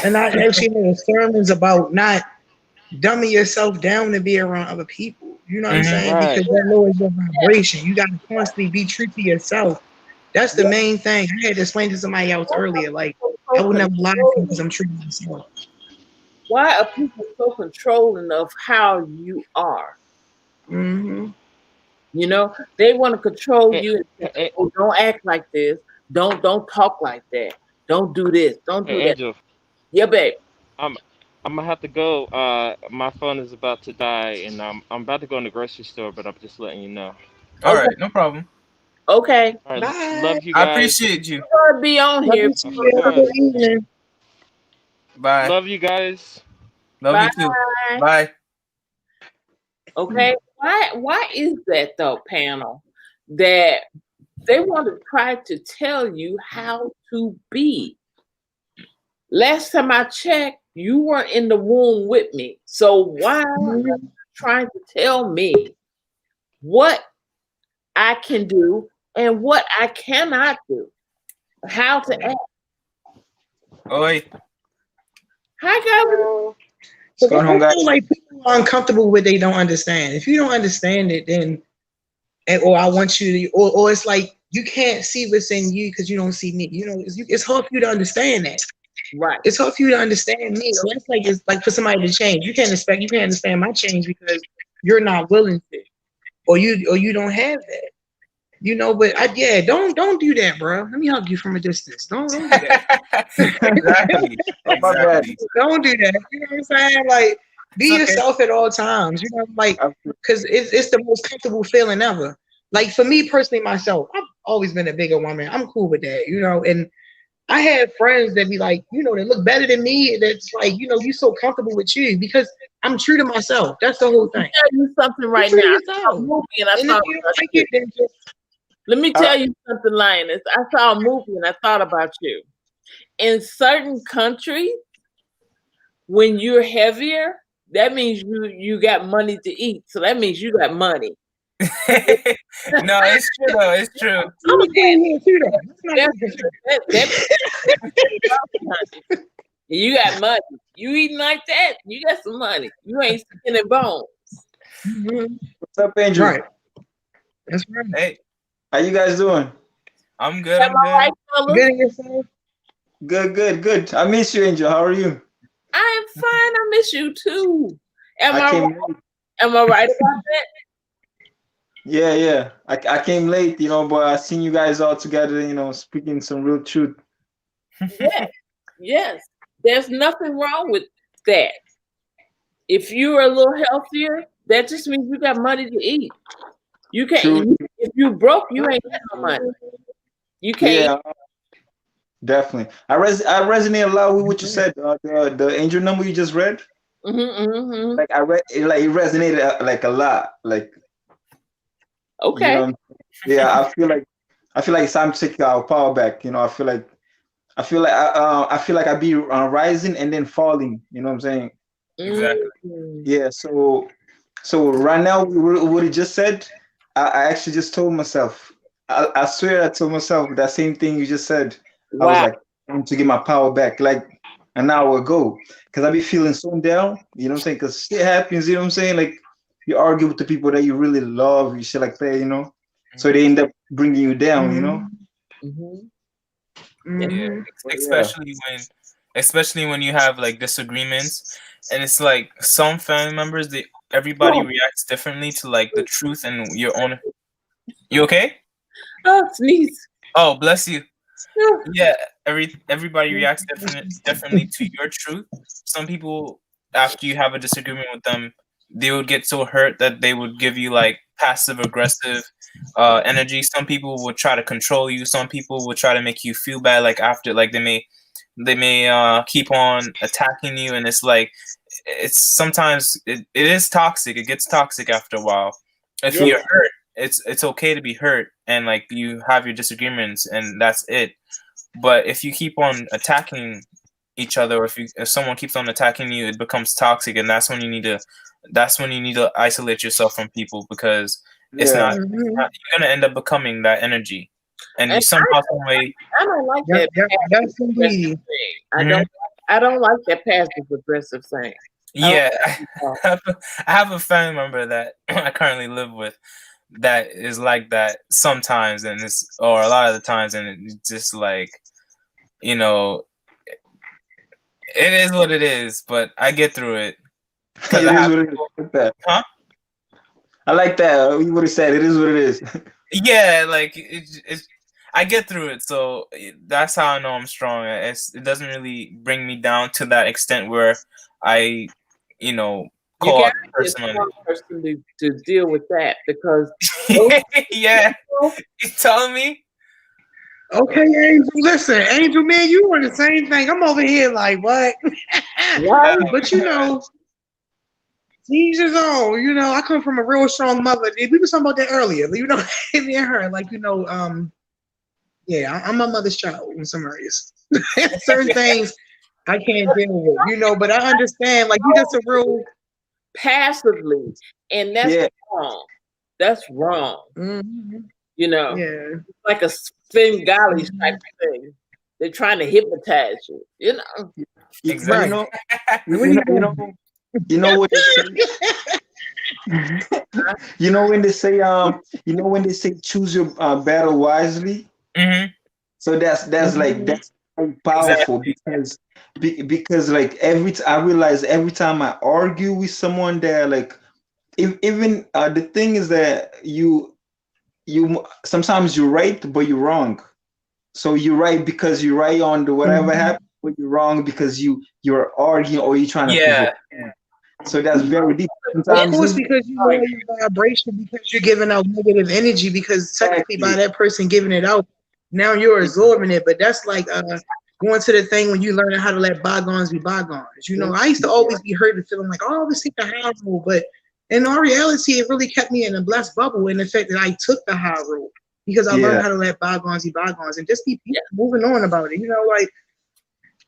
And I actually made sermons about not dumbing yourself down to be around other people. You know what I'm Mhm. saying? right? Because that lowers your vibration. You got to constantly be true to yourself. That's the yeah, main thing. I had to explain to somebody else earlier. Like, I so would never lie to you controlling. because I'm true to myself. Why are people so controlling of how you are? Hmm. They want to control Hey, you and say, hey, "Oh, don't act like this. Don't talk like that. Don't do this. Don't hey, do that." Angel, Yeah, babe. I'm I'm gonna have to go. My phone is about to die, and I'm about to go in the grocery store, but I'm just letting you know. All Okay. right, no problem. Okay. All right, Bye. love you I guys. appreciate you. We're gonna be on Love here. you Of too. Have a good course, evening. Bye. love you guys. Love Bye. you too. Bye. Okay. Why is that though, panel? That they want to try to tell you how to be. Last time I checked, you weren't in the womb with me. So why are you Mhm. trying to tell me what I can do and what I cannot do? How to act? Oi. Hi, God. What's going on, I guys? feel like people are uncomfortable with they don't understand. If you don't understand it, then or I want you to, or it's like you can't see what's in you because you don't see me. It's hard for you to understand that. Right. It's hard for you to understand me. So that's like it's like for somebody to change. You can't understand my change because you're not willing to, or you don't have that. But don't do that, bro. Let me hug you from a distance. Don't do that. Exactly. Oh, my bad. Exactly. Don't do that. You know what I'm saying? Like, It's be okay. yourself at all times. Like, Absolutely. because it's the most comfortable feeling ever. Like for me personally, myself, I've always been a bigger woman. I'm cool with that, and I had friends that be like, they look better than me. That's like, you so comfortable with you because I'm true to myself. That's the whole thing. Tell you something Be right true now. to I saw a yourself. movie and I And if thought you about don't like you. it, then just Let me tell you something, Lioness. I saw a movie and I thought about you. In certain countries, when you're heavier, that means you got money to eat. So that means you got money. No, it's true though. It's true. I'm a queen here too, though. That's not That you got money. You eating like that, you got some money. You ain't skin and bones. Mhm. What's up, Andrew? Right. That's right. Hey, How you guys doing? I'm good. Am I'm I right, good. fellas? Getting yourself. Good. I miss you, Angel. How are you? I am fine. I miss you too. Am I I came right? late. Am I right about Yeah, yeah. I came late, but I seen you guys all together, speaking some real truth. that? Yes, yes. There's nothing wrong with that. If you're a little healthier, that just means you got money to eat. You True. can't. If you broke, you ain't got no money. You can't. Yeah, definitely. I resonate a lot with what you said. The angel number you just read, Mm-hmm. like I read, it resonated like a lot. Like, Okay. yeah. I feel like it's time to take our power back. I feel like I be rising and then falling. You know what I'm saying? Exactly. Yeah. So right now, what he just said, I actually just told myself. I swear I told myself that same thing you just said. I was Wow. like, I want to get my power back like an hour ago. Because I be feeling so down, you know what I'm saying? Because shit happens, you know what I'm saying? Like, you argue with the people that you really love, you shit like that. So they end up bringing you down. Mm-hmm. Yeah, But yeah. especially when you have like disagreements, and it's like some family members, everybody reacts differently to like the truth and your own. You okay? Oh, sneeze. Oh, bless you. Yeah, everybody reacts differently to your truth. Some people, after you have a disagreement with them, they would get so hurt that they would give you like passive aggressive energy. Some people would try to control you. Some people would try to make you feel bad. Like after, like they may keep on attacking you, and it's like it's sometimes it is toxic. It gets toxic after a while. If Yeah. you're hurt, it's okay to be hurt, and like you have your disagreements, and that's it. But if you keep on attacking each other, or if someone keeps on attacking you, it becomes toxic, and that's when you need to isolate yourself from people, because it's Yeah. not, you're gonna end up becoming that energy, and you And somehow, some way. I don't like Yep, that that's passive indeed. aggressive thing. I don't like that passive aggressive thing. Yeah, Oh. I have a family member that I currently live with that is like that sometimes, or a lot of the times, and it's just like, you know, it is what it is, but I get through it. It is what it is. I like that. Huh? I like that. You would have said it is what it is. Yeah, like I get through it, so that's how I know I'm strong. It doesn't really bring me down to that extent where I, You call got out the person on one person to deal with that, because it. Yeah, you telling me? Okay, Angel. Listen, Angel, man, you on the same thing. I'm over here like, what? Right? But each his own. I come from a real strong mother. We were talking about that earlier. Me and her, yeah, I'm my mother's child in some areas. Certain things I can't deal with, but I understand. Like, you just a real Passively, and that's wrong. That's wrong. mm-hmm. Yeah, like a Svengali type of thing. They're trying to hypnotize you. Exactly. You know what they say? When they say when they say choose your battle wisely. Mm-hmm. So that's so powerful, because like I realize every time I argue with someone there, like even the thing is that you sometimes you're right but you're wrong. So you're right because you're right on the whatever happened, but you're wrong because you're arguing or you're trying to prove it. So that's very deep. Sometimes, of course, because you know your vibration, because you're giving out negative energy, because technically by that person giving it out, now you're absorbing it. But that's like going to the thing when you learning how to let bygones be bygones. I used to always be hurt and feeling like, oh, let's take the high road. But in all reality, it really kept me in a blessed bubble in the fact that I took the high road, because I learned how to let bygones be bygones and just be moving on about it.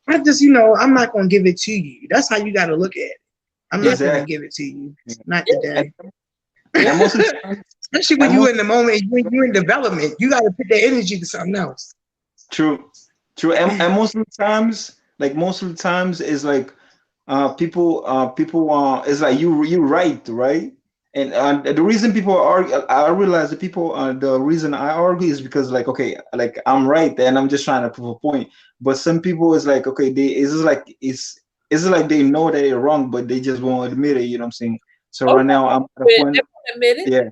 I just, I'm not going to give it to you. That's how you got to look at it. I'm not going to give it to you. Not today. Especially when you're in the moment, when you're in development, you got to put that energy to something else. True. And most of the times is like people it's like you right? And the reason people argue, I realize that people the reason I argue is because like, okay, like I'm right and I'm just trying to prove a point. But some people is like, okay, it's like they know that they're wrong, but they just won't admit it. You know what I'm saying? So right now I'm at a Wait, point. admit it. Yeah,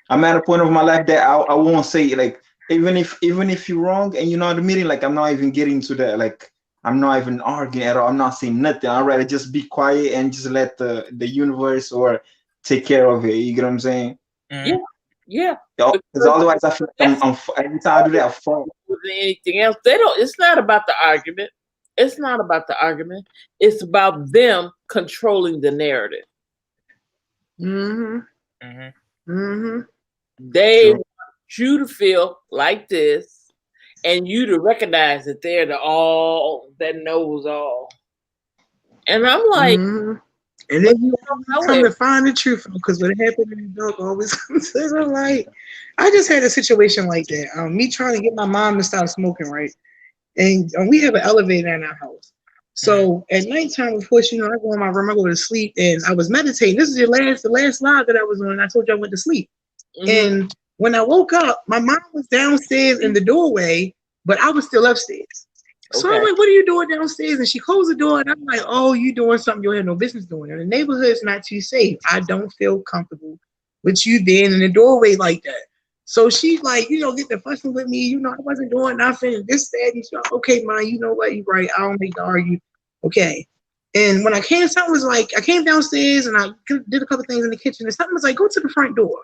I'm at a point of my life that I won't say like even if you're wrong and you're not admitting, like I'm not even getting to that, like I'm not even arguing at all. I'm not saying nothing. I'd rather just be quiet and just let the universe or take care of it. You get what I'm saying? Yeah, yeah. Because Because otherwise I feel like every time I do that I fall. more than anything else, they don't. It's not about the argument. It's not about the argument. It's about them controlling the narrative. Mm-hmm. Mm-hmm. Mm-hmm. They True. want you to feel like this, and you to recognize that they're the all that knows all. And I'm like, Mm-hmm. And then you don't know come it. to find the truth, because what happened in the dark always comes to the light. I just had a situation like that. Me trying to get my mom to stop smoking, right? And we have an elevator in our house. So at nighttime, of course, I go in my room, I go to sleep, and I was meditating. This is the last live that I was on. I told you I went to sleep. Mhm. And when I woke up, my mom was downstairs in the doorway, but I was still upstairs. So I'm Okay. like, what are you doing downstairs? And she closed the door, and I'm like, oh, you doing something you have no business doing. And the neighborhood is not too safe. I don't feel comfortable with you being in the doorway like that. So she's like, get the fussing with me. I wasn't doing nothing. This, that, and so, okay, Ma, you know what? You're right. I don't make the argue. Okay. And when I came, something was like, I came downstairs and I did a couple things in the kitchen, and something was like, go to the front door.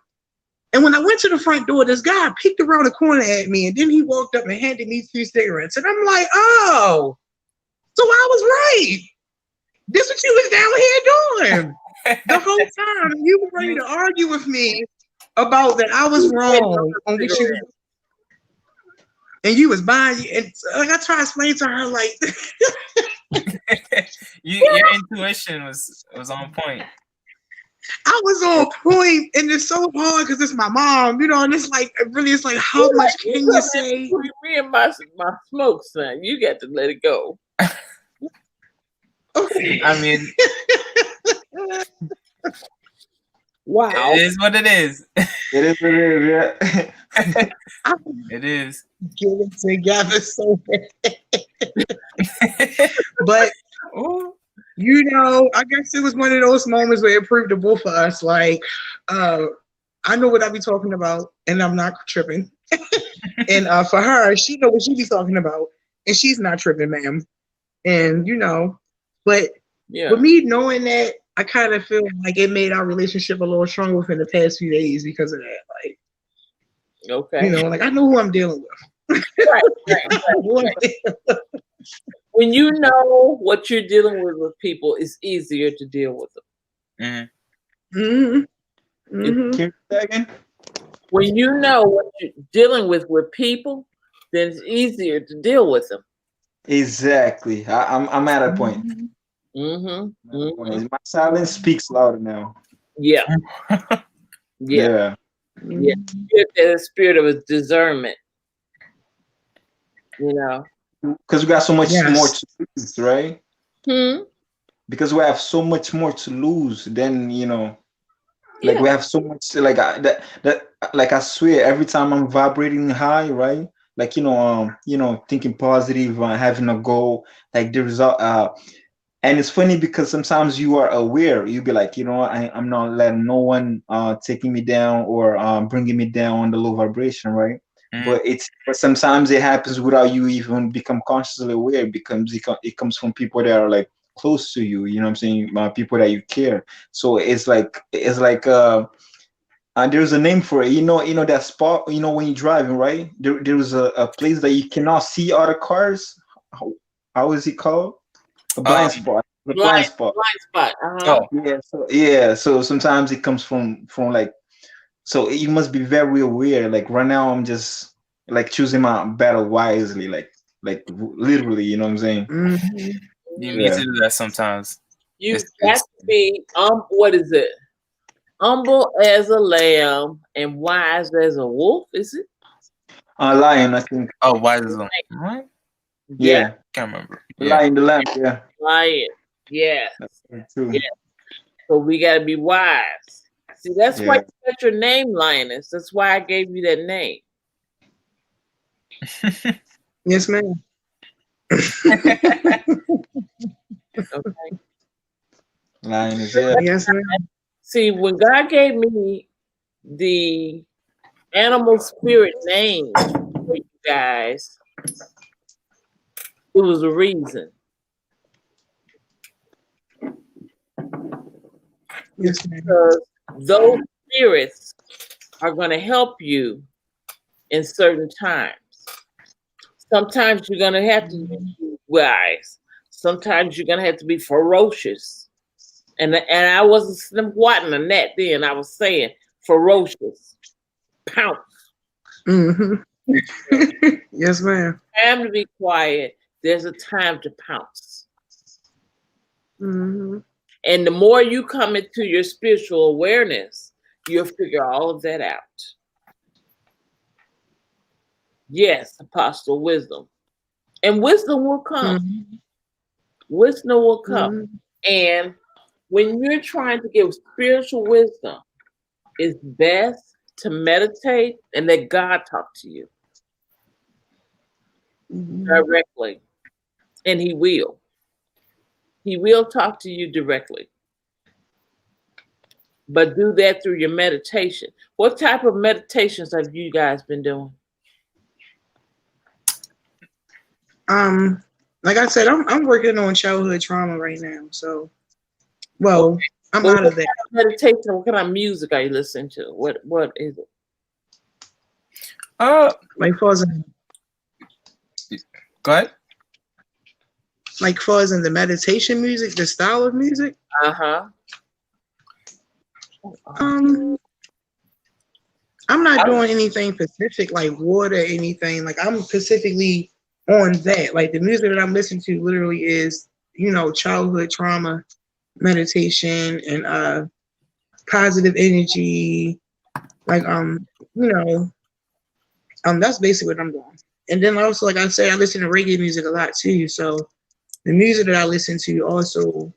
And when I went to the front door, this guy peeked around the corner at me, and then he walked up and handed me 2 cigarettes. And I'm like, oh, so I was right. This what you was down here doing the whole time. You were ready to argue with me about that I was wrong on what you, and you was buying. And like I try to explain to her, like, Your intuition was on point. I was on point, and it's so hard because it's my mom, and it's like, really, it's like, how much can you say? Me and my smoke, son. You got to let it go. Okay. I mean, Wow. it is what it is. It is what it is, yeah. It is. Get it together so bad. But Ooh. I guess it was one of those moments where it proved to both of us, like, I know what I be talking about, and I'm not tripping. And for her, she know what she be talking about, and she's not tripping, ma'am. And but Yeah. with me knowing that, I kind of feel like it made our relationship a little stronger within the past few days because of that. Like, Okay. like I know who I'm dealing with. Right. When you know what you're dealing with people, it's easier to deal with them. Mm-hmm. Mm-hmm. Mm-hmm. Can you say that again? When you know what you're dealing with people, then it's easier to deal with them. Exactly. I'm at a point. Mm-hmm. Mm-hmm. My silence speaks louder now. Yeah. Yeah. Yeah. You have the spirit of discernment. Because we got so much more to lose, right? Because we have so much more to lose than like we have so much like that like I swear every time I'm vibrating high, right? Like thinking positive, having a goal, like the result. And it's funny because sometimes you are aware. You be like, I'm not letting no one taking me down or bringing me down on the low vibration, right? But sometimes it happens without you even become consciously aware. It comes from people that are like close to you. You know what I'm saying? People that you care. So it's like there's a name for it. That spot. When you're driving, right? There's a place that you cannot see other cars. How is it called? A blind spot. The blind spot. Blind spot. Yeah. So sometimes it comes from like. So you must be very aware. Like right now, I'm just like choosing my battle wisely. Like literally. You know what I'm saying? Mm-hmm. You need to do that sometimes. You got to be what is it? Humble as a lamb and wise as a wolf, is it? Lion, I think. Oh, wise as a lamb. Yeah. Can't remember. Lion, the lamb, yeah. Lion. Yeah. That's true. Yeah. So we gotta be wise. See, that's why you got your name, Lioness. That's why I gave you that name. Yes, ma'am. Okay. Lioness, yeah. Yes, ma'am. See, when God gave me the animal spirit name for you guys, it was a reason. Yes, ma'am. Because those spirits are going to help you in certain times. Sometimes you're going to have to be wise. Sometimes you're going to have to be ferocious. And I wasn't swatting that then. I was saying ferocious. Pounce. Mm-hmm. Yes, ma'am. Time to be quiet. There's a time to pounce. Mm-hmm. And the more you come into your spiritual awareness, you'll figure all of that out. Yes, Apostle, wisdom. And wisdom will come. Mm-hmm. Wisdom will come. Mm-hmm. And when you're trying to give spiritual wisdom, it's best to meditate and let God talk to you directly. And He will. He will talk to you directly. But do that through your meditation. What type of meditations have you guys been doing? Like I said, I'm working on childhood trauma right now. So, well, I'm out of that. Meditation. What kind of music are you listening to? What is it? Like far as Go ahead. like far as in the meditation music, the style of music. I'm not doing anything specific like water, anything. Like I'm specifically on that. Like the music that I'm listening to literally is, childhood trauma, meditation, and positive energy. Like that's basically what I'm doing. And then also, like I said, I listen to reggae music a lot too. So the music that I listen to also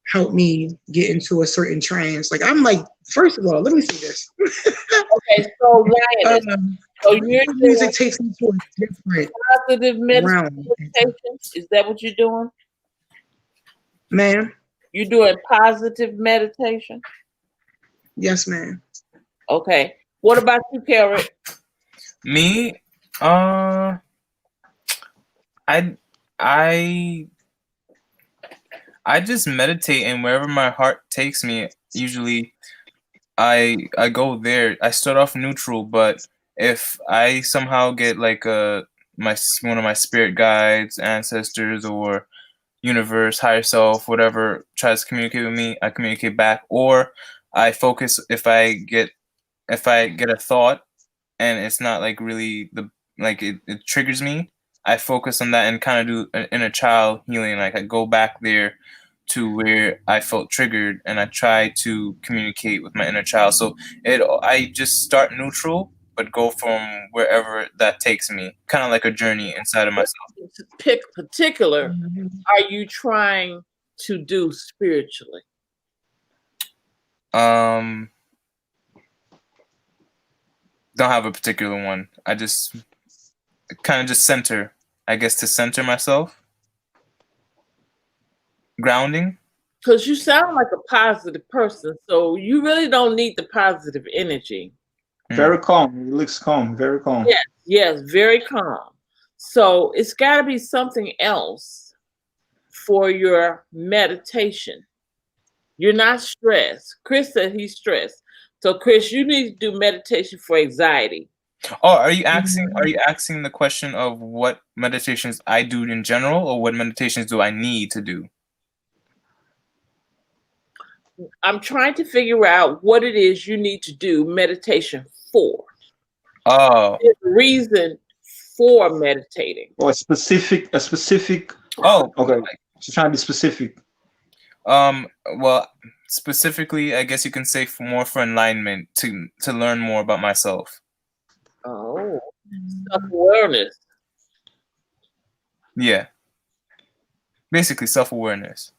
help me get into a certain trance. Like I'm like, first of all, let me see this. Okay, so Ryan, so your music takes me to a different positive realm. meditation. Is that what you're doing? Ma'am? You're doing positive meditation? Yes, ma'am. Okay. What about you, Carrot? Me, I just meditate, and wherever my heart takes me, usually I go there. I start off neutral, but if I somehow get like one of my spirit guides, ancestors, or universe, higher self, whatever tries to communicate with me, I communicate back, or I focus if I get a thought and it's not like really it triggers me, I focus on that and kind of do an inner child healing. Like I go back there to where I felt triggered and I try to communicate with my inner child. So I just start neutral but go from wherever that takes me, kind of like a journey inside of myself. Particular are you trying to do spiritually? Don't have a particular one. I just kind of just center, I guess, to center myself. Grounding. Because you sound like a positive person, so you really don't need the positive energy. Very calm. It looks calm. Very calm. Yes, very calm. So it's got to be something else for your meditation. You're not stressed. Chris said he's stressed. So Chris, you need to do meditation for anxiety. Oh, are you asking the question of what meditations I do in general, or what meditations do I need to do? I'm trying to figure out what it is you need to do meditation for. Oh. There's a reason for meditating. Or a specific. Oh, okay. She's trying to be specific. Well, specifically, I guess you can say for enlightenment, to learn more about myself. Oh, self-awareness. Yeah. Basically, self-awareness.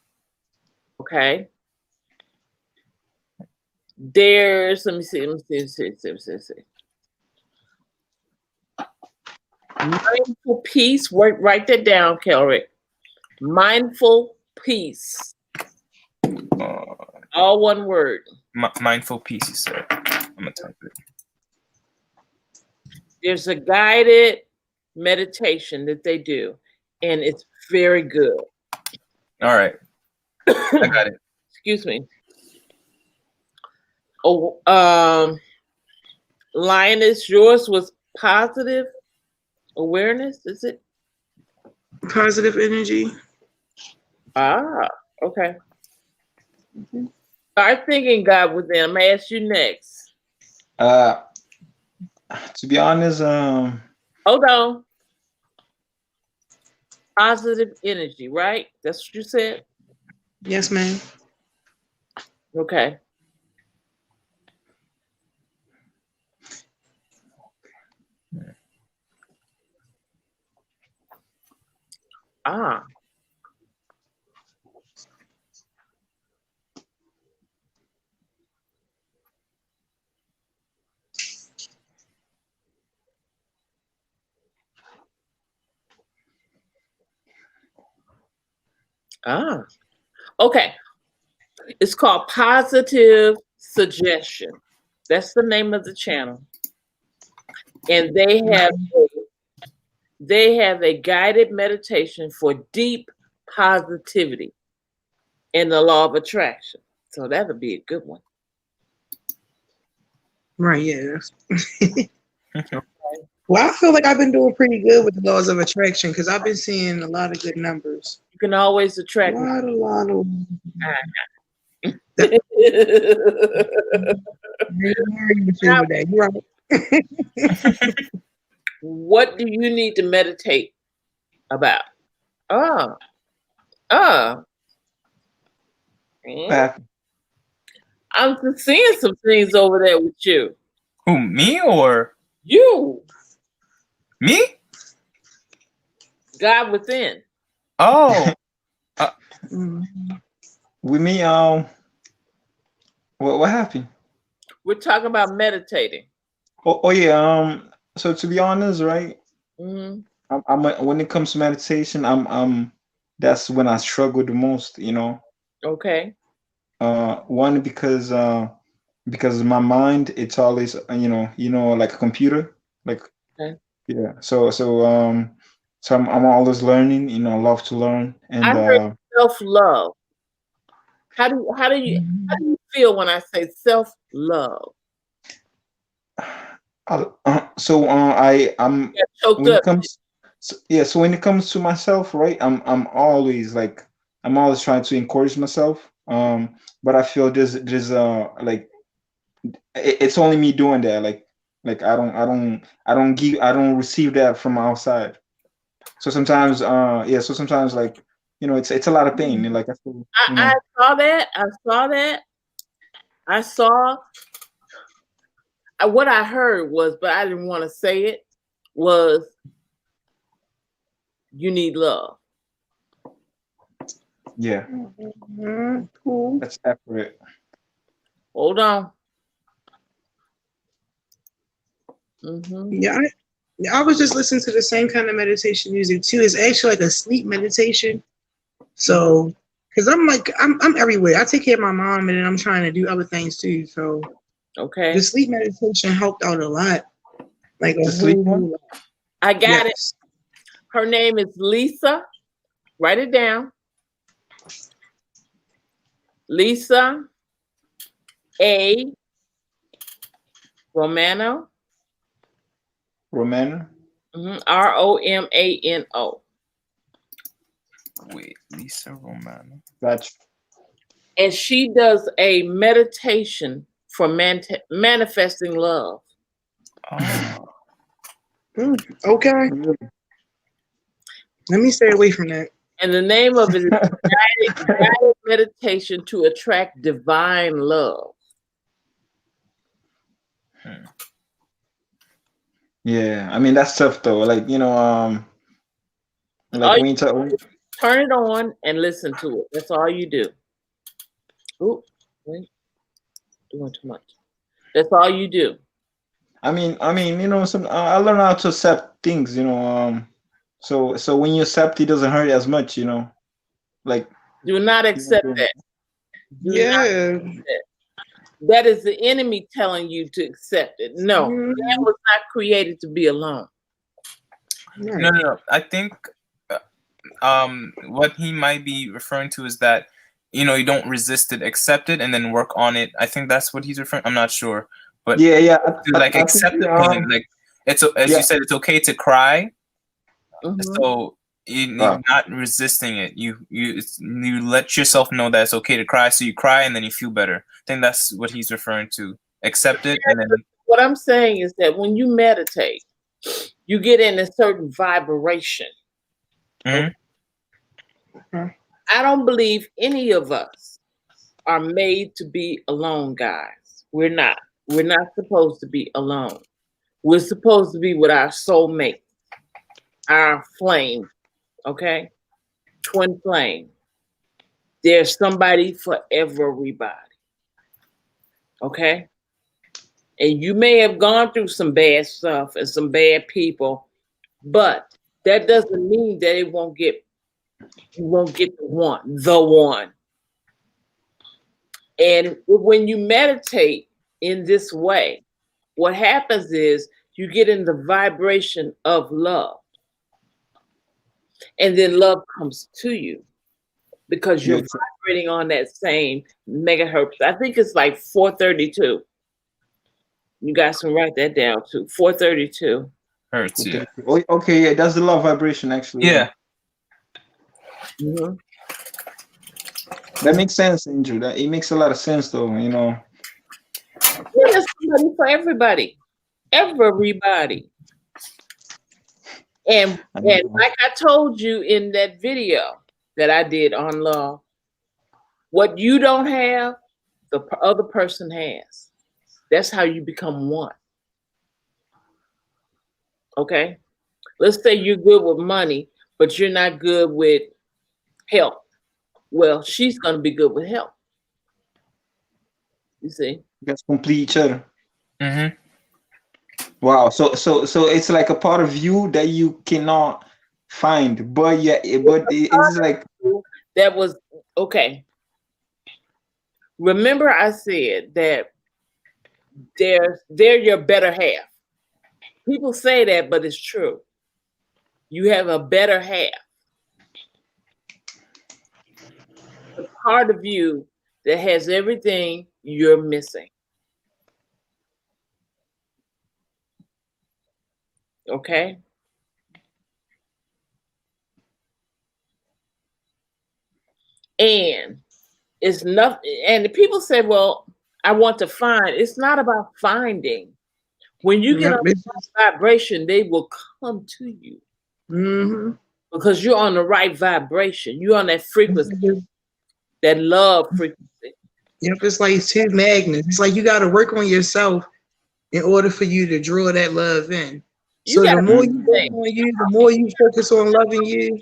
Okay. Let me see. Mindful peace. Write that down, Kelrick. Mindful peace. All one word. Mindful peace, you said. I'm gonna type it. There's a guided meditation that they do, and it's very good. All right, I got it. Excuse me. Oh, Lioness, yours was positive awareness, is it? Positive energy. Ah, okay. Start thinking God within. I'm gonna ask you next. To be honest, Hold on. Positive energy, right? That's what you said? Yes, ma'am. Okay. Ah. Ah. Okay. It's called Positive Suggestion. That's the name of the channel. And they have a guided meditation for deep positivity in the law of attraction. So that'll be a good one. Right, yeah. Well, I feel like I've been doing pretty good with the laws of attraction because I've been seeing a lot of good numbers. You can always attract. A lot of. What do you need to meditate about? I'm just seeing some things over there with you. Who, me or you? Me? God within. Oh. With me, what happened? We're talking about meditating. Oh yeah. So to be honest, right? Mm-hmm. I'm when it comes to meditation, I'm that's when I struggle the most. You know. Okay. One because my mind, it's always like a computer, like okay. Yeah. So I'm always learning. You know, love to learn. And I heard self-love. How do you feel when I say self-love? I'm choked when up. it comes so when it comes to myself, right? I'm always trying to encourage myself. But I feel there's like it's only me doing that. Like I don't receive that from outside. So sometimes so sometimes it's a lot of pain. And I feel, I saw that. I saw what I heard was, but I didn't want to say it, was you need love. Yeah. Cool. That's accurate. Hold on. Mm-hmm. Yeah, I was just listening to the same kind of meditation music too. It's actually like a sleep meditation. So, because I'm everywhere. I take care of my mom, and then I'm trying to do other things too. So, okay, the sleep meditation helped out a lot. Like a sleep whole lot. I got it. Her name is Lisa. Write it down. Lisa A. Romano. Romano. Mm-hmm. Romano. Wait, Lisa Romano. Gotcha. And she does a meditation for manifesting love. Oh. Okay. Let me stay away from that. And the name of it is guided meditation to attract divine love. Yeah, I mean that's tough though. When you turn it on and listen to it. That's all you do. Ooh, wait, doing too much. That's all you do. I mean, I learned how to accept things. So when you accept, it doesn't hurt as much. Do not accept that. Do not accept that. That is the enemy telling you to accept it. No, man was not created to be alone. No. I think what he might be referring to is that, you know, you don't resist it, accept it, and then work on it. I think that's what he's referring. I'm not sure, but Yeah. to like accept the pain. Like it's as you said, it's okay to cry. So you're not resisting it. You let yourself know that it's okay to cry. So you cry and then you feel better. I think that's what he's referring to. Accept it, and then. What I'm saying is that when you meditate, you get in a certain vibration. Mhm. I don't believe any of us are made to be alone, guys. We're not. We're not supposed to be alone. We're supposed to be with our soulmate, our flame, okay? Twin flame. There's somebody for everybody, okay? And you may have gone through some bad stuff and some bad people, but that doesn't mean that you won't get the one. And when you meditate in this way, what happens is you get in the vibration of love. And then love comes to you because you're vibrating on that same megahertz. I think it's like 432. You guys can write that down too. 432 hertz. Yeah. Okay, yeah, that's the love vibration actually. Yeah. Mm-hmm. That makes sense, Angel. That it makes a lot of sense, though. You know. Yeah, there's somebody for everybody, everybody. And like I told you in that video that I did on love, what you don't have, the other person has. That's how you become one. Okay? Let's say you're good with money, but you're not good with health. Well, she's going to be good with health. You see? You guys complete each other. Mm-hmm. Wow. So it's like a part of you that you cannot find, but it's like that was okay. Remember, I said that they're your better half. People say that, but it's true. You have a better half. A part of you that has everything you're missing. Okay? And it's nothing. And the people say, well, I want to find. It's not about finding. When you get on the vibration, they will come to you. Mm-hmm. Because you're on the right vibration. You're on that frequency, that love frequency. Yep, it's like two magnets. It's like you got to work on yourself in order for you to draw that love in. So the more you work on you, the more you focus on loving you.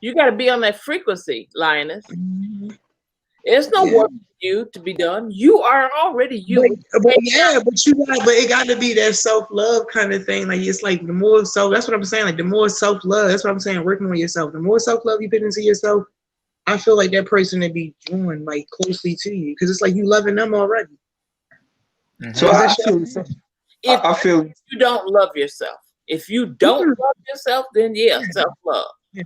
You got to be on that frequency, Lioness. Mm-hmm. There's no work for you to be done. You are already you. But it got to be that self-love kind of thing. Like it's like the more that's what I'm saying. Like the more self-love, that's what I'm saying. Working on yourself. The more self-love you put into yourself, I feel like that person would be drawn like closely to you because it's like you loving them already. Mm-hmm. So I feel you don't love yourself. If you don't love yourself, then self-love. Yeah.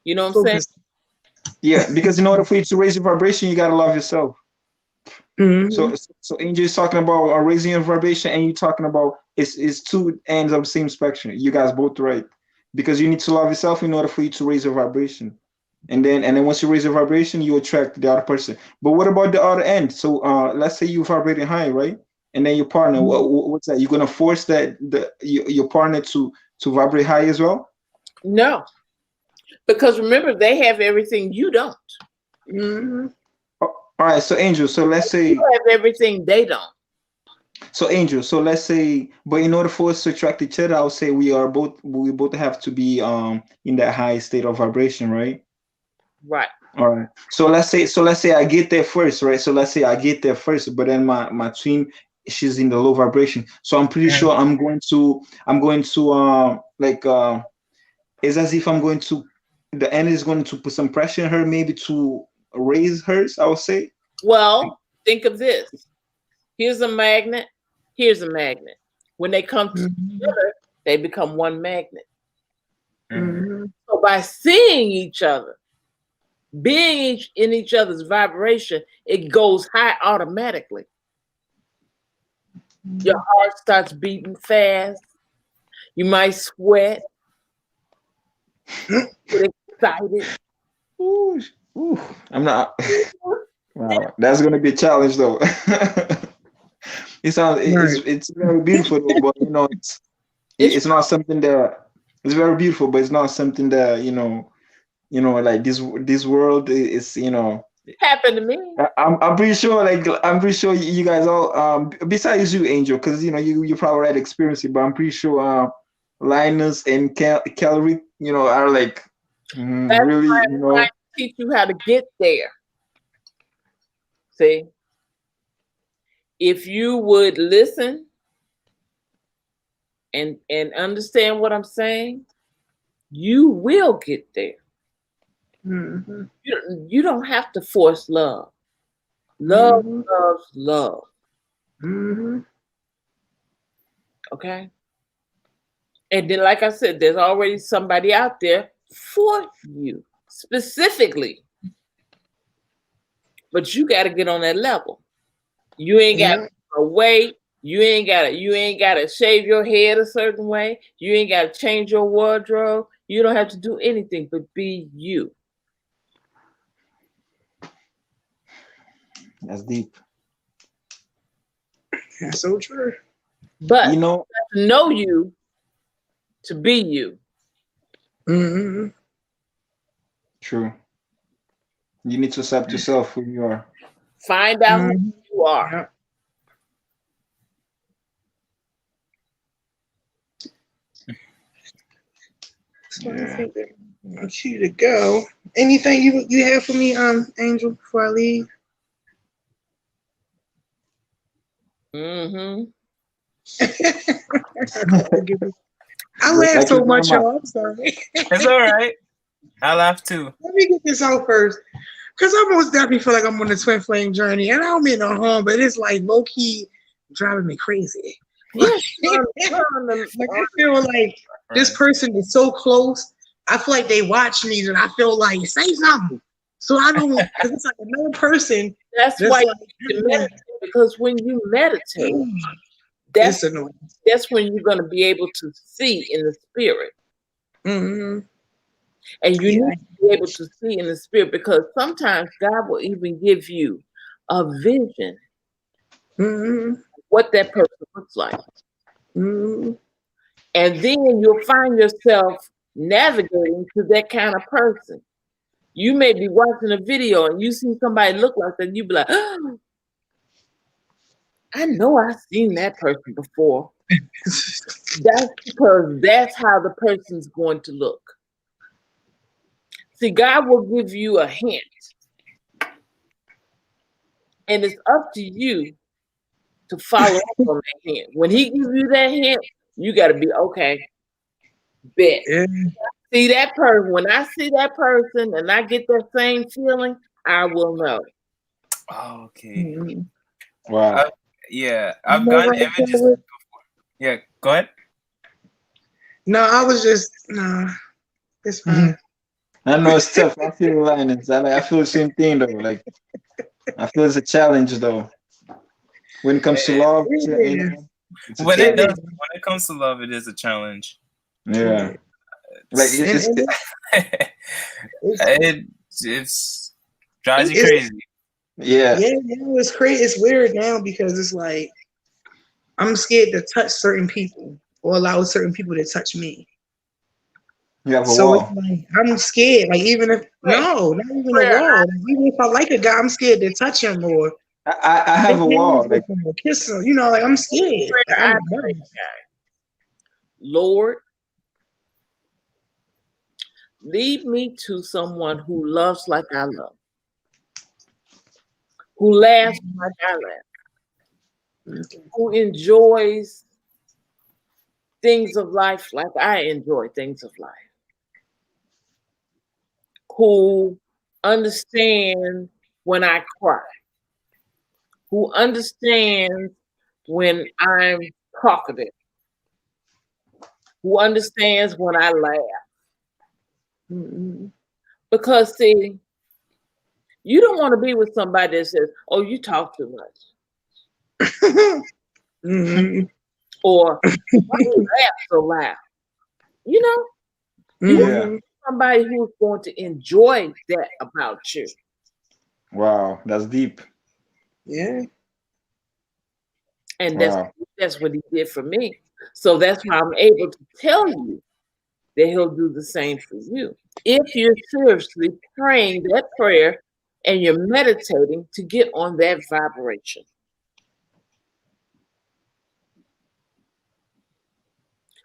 You know what I'm saying? Yeah, because in order for you to raise your vibration, you gotta love yourself. Mm-hmm. So Angel is talking about raising your vibration, and you talking about it's two ends of the same spectrum. You guys both right, because you need to love yourself in order for you to raise your vibration, and then once you raise your vibration, you attract the other person. But what about the other end? So let's say you're vibrating high, right? And then your partner, what's that? You're gonna force your partner to vibrate high as well? No. Because remember, they have everything you don't. Mm-hmm. All right, so Angel, so let's say you have everything they don't. So Angel, so let's say, but in order for us to attract each other, I would say we both have to be in that high state of vibration, right? Right. All right. So let's say I get there first, right? So let's say I get there first, but then my twin, she's in the low vibration. So I'm pretty sure I'm going to it's as if I'm going to. The end is going to put some pressure on her, maybe to raise hers, I would say. Well, think of this. Here's a magnet. Here's a magnet. When they come Mhm. together, they become one magnet. Mhm. So by seeing each other, being in each other's vibration, it goes high automatically. Your heart starts beating fast. You might sweat. Get excited. Ooh, ooh, I'm not. Wow, that's gonna be a challenge though. Right. It's very beautiful though, but It's it's not something that it's very beautiful, but it's not something that like this world is happened to me. I'm pretty sure you guys all besides you, Angel, because you probably had experience it, but I'm pretty sure Linus and Kelly are like That's really why I'm trying to teach you how to get there. See, if you would listen and understand what I'm saying, you will get there. Mhm. You don't have to force love. Love Mhm. loves love. Mhm. Okay. And then, like I said, there's already somebody out there for you specifically. But you got to get on that level. You ain't got Yeah. to wait. You ain't gotta shave your head a certain way. You ain't gotta change your wardrobe. You don't have to do anything but be you. That's deep. That's so true. But You know, to know you to be you. Mhm. true. You need to accept yourself who you are. Find out who Mhm. you are. Yeah. So I Yeah. think that I want you to go. Anything you have for me, Angel, before I leave? Mm-hmm. I Just laugh like your so much, grandma. y'all. I'm sorry. It's all right. I laugh too. Let me get this out first. Because I most definitely feel like I'm on the twin flame journey. And I don't mean no harm, but it's like low key driving me crazy. Yes. Like I feel like this Right. person is so close. I feel like they watch me and I feel like say something. So I don't, because it's like another person That's that's why like, you can meditate, because when you meditate, it's that's annoying. when you're going to be able to see in the spirit. Mm-hmm. And you Yeah. need to be able to see in the spirit, because sometimes God will even give you a vision Mm-hmm. what that person looks like. Mm-hmm. And then you'll find yourself navigating to that kind of person. You may be watching a video and you see somebody look like that, and you be like, oh, I know I've seen that person before. That's because that's how the person's going to look. See, God will give you a hint. And it's up to you to follow up on that hint. When he gives you that hint, you got to be okay. Bet. Yeah. See that person. When I see that person and I get that same feeling, I will know. Oh, okay. Mm-hmm. Wow. Yeah, You I've know gotten what, images Taylor? before. Yeah, go ahead. No, I was just no. It's fine. I know it's tough. I feel Linus. I feel the same thing though. Like I feel it's a challenge though. When it comes to love, Yeah. it's a When it Yeah. does, challenge. when it comes to love, it is a challenge. Yeah. Like It's, And it's it's drives you it's crazy. yeah. yeah, now it's crazy. It's weird now because it's like I'm scared to touch certain people or allow certain people to touch me. You have a So it's wall. like I'm scared. Like even if no, not even a Prayer. wall. Like, even if I like a guy, I'm scared to touch him or I shake have a hands wall. with Like him or kiss him. You know, like I'm scared. Like, I I'm pray, nervous. Lord, lead me to someone who loves like I love, who laughs like I laugh, who enjoys things of life like I enjoy things of life, who understand when I cry, who understands when I'm talkative, who understands when I laugh. Mhm. Because see, you don't want to be with somebody that says, "Oh, you talk too much," Mhm. or "Why do you laugh so loud?" You know, you want Yeah. Mhm. somebody who's going to enjoy that about you. Wow, that's deep. Yeah. And Wow. that's what he did for me. So that's why I'm able to tell you that he'll do the same for you. If you're seriously praying that prayer and you're meditating to get on that vibration.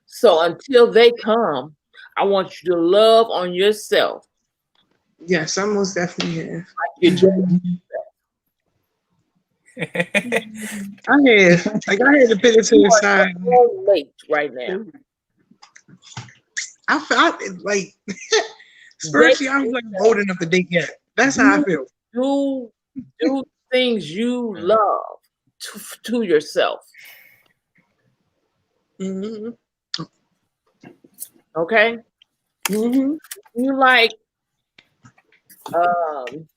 So until they come, I want you to love on yourself Yes, I most definitely have. like you're doing. I had to put it to You the are side. so late right now. I felt like They spiritually, I was like old enough to date yet. That's how I feel. do things you love to yourself. Mm-hmm. Okay? Mm-hmm. You like um,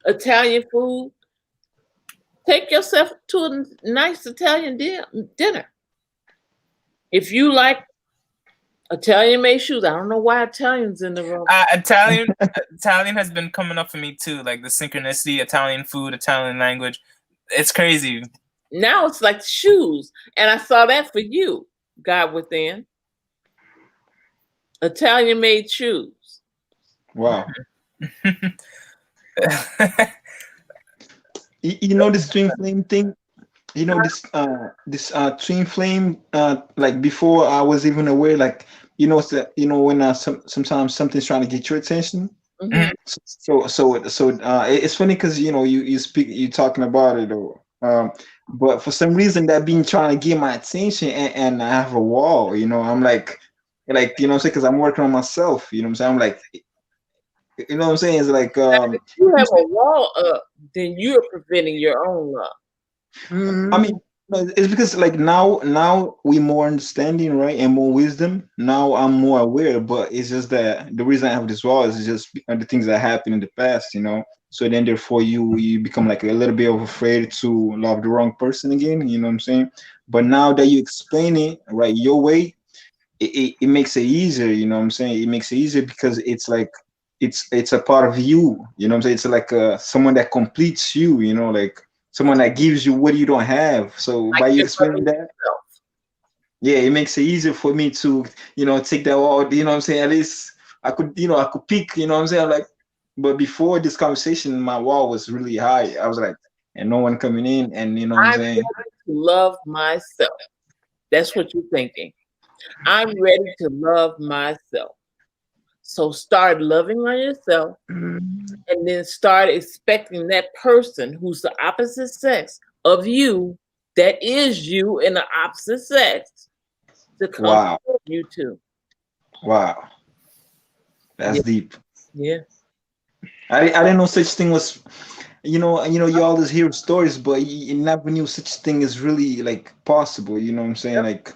Italian food, take yourself to a nice Italian dinner. If you like Italian made shoes, I don't know why Italians in the room. Italian has been coming up for me too, like the synchronicity, Italian food, Italian language. It's crazy. Now it's like shoes. And I saw that for you, God within. Italian made shoes. Wow. You know this twin flame thing? You know this twin flame like before I was even aware, like when sometimes something's trying to get your attention. Mhm. It's funny because you talking about it, or but for some reason that being trying to get my attention, and I have a wall, I'm like what I'm saying, because I'm working on myself, what I'm saying, I'm like, what I'm saying, is like If you have a wall up, then you're preventing your own love. I mean, no, it's because like now we more understanding, right, and more wisdom. Now I'm more aware, but it's just that the reason I have this wall is just the things that happened in the past. So then therefore you become like a little bit of afraid to love the wrong person again. You know what I'm saying? But now that you explain it right your way, it makes it easier. You know what I'm saying? It makes it easier because it's like it's a part of you. You know what I'm saying? It's like someone that completes you. Like someone that gives you what you don't have. So Like by you you're explaining loving that, yourself. yeah, it makes it easier for me to, take that wall. You know what I'm saying? At least I could peek. You know what I'm saying? I'm like, but before this conversation, my wall was really high. I was like, and no one coming in, and you know what I'm I'm saying? ready to love myself. That's what you're thinking. I'm ready to love myself. So start loving on yourself Mm-hmm. and then start expecting that person who's the opposite sex of you, that is you in the opposite sex, to come Wow, to you too. wow, that's Yeah. deep. Yeah. I didn't know such thing was. You always hear stories, but you never knew such thing is really like possible. You know what I'm saying? Yep. Like,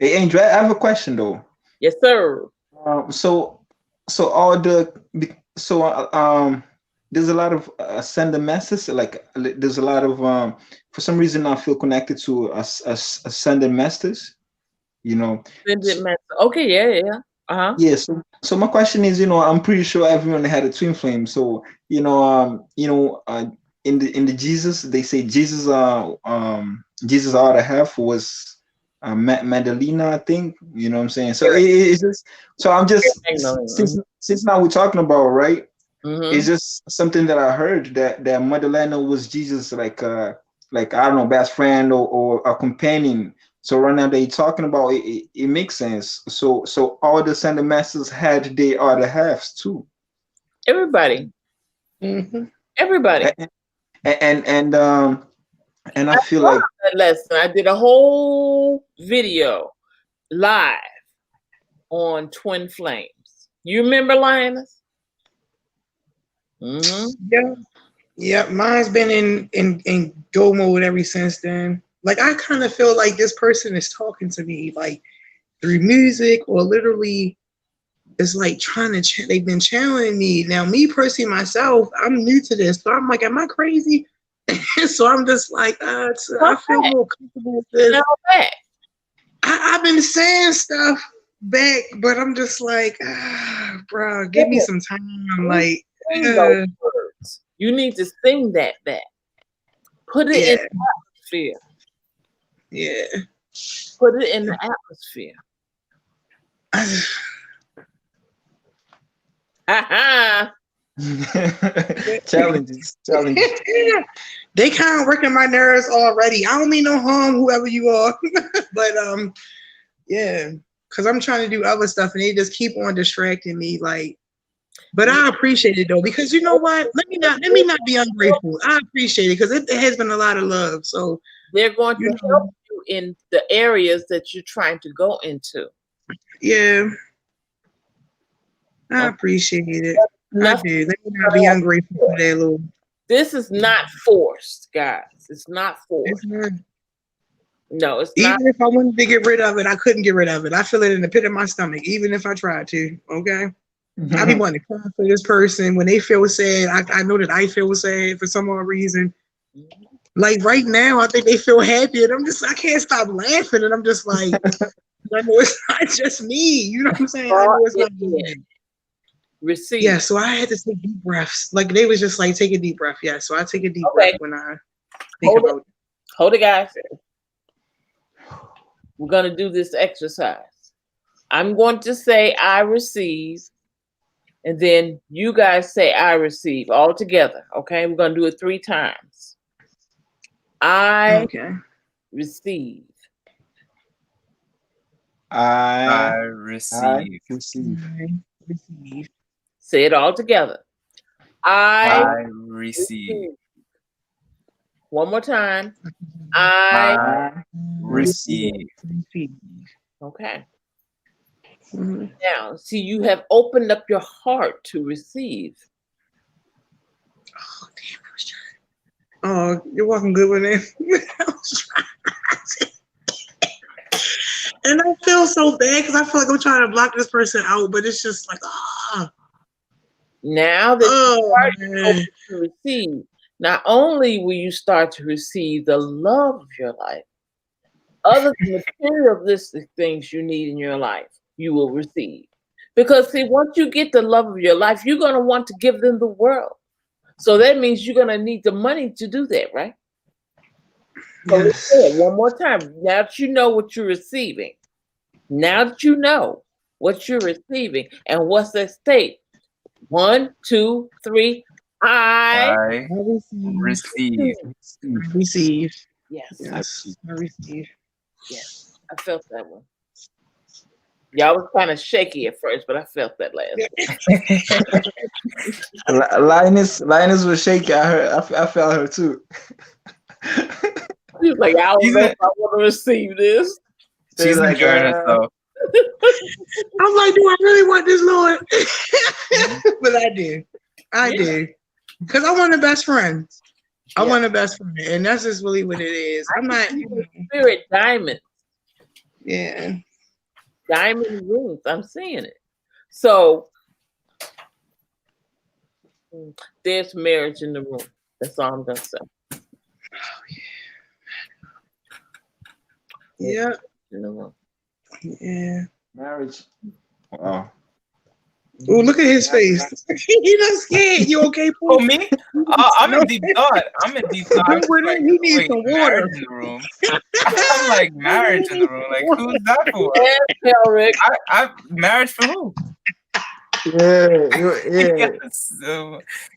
hey, Angel, I have a question though. Yes, sir. So, all there's a lot of sender messages. Like, there's a lot of for some reason I feel connected to a sender masters. You know, Send it, man. Okay, yeah. Uh-huh. yeah, so my question is, I'm pretty sure everyone had a twin flame. So, in the Jesus, they say Jesus other half was Madalena, I think. You know what I'm saying? So it's just, so I'm just, since now we're talking about, right? It's Mm-hmm. just something that I heard that Madalena was Jesus, like I don't know, best friend, or a companion. So right now they talking about it, it makes sense. So all the Sunday masters had their other halves too. Everybody. Mm-hmm. Everybody. And I I feel taught like, that lesson. I did a whole video live on twin flames. You remember, Linus? Mm-hmm. Yeah. Yep, mine's been in go mode ever since then. Like I kind of feel like this person is talking to me like through music or literally it's like trying to they've been channeling me. Now me personally myself, I'm new to this. So I'm like, am I crazy? So I'm just like, I feel more comfortable with this. Now back. I've been saying stuff back, but I'm just like, bro, give me some time. Like, Sing those words. You need to sing that back. Put it in the atmosphere. Yeah. Put it in the atmosphere. Challenges. They kind of working my nerves already. I don't mean no harm, whoever you are, but yeah, because I'm trying to do other stuff and they just keep on distracting me. Like, but I appreciate it though, because you know what? Let me not be ungrateful. I appreciate it because it has been a lot of love. So they're going to help you in the areas that you're trying to go into. Yeah. I appreciate it. I do. Let me not be ungrateful for that little. This is not forced, guys. It's not forced. It's not. No, it's even not. Even if I wanted to get rid of it, I couldn't get rid of it. I feel it in the pit of my stomach, even if I tried to. Okay. I be wanting to cry for this person when they feel sad. I know that I feel sad for some odd reason. Like right now, I think they feel happy, and I can't stop laughing, and I'm just like, I know it's not just me. You know what I'm saying? I know it's not me. Receive. Yeah, so I had to take deep breaths. Like they was just like, take a deep breath. Yeah, so I take a deep breath when I think about it. Hold it, guys. We're gonna do this exercise. I'm going to say I receive, and then you guys say I receive all together. Okay, we're gonna do it 3 times. I receive. I receive. Receive. Say it all together. I receive. One more time. I receive. Okay. Now, see, you have opened up your heart to receive. Oh, damn, I was trying. Oh, you're walking good with it. I was trying. And I feel so bad because I feel like I'm trying to block this person out, but it's just like, Now that you start to receive, not only will you start to receive the love of your life, other materialistic things you need in your life, you will receive. Because see, once you get the love of your life, you're going to want to give them the world. So that means you're going to need the money to do that, right? So let's say it one more time. Now that you know what you're receiving, now that you know what you're receiving and what's at stake, 1, 2, 3. I receive. Receive. Yes. I receive. Yes. I felt that one. Y'all was kind of shaky at first, but I felt that last. Linus was shaky. I felt her too. She was like, I don't know if I want to receive this. She's like, enjoying herself. I'm like, do I really want this, Lord? But I did. I did. Because I want a best friend. I want a best friend. And that's just really what it is. I'm not. Spirit diamond. Yeah. Diamond rings. I'm seeing it. So there's marriage in the room. That's all I'm going to say. Oh, yeah. In the room. Yeah. Marriage. Wow. Oh, look at his face. He not scared. You okay, Paul? Oh, me? I'm in deep thought. Like, you need some water. In the room. I'm like, marriage in the room. Like, who's that for? Tell Rick. Marriage for who?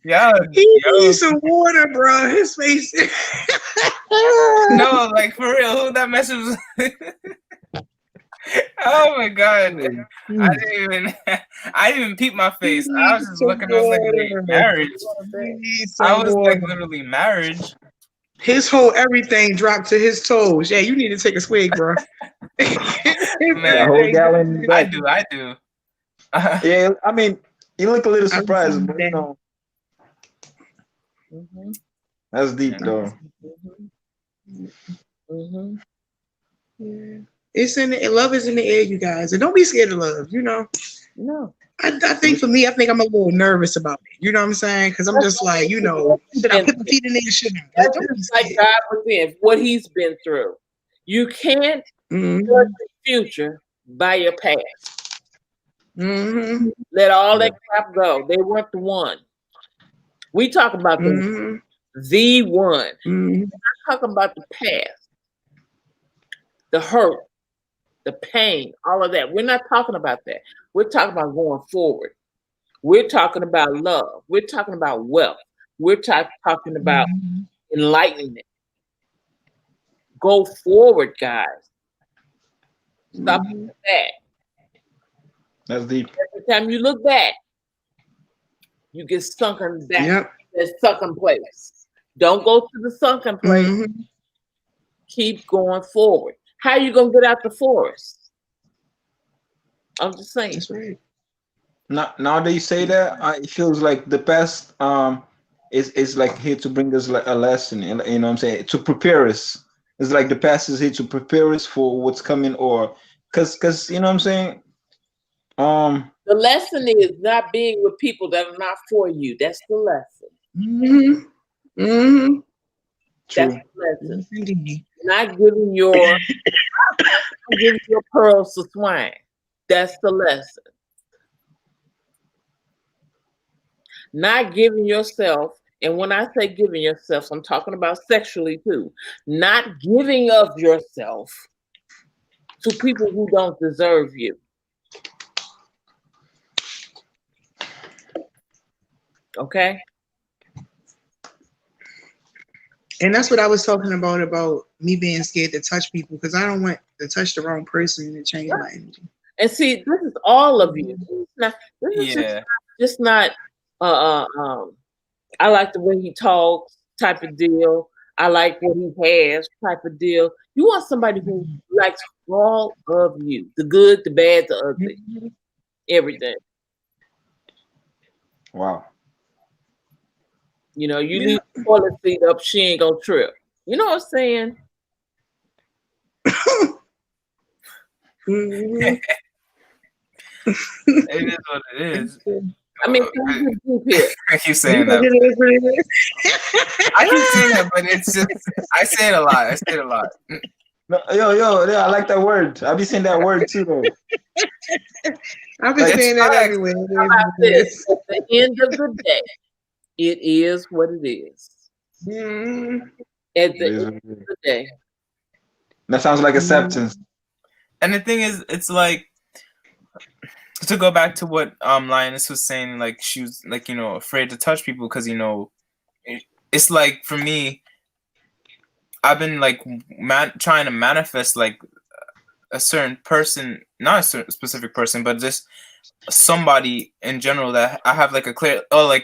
Yeah. He needs some water, bro. His face. No, like for real. Who that message was? Oh my god! I didn't even peep my face. I was just looking. I was like, wait, marriage. I was like, literally marriage. His whole everything dropped to his toes. Yeah, you need to take a swig, bro. Man, a whole gallon. I do. Yeah, I mean, you look a little surprised, but you know. Mm-hmm. That's deep though. Mm-hmm. Mm-hmm. Yeah. It's in the love is in the air, you guys. And don't be scared of love, No. I think for me, I think I'm a little nervous about it. You know what I'm saying? Because I'm just like, should I put my feet in there? Should I? That's Don't be just like scared. God within, what he's been through. You can't Mm-hmm. judge the future by your past. Mm-hmm. Let all Yeah. that crap go. They weren't the one. We talk about Mm-hmm. the one. Mm-hmm. We're not talking about the past, the hurt, the pain, all of that. We're not talking about that. We're talking about going forward. We're talking about love. We're talking about wealth. We're talking about enlightenment. Go forward, guys. Stop looking back. That's deep. Every time you look back, you get sunken back. Yep. That sunken place. Don't go to the sunken place. Mm-hmm. Keep going forward. How are you gonna get out the forest? I'm just saying. That's right. Now that you say that, it feels like the past is like here to bring us like a lesson, and you know what I'm saying, to prepare us. It's like the past is here to prepare us for what's coming, or because you know what I'm saying. The lesson is not being with people that are not for you. That's the lesson. Mm-hmm. Mm-hmm. That's True. the lesson. Yes, indeed. Not giving your pearls to swine. That's the lesson. Not giving yourself, and when I say giving yourself, I'm talking about sexually too. Not giving of yourself to people who don't deserve you. Okay? And that's what I was talking about me being scared to touch people, because I don't want to touch the wrong person and change my energy. And see, this is all of you. This is Yeah. just not I like the way he talks type of deal. I like what he has type of deal. You want somebody who likes all of you, the good, the bad, the ugly, everything. Wow. You know, you leave the toilet seat up, she ain't gonna trip. You know what I'm saying? Mm-hmm. It is what it is. I mean, I keep saying that. I keep saying that, but it's just I say it a lot. I say it a lot. No, yo, I like that word. I be saying that word too, though. I've been Like, saying that facts. everywhere. How about this? At the end of the day, it is what it is. Mm-hmm. At the end of the day. That sounds like acceptance. And the thing is, it's like, to go back to what Lioness was saying, like she was like, afraid to touch people because it's like, for me, I've been like trying to manifest like a certain person, not a certain specific person, but just somebody in general that I have like a clear, like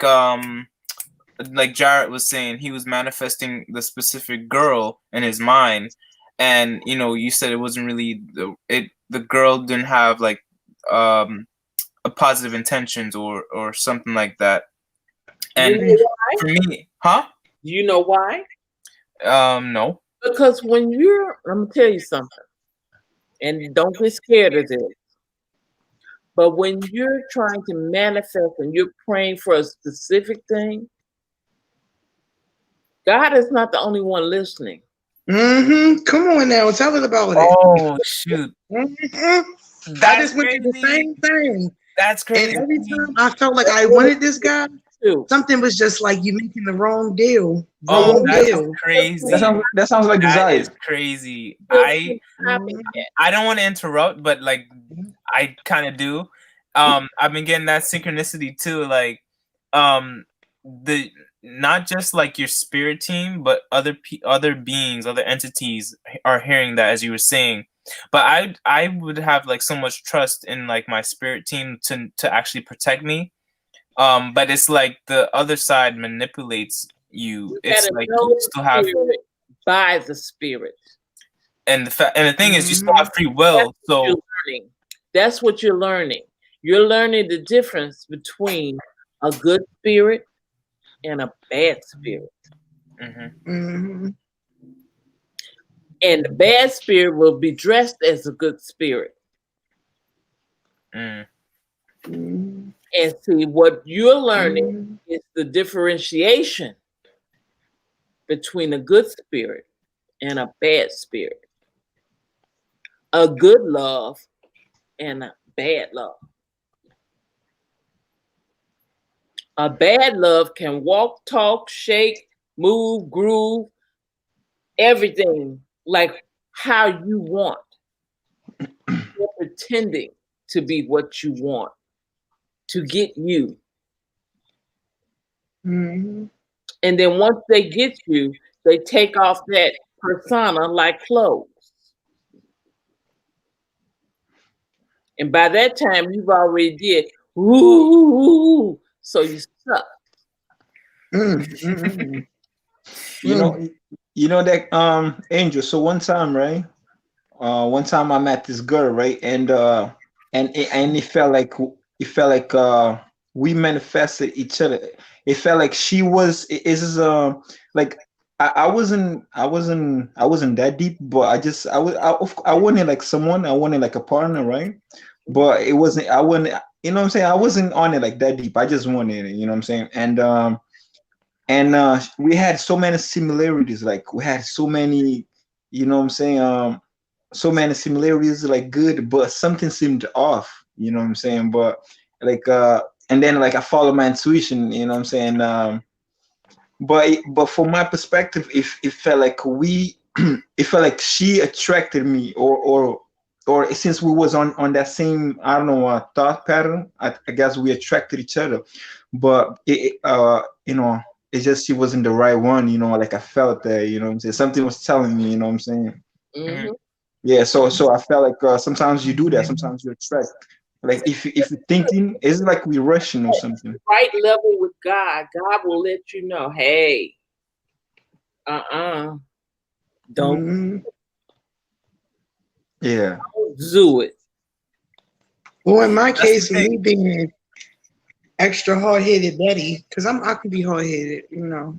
Jarrett was saying, he was manifesting the specific girl in his mind, and you said it wasn't really the girl didn't have like a positive intentions or something like that. And for me, huh? Do you know why? No. Because when I'm gonna tell you something, and don't get scared of this, but when you're trying to manifest and you're praying for a specific thing, God is not the only one listening. Mm-hmm. Come on now, tell us about it. Oh shoot! Mm-hmm. I just went through the same thing. That's crazy. And every time I felt like I wanted this guy, something was just like, you making the wrong deal. Oh, that's crazy. That sounds like desire. That is crazy. I don't want to interrupt, but like I kind of do. I've been getting that synchronicity too. Like, the not just like your spirit team, but other beings, other entities are hearing that, as you were saying. But I would have like so much trust in like my spirit team to actually protect me. But it's like the other side manipulates you. It's like you still have by the spirit. And the thing is, you still have free will. That's what you're learning. You're learning the difference between a good spirit, and a bad spirit. Mm-hmm. Mm-hmm. And the bad spirit will be dressed as a good spirit. Mm. Mm-hmm. And see, what you're learning Mm-hmm. is the differentiation between a good spirit and a bad spirit. A good love and a bad love. A bad love can walk, talk, shake, move, groove, everything like how you want. You're pretending to be what you want to get you. Mm-hmm. And then once they get you, they take off that persona like clothes. And by that time, you've already did, ooh, so you suck. Mm-hmm. You know that Angel. So one time, right? One time I met this girl, right? And it felt like we manifested each other. It felt like she was it is like I wasn't that deep, but I wanted like someone, I wanted like a partner, right? But it wasn't I wasn't you know what I'm saying? I wasn't on it like that deep. I just wanted it, you know what I'm saying? And we had so many similarities, like we had so many, you know what I'm saying, so many similarities, like good, but something seemed off, you know what I'm saying? But like and then like I follow my intuition, you know what I'm saying? But from my perspective, it felt like it felt like she attracted me, or since we was on that same, I don't know, thought pattern, I guess we attracted each other. But you know, it's just she wasn't the right one, you know, like I felt that, you know what I'm saying? Something was telling me, you know what I'm saying? Mm-hmm. Mm-hmm. Yeah, so I felt like sometimes you do that, sometimes you attract. Like if you're thinking, it's like we're rushing or something. Right level with God, God will let you know, hey, don't Mm-hmm. Yeah. do it. Well, in my That's the case, thing. me being extra hard headed Betty, because I can be hard headed, you know.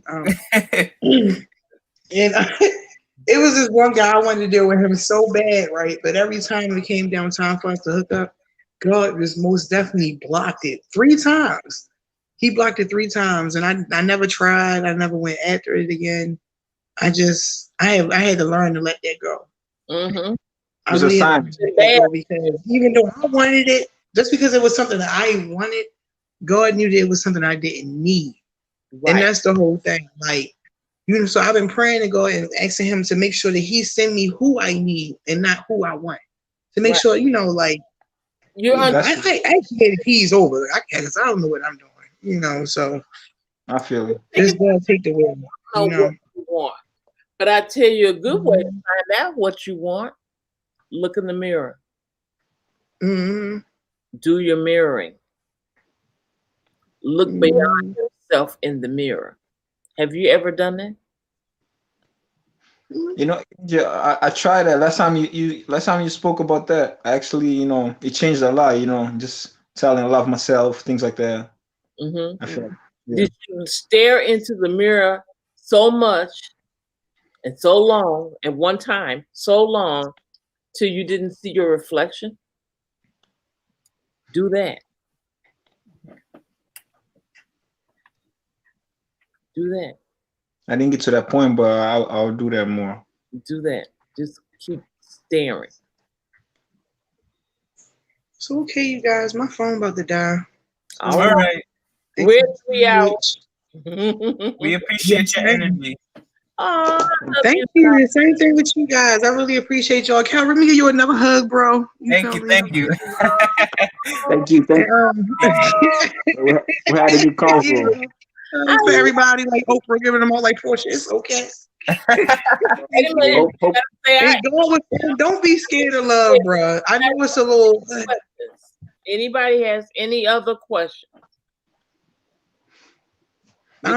And it was this one guy I wanted to deal with him so bad, right? But every time it came down time for us to hook up, God was most definitely blocked it 3 times. He blocked it 3 times, and I never tried. I never went after it again. I had to learn to let that go. Mm-hmm. I It's a really had to sign. learn to let that go because even though I wanted it, just because it was something that I wanted, God knew that it was something I didn't need. And Right. that's the whole thing. Like, you know, so I've been praying to God and asking him to make sure that he send me who I need and not who I want. To make Right. sure, you know, like, You you know, That's I actually get the keys over. Because I don't know what I'm doing, you know, so I feel it. just gotta take the wheel, know you know. what you want. But I tell you a good way to Mm-hmm. find out what you want. Look in the mirror. Mm-hmm. Do your mirroring. Look beyond Mm-hmm. yourself in the mirror. Have you ever done that? You know, yeah, I tried that last time you spoke about that. Actually, you know, it changed a lot. You know, just telling I love myself, things like that. Mm-hmm. I feel like, yeah. Did you stare into the mirror so much and so long at one time, so long, till you didn't see your reflection? Do that. Do that. I didn't get to that point, but I'll do that more. Do that. Just keep staring. So okay, you guys, my phone about to die. All All right. right. We're 3 hours. We appreciate your energy. Oh, I love Thank you. you. Same thing with you guys. I really appreciate y'all. Cal, let me give you another hug, bro. You Thank feel you. me? Thank you. Thank you. Thank you. Where did you come you from? know, for everybody, like Oprah giving them all like Portia. It's okay. Wait a minute. Hope, You hope, gotta say, Hey, don't be scared of love, bro. I know it's a little. questions. Anybody has any other questions? Like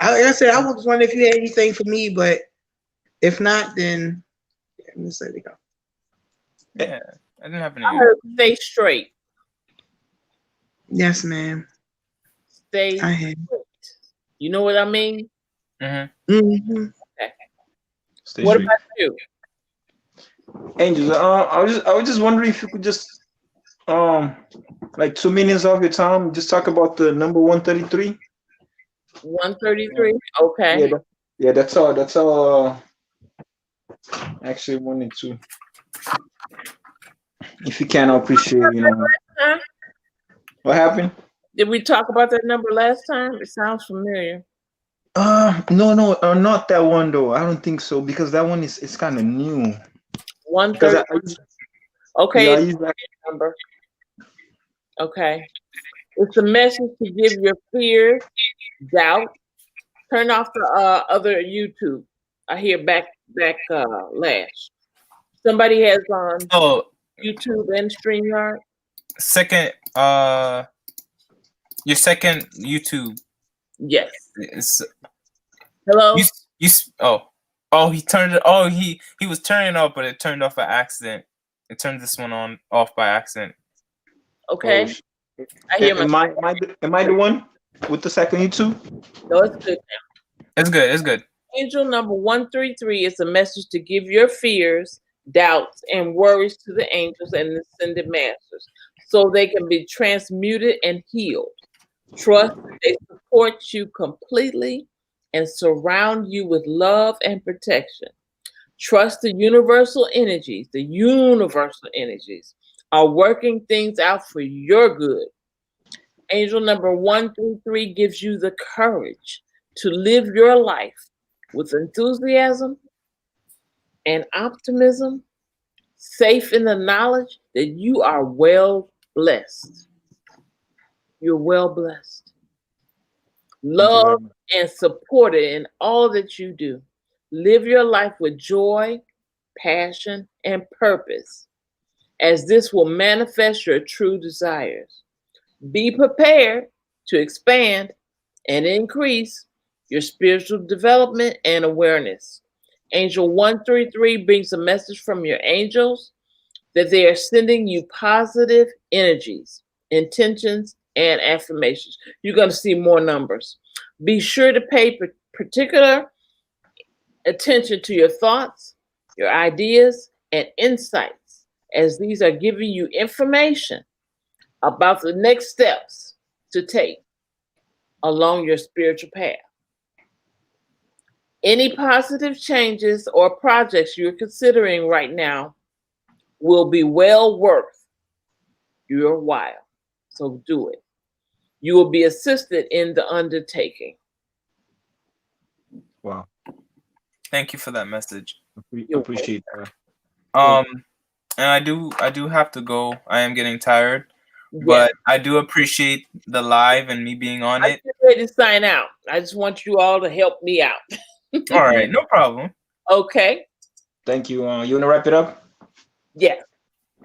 I said, I was wondering if you had anything for me, but if not, then let me let it go. Yeah, I didn't have any. I heard stay straight. Yes, ma'am. stay I have. put. You know what I mean? Mm-hmm. Mm-hmm. Okay. Stay What straight. about you? Angels, I was just wondering if you could just like 2 minutes of your time, just talk about the number 133. 133? Okay. Yeah, yeah, that's all. That's all. Actually, 1 and 2. If you can, I appreciate. Huh? What happened? Did we talk about that number last time? It sounds familiar. No, no, not that one though. I don't think so because that one is it's kind of new. Because 130. Okay, yeah, I it's use that. a number. Okay. It's a message to give your fear, doubt. Turn off the other YouTube. I hear lash. Somebody has on Oh, YouTube and StreamYard. second, your second YouTube Yes. is Hello. oh he turned it. Oh, he was turning it off, but it turned off by accident. It turned this one off by accident. Okay. Oh, I hear am I the one with the second YouTube? No, it's good. It's good. It's good. Angel number 133 is a message to give your fears, doubts, and worries to the angels and the ascended masters so they can be transmuted and healed. Trust that they support you completely and surround you with love and protection. Trust the universal energies are working things out for your good. Angel number 133 gives you the courage to live your life with enthusiasm and optimism, safe in the knowledge that you are well blessed. You're well blessed. Loved and supported in all that you do. Live your life with joy, passion, and purpose, as this will manifest your true desires. Be prepared to expand and increase your spiritual development and awareness. Angel 133 brings a message from your angels that they are sending you positive energies, intentions, and affirmations. You're going to see more numbers. Be sure to pay particular attention to your thoughts, your ideas, and insights, as these are giving you information about the next steps to take along your spiritual path. Any positive changes or projects you're considering right now will be well worth your while. So do it. You will be assisted in the undertaking. Wow. Thank you for that message. Appreciate that. And I do have to go. I am getting tired. But I do appreciate the live and me being on it. I'm ready to sign out. I just want you all to help me out. All right, no problem. Okay. Thank you. You want to wrap it up? Yeah.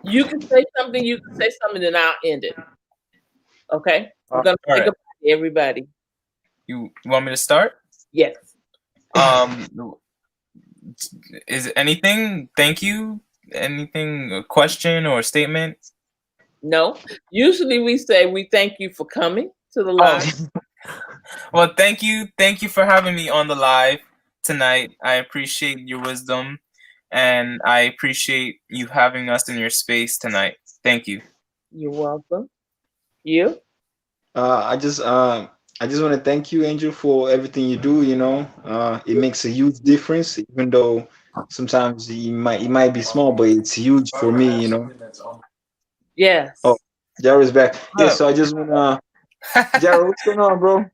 You can say something, then I'll end it. Okay? We're going to think about it, everybody. You want me to start? Yes. Is it anything? Thank you? Anything, a question or a statement? No. Usually we say we thank you for coming to the live. Well, thank you. Thank you for having me on the live tonight. I appreciate your wisdom and I appreciate you having us in your space tonight. Thank you. You're welcome. You? I just want to thank you, Angel, for everything you do. It makes a huge difference, even though sometimes it might be small, but it's huge for me. Yes. Oh, Jared's back. Yeah, so I just wanna. Jared, what's going on, bro?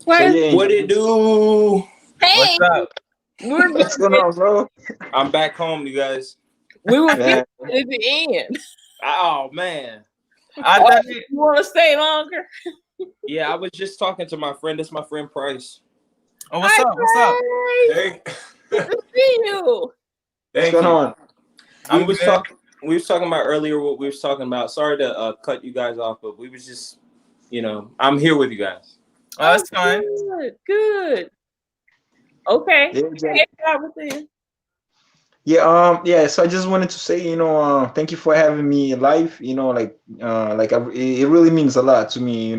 What it do? Hey, what's up? What's going on, bro? I'm back home, you guys. We were getting at the end. Oh man. You want to stay longer? Yeah, I was just talking to my friend. That's my friend Price. Oh, what's up? What's up? Hey. Good to see you. What's going on? We was talking about earlier what we was talking about. Sorry to cut you guys off, but we was just, I'm here with you guys. Oh, that's fine. Good. Okay. Yeah, Yeah. So I just wanted to say, thank you for having me live. It really means a lot to me.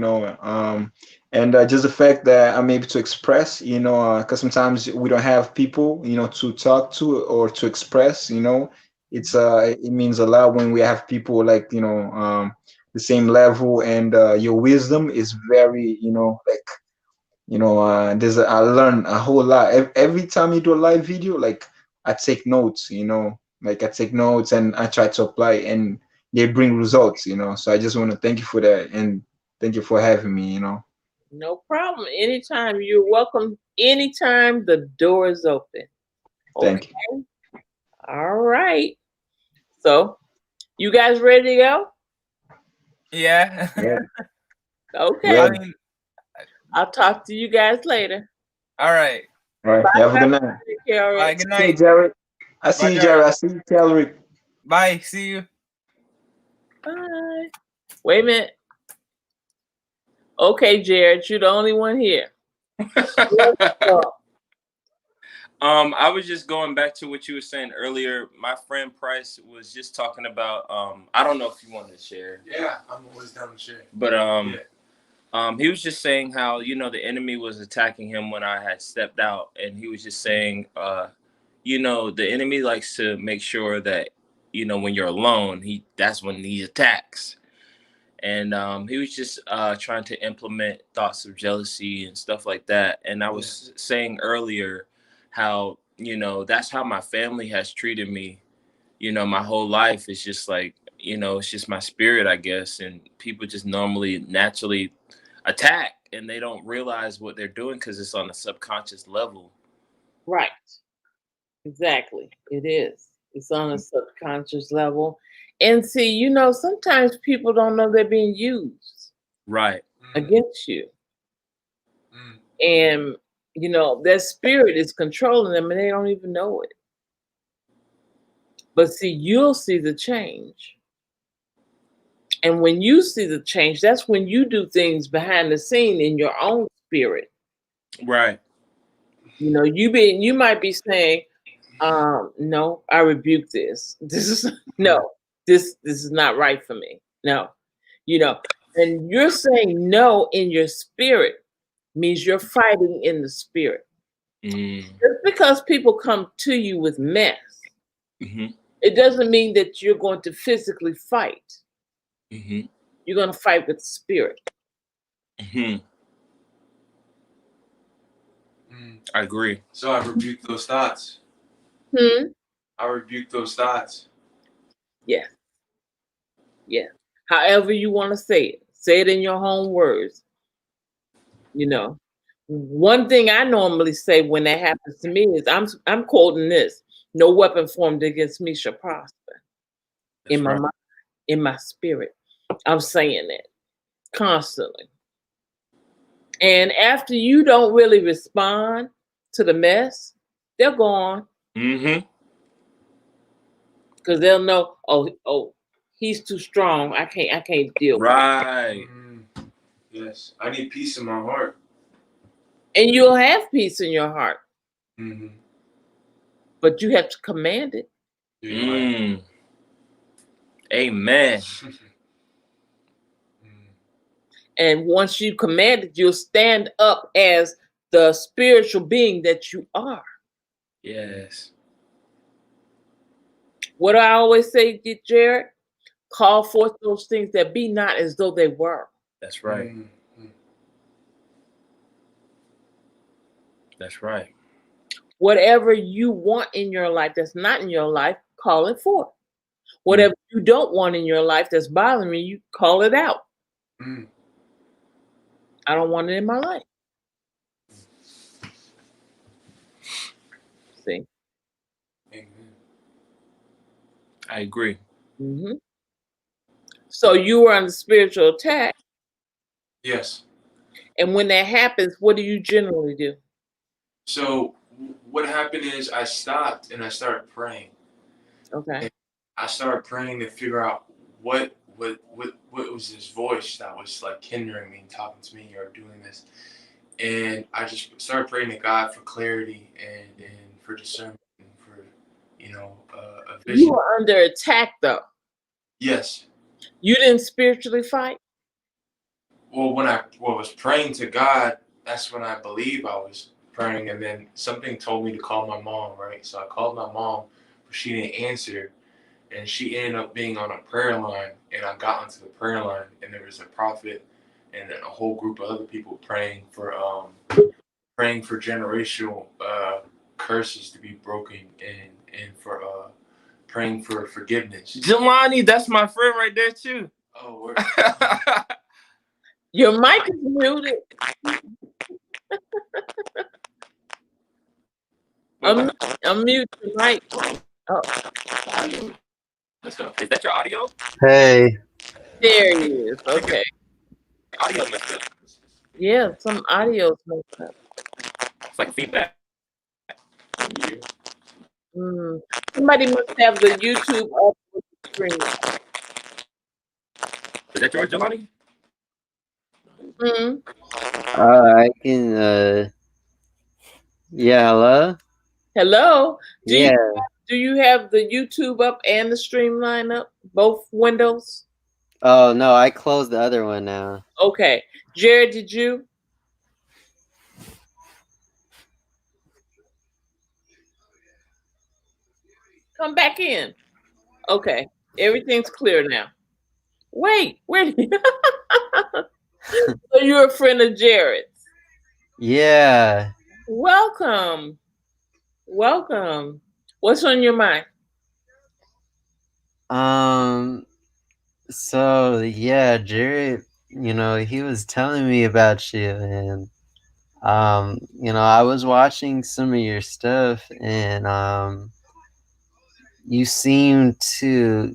And just the fact that I'm able to express, because sometimes we don't have people, to talk to or to express. It means a lot when we have people like, the same level, and your wisdom is very, like, I learn a whole lot every time you do a live video. Like, I take notes, like I take notes and I try to apply, and they bring results. So I just want to thank you for that, and thank you for having me. No problem. Anytime. You're welcome. Anytime the door is open. Okay. Thank you. All right. So, you guys ready to go? Yeah. Yeah. Okay. I Yeah. mean, I'll talk to you guys later. all right. All right. Bye, Have a good night. Carol. Bye. Good See you, night. Jared. I Bye, see you, Jared. Jared. I see you, Calric. Bye. See you. Bye. Wait a minute. Okay, Jared, you're the only one here. I was just going back to what you were saying earlier. My friend Price was just talking about. I don't know if you wanted to share. Yeah, I'm always down to share. But he was just saying how the enemy was attacking him when I had stepped out, and he was just saying, the enemy likes to make sure that when you're alone, that's when he attacks. And he was just trying to implement thoughts of jealousy and stuff like that. And I was saying earlier how, that's how my family has treated me, my whole life. It's just like, it's just my spirit, I guess. And people just naturally attack, and they don't realize what they're doing because it's on a subconscious level. Right. Exactly. It is. It's on a subconscious level. And see, sometimes people don't know they're being used Right. against you. Mm. And, their spirit is controlling them and they don't even know it. But see, you'll see the change. And when you see the change, that's when you do things behind the scene in your own spirit. Right. You might be saying, no, I rebuke this. This is not right for me. No, and you're saying no in your spirit means you're fighting in the spirit. Just because people come to you with mess, it doesn't mean that you're going to physically fight. You're going to fight with the spirit. I agree. So I rebuke those thoughts. I rebuke those thoughts. Yeah. Yeah. However you want to say it in your own words. One thing I normally say when that happens to me is I'm quoting this: "No weapon formed against me shall prosper." In my mind, in my spirit, I'm saying it constantly. And after you don't really respond to the mess, they're gone. Because they'll know, oh, he's too strong. I can't deal with it. Right. Yes. I need peace in my heart. And you'll have peace in your heart. But you have to command it. Amen. And once you command it, you'll stand up as the spiritual being that you are. Yes. What do I always say, Jared? Call forth those things that be not as though they were. That's right. That's right. Whatever you want in your life that's not in your life, call it forth. Whatever you don't want in your life that's bothering you, call it out. I don't want it in my life. See? Amen. I agree. So you were under spiritual attack. Yes. And when that happens, what do you generally do? So what happened is I stopped and I started praying. Okay. And I started praying to figure out what was this voice that was like hindering me and talking to me or doing this. And I just started praying to God for clarity and for discernment and for you know, a You vision. were under attack, though. Yes. You didn't spiritually fight? Well, when I was praying to God, that's when I believe I was praying, and then something told me to call my mom, right? So I called my mom, but she didn't answer, and she ended up being on a prayer line, and I got onto the prayer line, and there was a prophet and then a whole group of other people praying for generational curses to be broken, and for praying for forgiveness. Jelani, that's my friend right there too. Oh, word. Your mic is muted. Unmute your mic. Oh, Let's go. Is that your audio? Hey, there he is. Okay. Audio messed up. Yeah, some audio's messed up. It's like feedback. Somebody must have the YouTube up with the screen. Is that yours, Jelani? I can, yeah, hello? Hello? Yeah. Do you have the YouTube up and the Streamline up? Both windows? Oh, no, I closed the other one now. Okay. Jared, did you? Come back in. Okay. Everything's clear now. Wait. So you're a friend of Jared's? Yeah. Welcome. What's on your mind? So, yeah, Jared, you know, he was telling me about you, and, you know, I was watching some of your stuff, and, you seem to,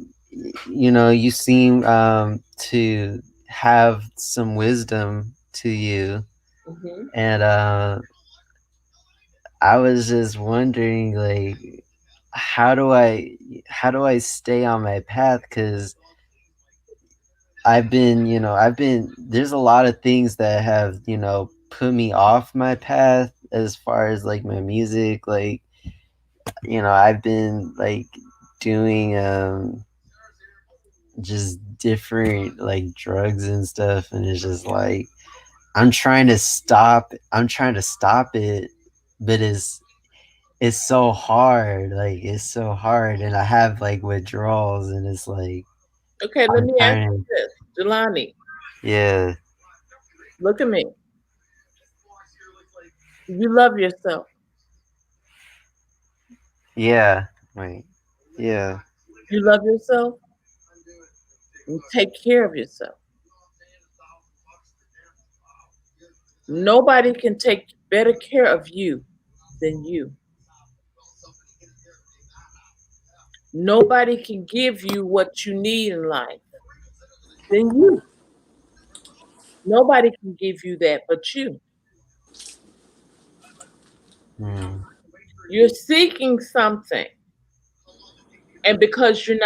to have some wisdom to you. And I was just wondering, like, how do I stay on my path? Because I've been there's a lot of things that have, put me off my path as far as like my music. Like, I've been like doing just different like drugs and stuff, and it's just like I'm trying to stop it, but it's so hard. Like, it's so hard, and I have like withdrawals, and it's like, okay, let me ask you this, Jelani. Yeah. Look at me. You love yourself. Yeah. Right. Yeah. You love yourself. You take care of yourself. Nobody can take better care of you than you. Nobody can give you what you need in life than you. Nobody can give you that but you. You're seeking something. And because you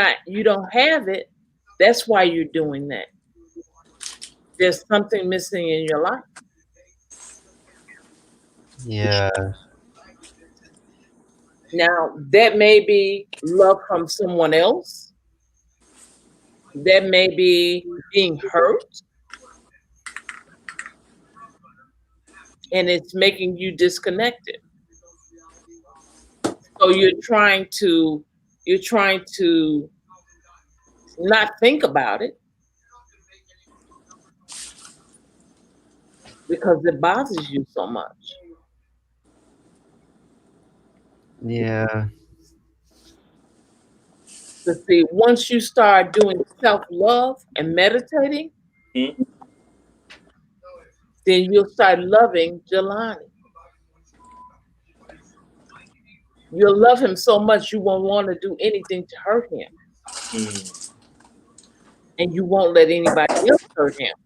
don't have it, that's why you're doing that. There's something missing in your life. Yeah. Now, that may be love from someone else. That may be being hurt. And it's making you disconnected. So you're trying to not think about it because it bothers you so much. Yeah. But see, once you start doing self-love and meditating, then you'll start loving Jelani. You'll love him so much you won't want to do anything to hurt him. And you won't let anybody else hurt him.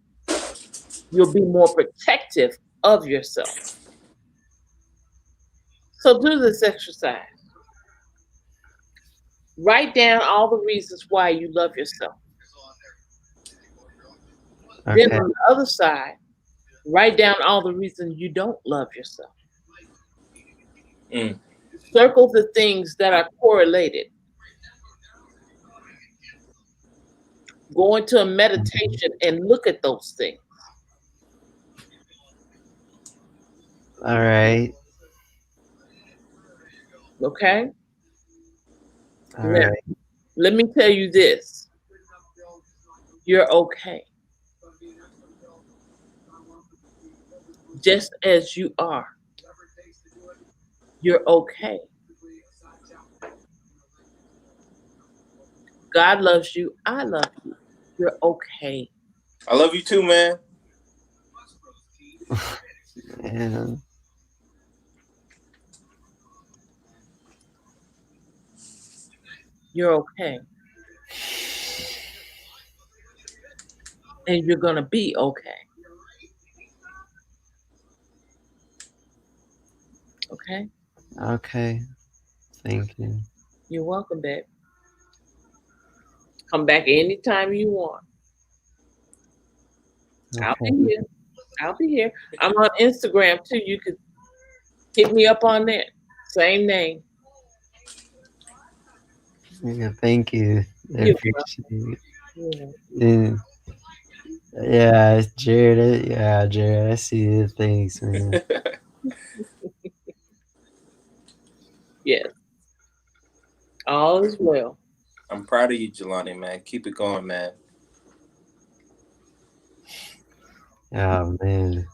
You'll be more protective of yourself. So do this exercise. Write down all the reasons why you love yourself. Okay. Then on the other side, write down all the reasons you don't love yourself. Circle the things that are correlated. Go into a meditation and look at those things. All right. Okay? All Now, right. let me tell you this. You're okay. Just as you are. You're okay. God loves you. I love you. You're okay. I love you too, man. Man. You're okay. And you're going to be okay. Okay? Okay. Thank you. You're welcome, babe. Come back anytime you want. I'll Okay. be here. I'll be here. I'm on Instagram too. You could hit me up on there. Same name. Yeah, thank you. I You're appreciate welcome. it. Yeah, Jared. Yeah, Jared. I see you. Thanks, man. Yes. All is well. I'm proud of you, Jelani, man. Keep it going, man. Oh man,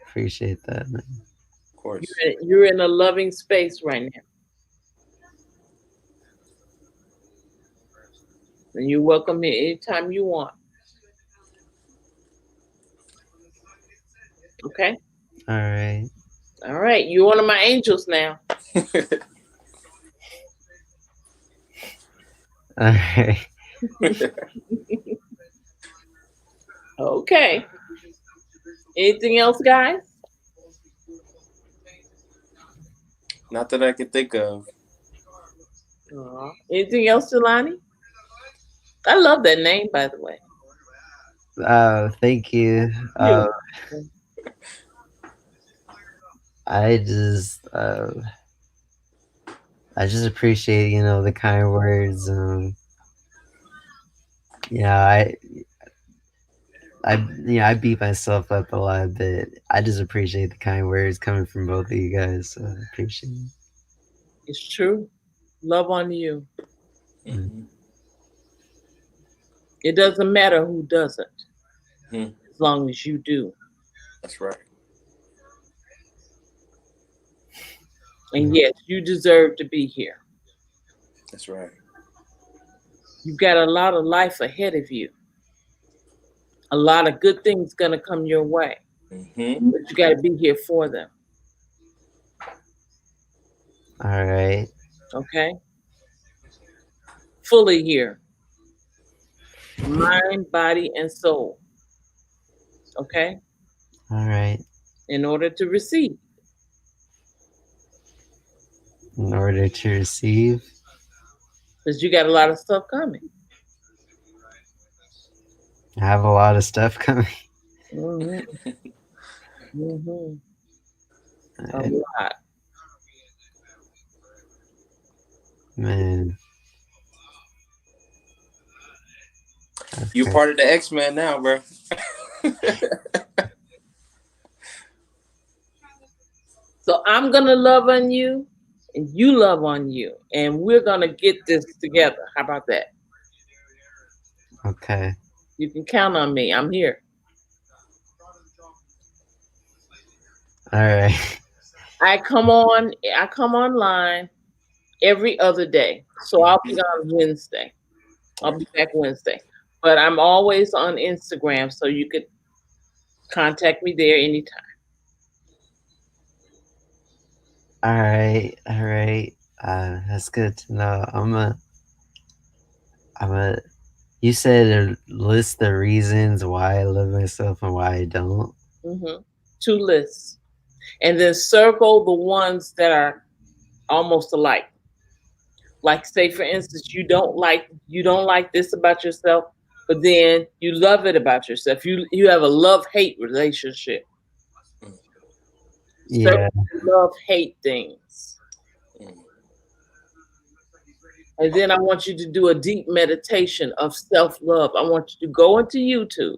appreciate that, man. Of course. You're in a loving space right now. And you're welcome here anytime you want. Okay? All right. All right. You're one of my angels now. All right. Okay. Anything else, guys? Not that I can think of. Anything else, Jelani? I love that name, by the way. Thank you. I just appreciate, the kind words. I beat myself up a lot, but I just appreciate the kind words coming from both of you guys. So I appreciate it. It's true. Love on you. Mm-hmm. It doesn't matter who doesn't, Mm-hmm. as long as you do. That's right. And yes, you deserve to be here. That's right. You've got a lot of life ahead of you. A lot of good things gonna come your way. Mm-hmm. But you got to be here for them. All right. Okay? Fully here. Mind, body, and soul. Okay? All right. In order to receive. In order to receive. Because you got a lot of stuff coming. I have a lot of stuff coming. Mm-hmm. Mm-hmm. A lot. Man. You're Okay. part of the X-Men now, bro. So I'm going to love on you, and you love on you, and we're going to get this together. How about that? Okay. You can count on me. I'm here. All right. I come online every other day. So I'll be on Wednesday. I'll be back Wednesday. But I'm always on Instagram, so you could contact me there anytime. All right. All right. That's good to know. You said list the reasons why I love myself and why I don't. Mm-hmm. 2 lists. And then circle the ones that are almost alike. Like, say for instance, you don't like this about yourself, but then you love it about yourself. You have a love-hate relationship. Yeah. Love-hate things. And then I want you to do a deep meditation of self-love. I want you to go into YouTube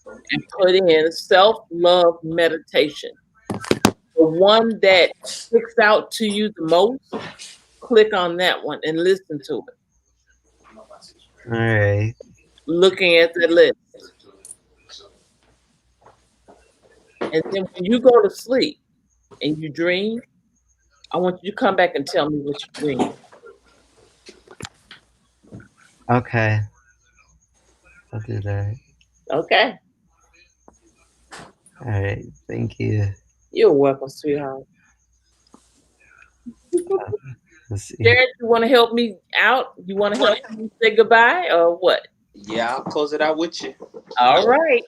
and put in self-love meditation. The one that sticks out to you the most, click on that one and listen to it. All right. Looking at the list. And then when you go to sleep and you dream, I want you to come back and tell me what you dream. Okay. I'll do that. Okay. All right. Thank you. You're welcome, sweetheart. Let's see. Jared, you want to help me out? You want to help me say goodbye or what? Yeah, I'll close it out with you. All right.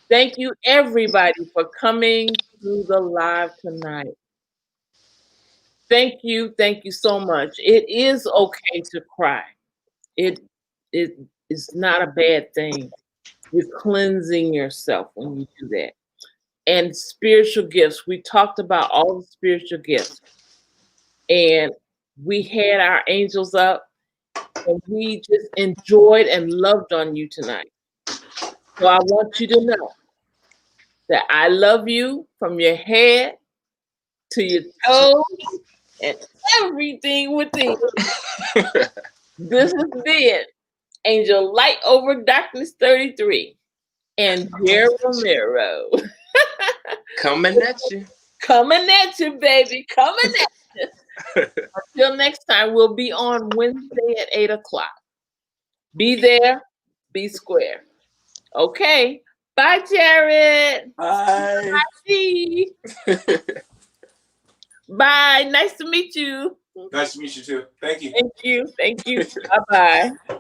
Thank you, everybody, for coming to the live tonight. Thank you so much. It is okay to cry. It is not a bad thing. You're cleansing yourself when you do that. And spiritual gifts. We talked about all the spiritual gifts. And we had our angels up. And we just enjoyed and loved on you tonight. So I want you to know that I love you from your head to your toes and everything within. This has been Angel Light Over Darkness 33 and Jared Romero. Coming at you. Coming at you, baby. Coming at you. Until next time, we'll be on Wednesday at 8 o'clock. Be there, be square. Okay. Bye, Jared. Bye. Bye. Bye. Nice to meet you. Nice to meet you too. Thank you. Thank you. Thank you. Bye-bye.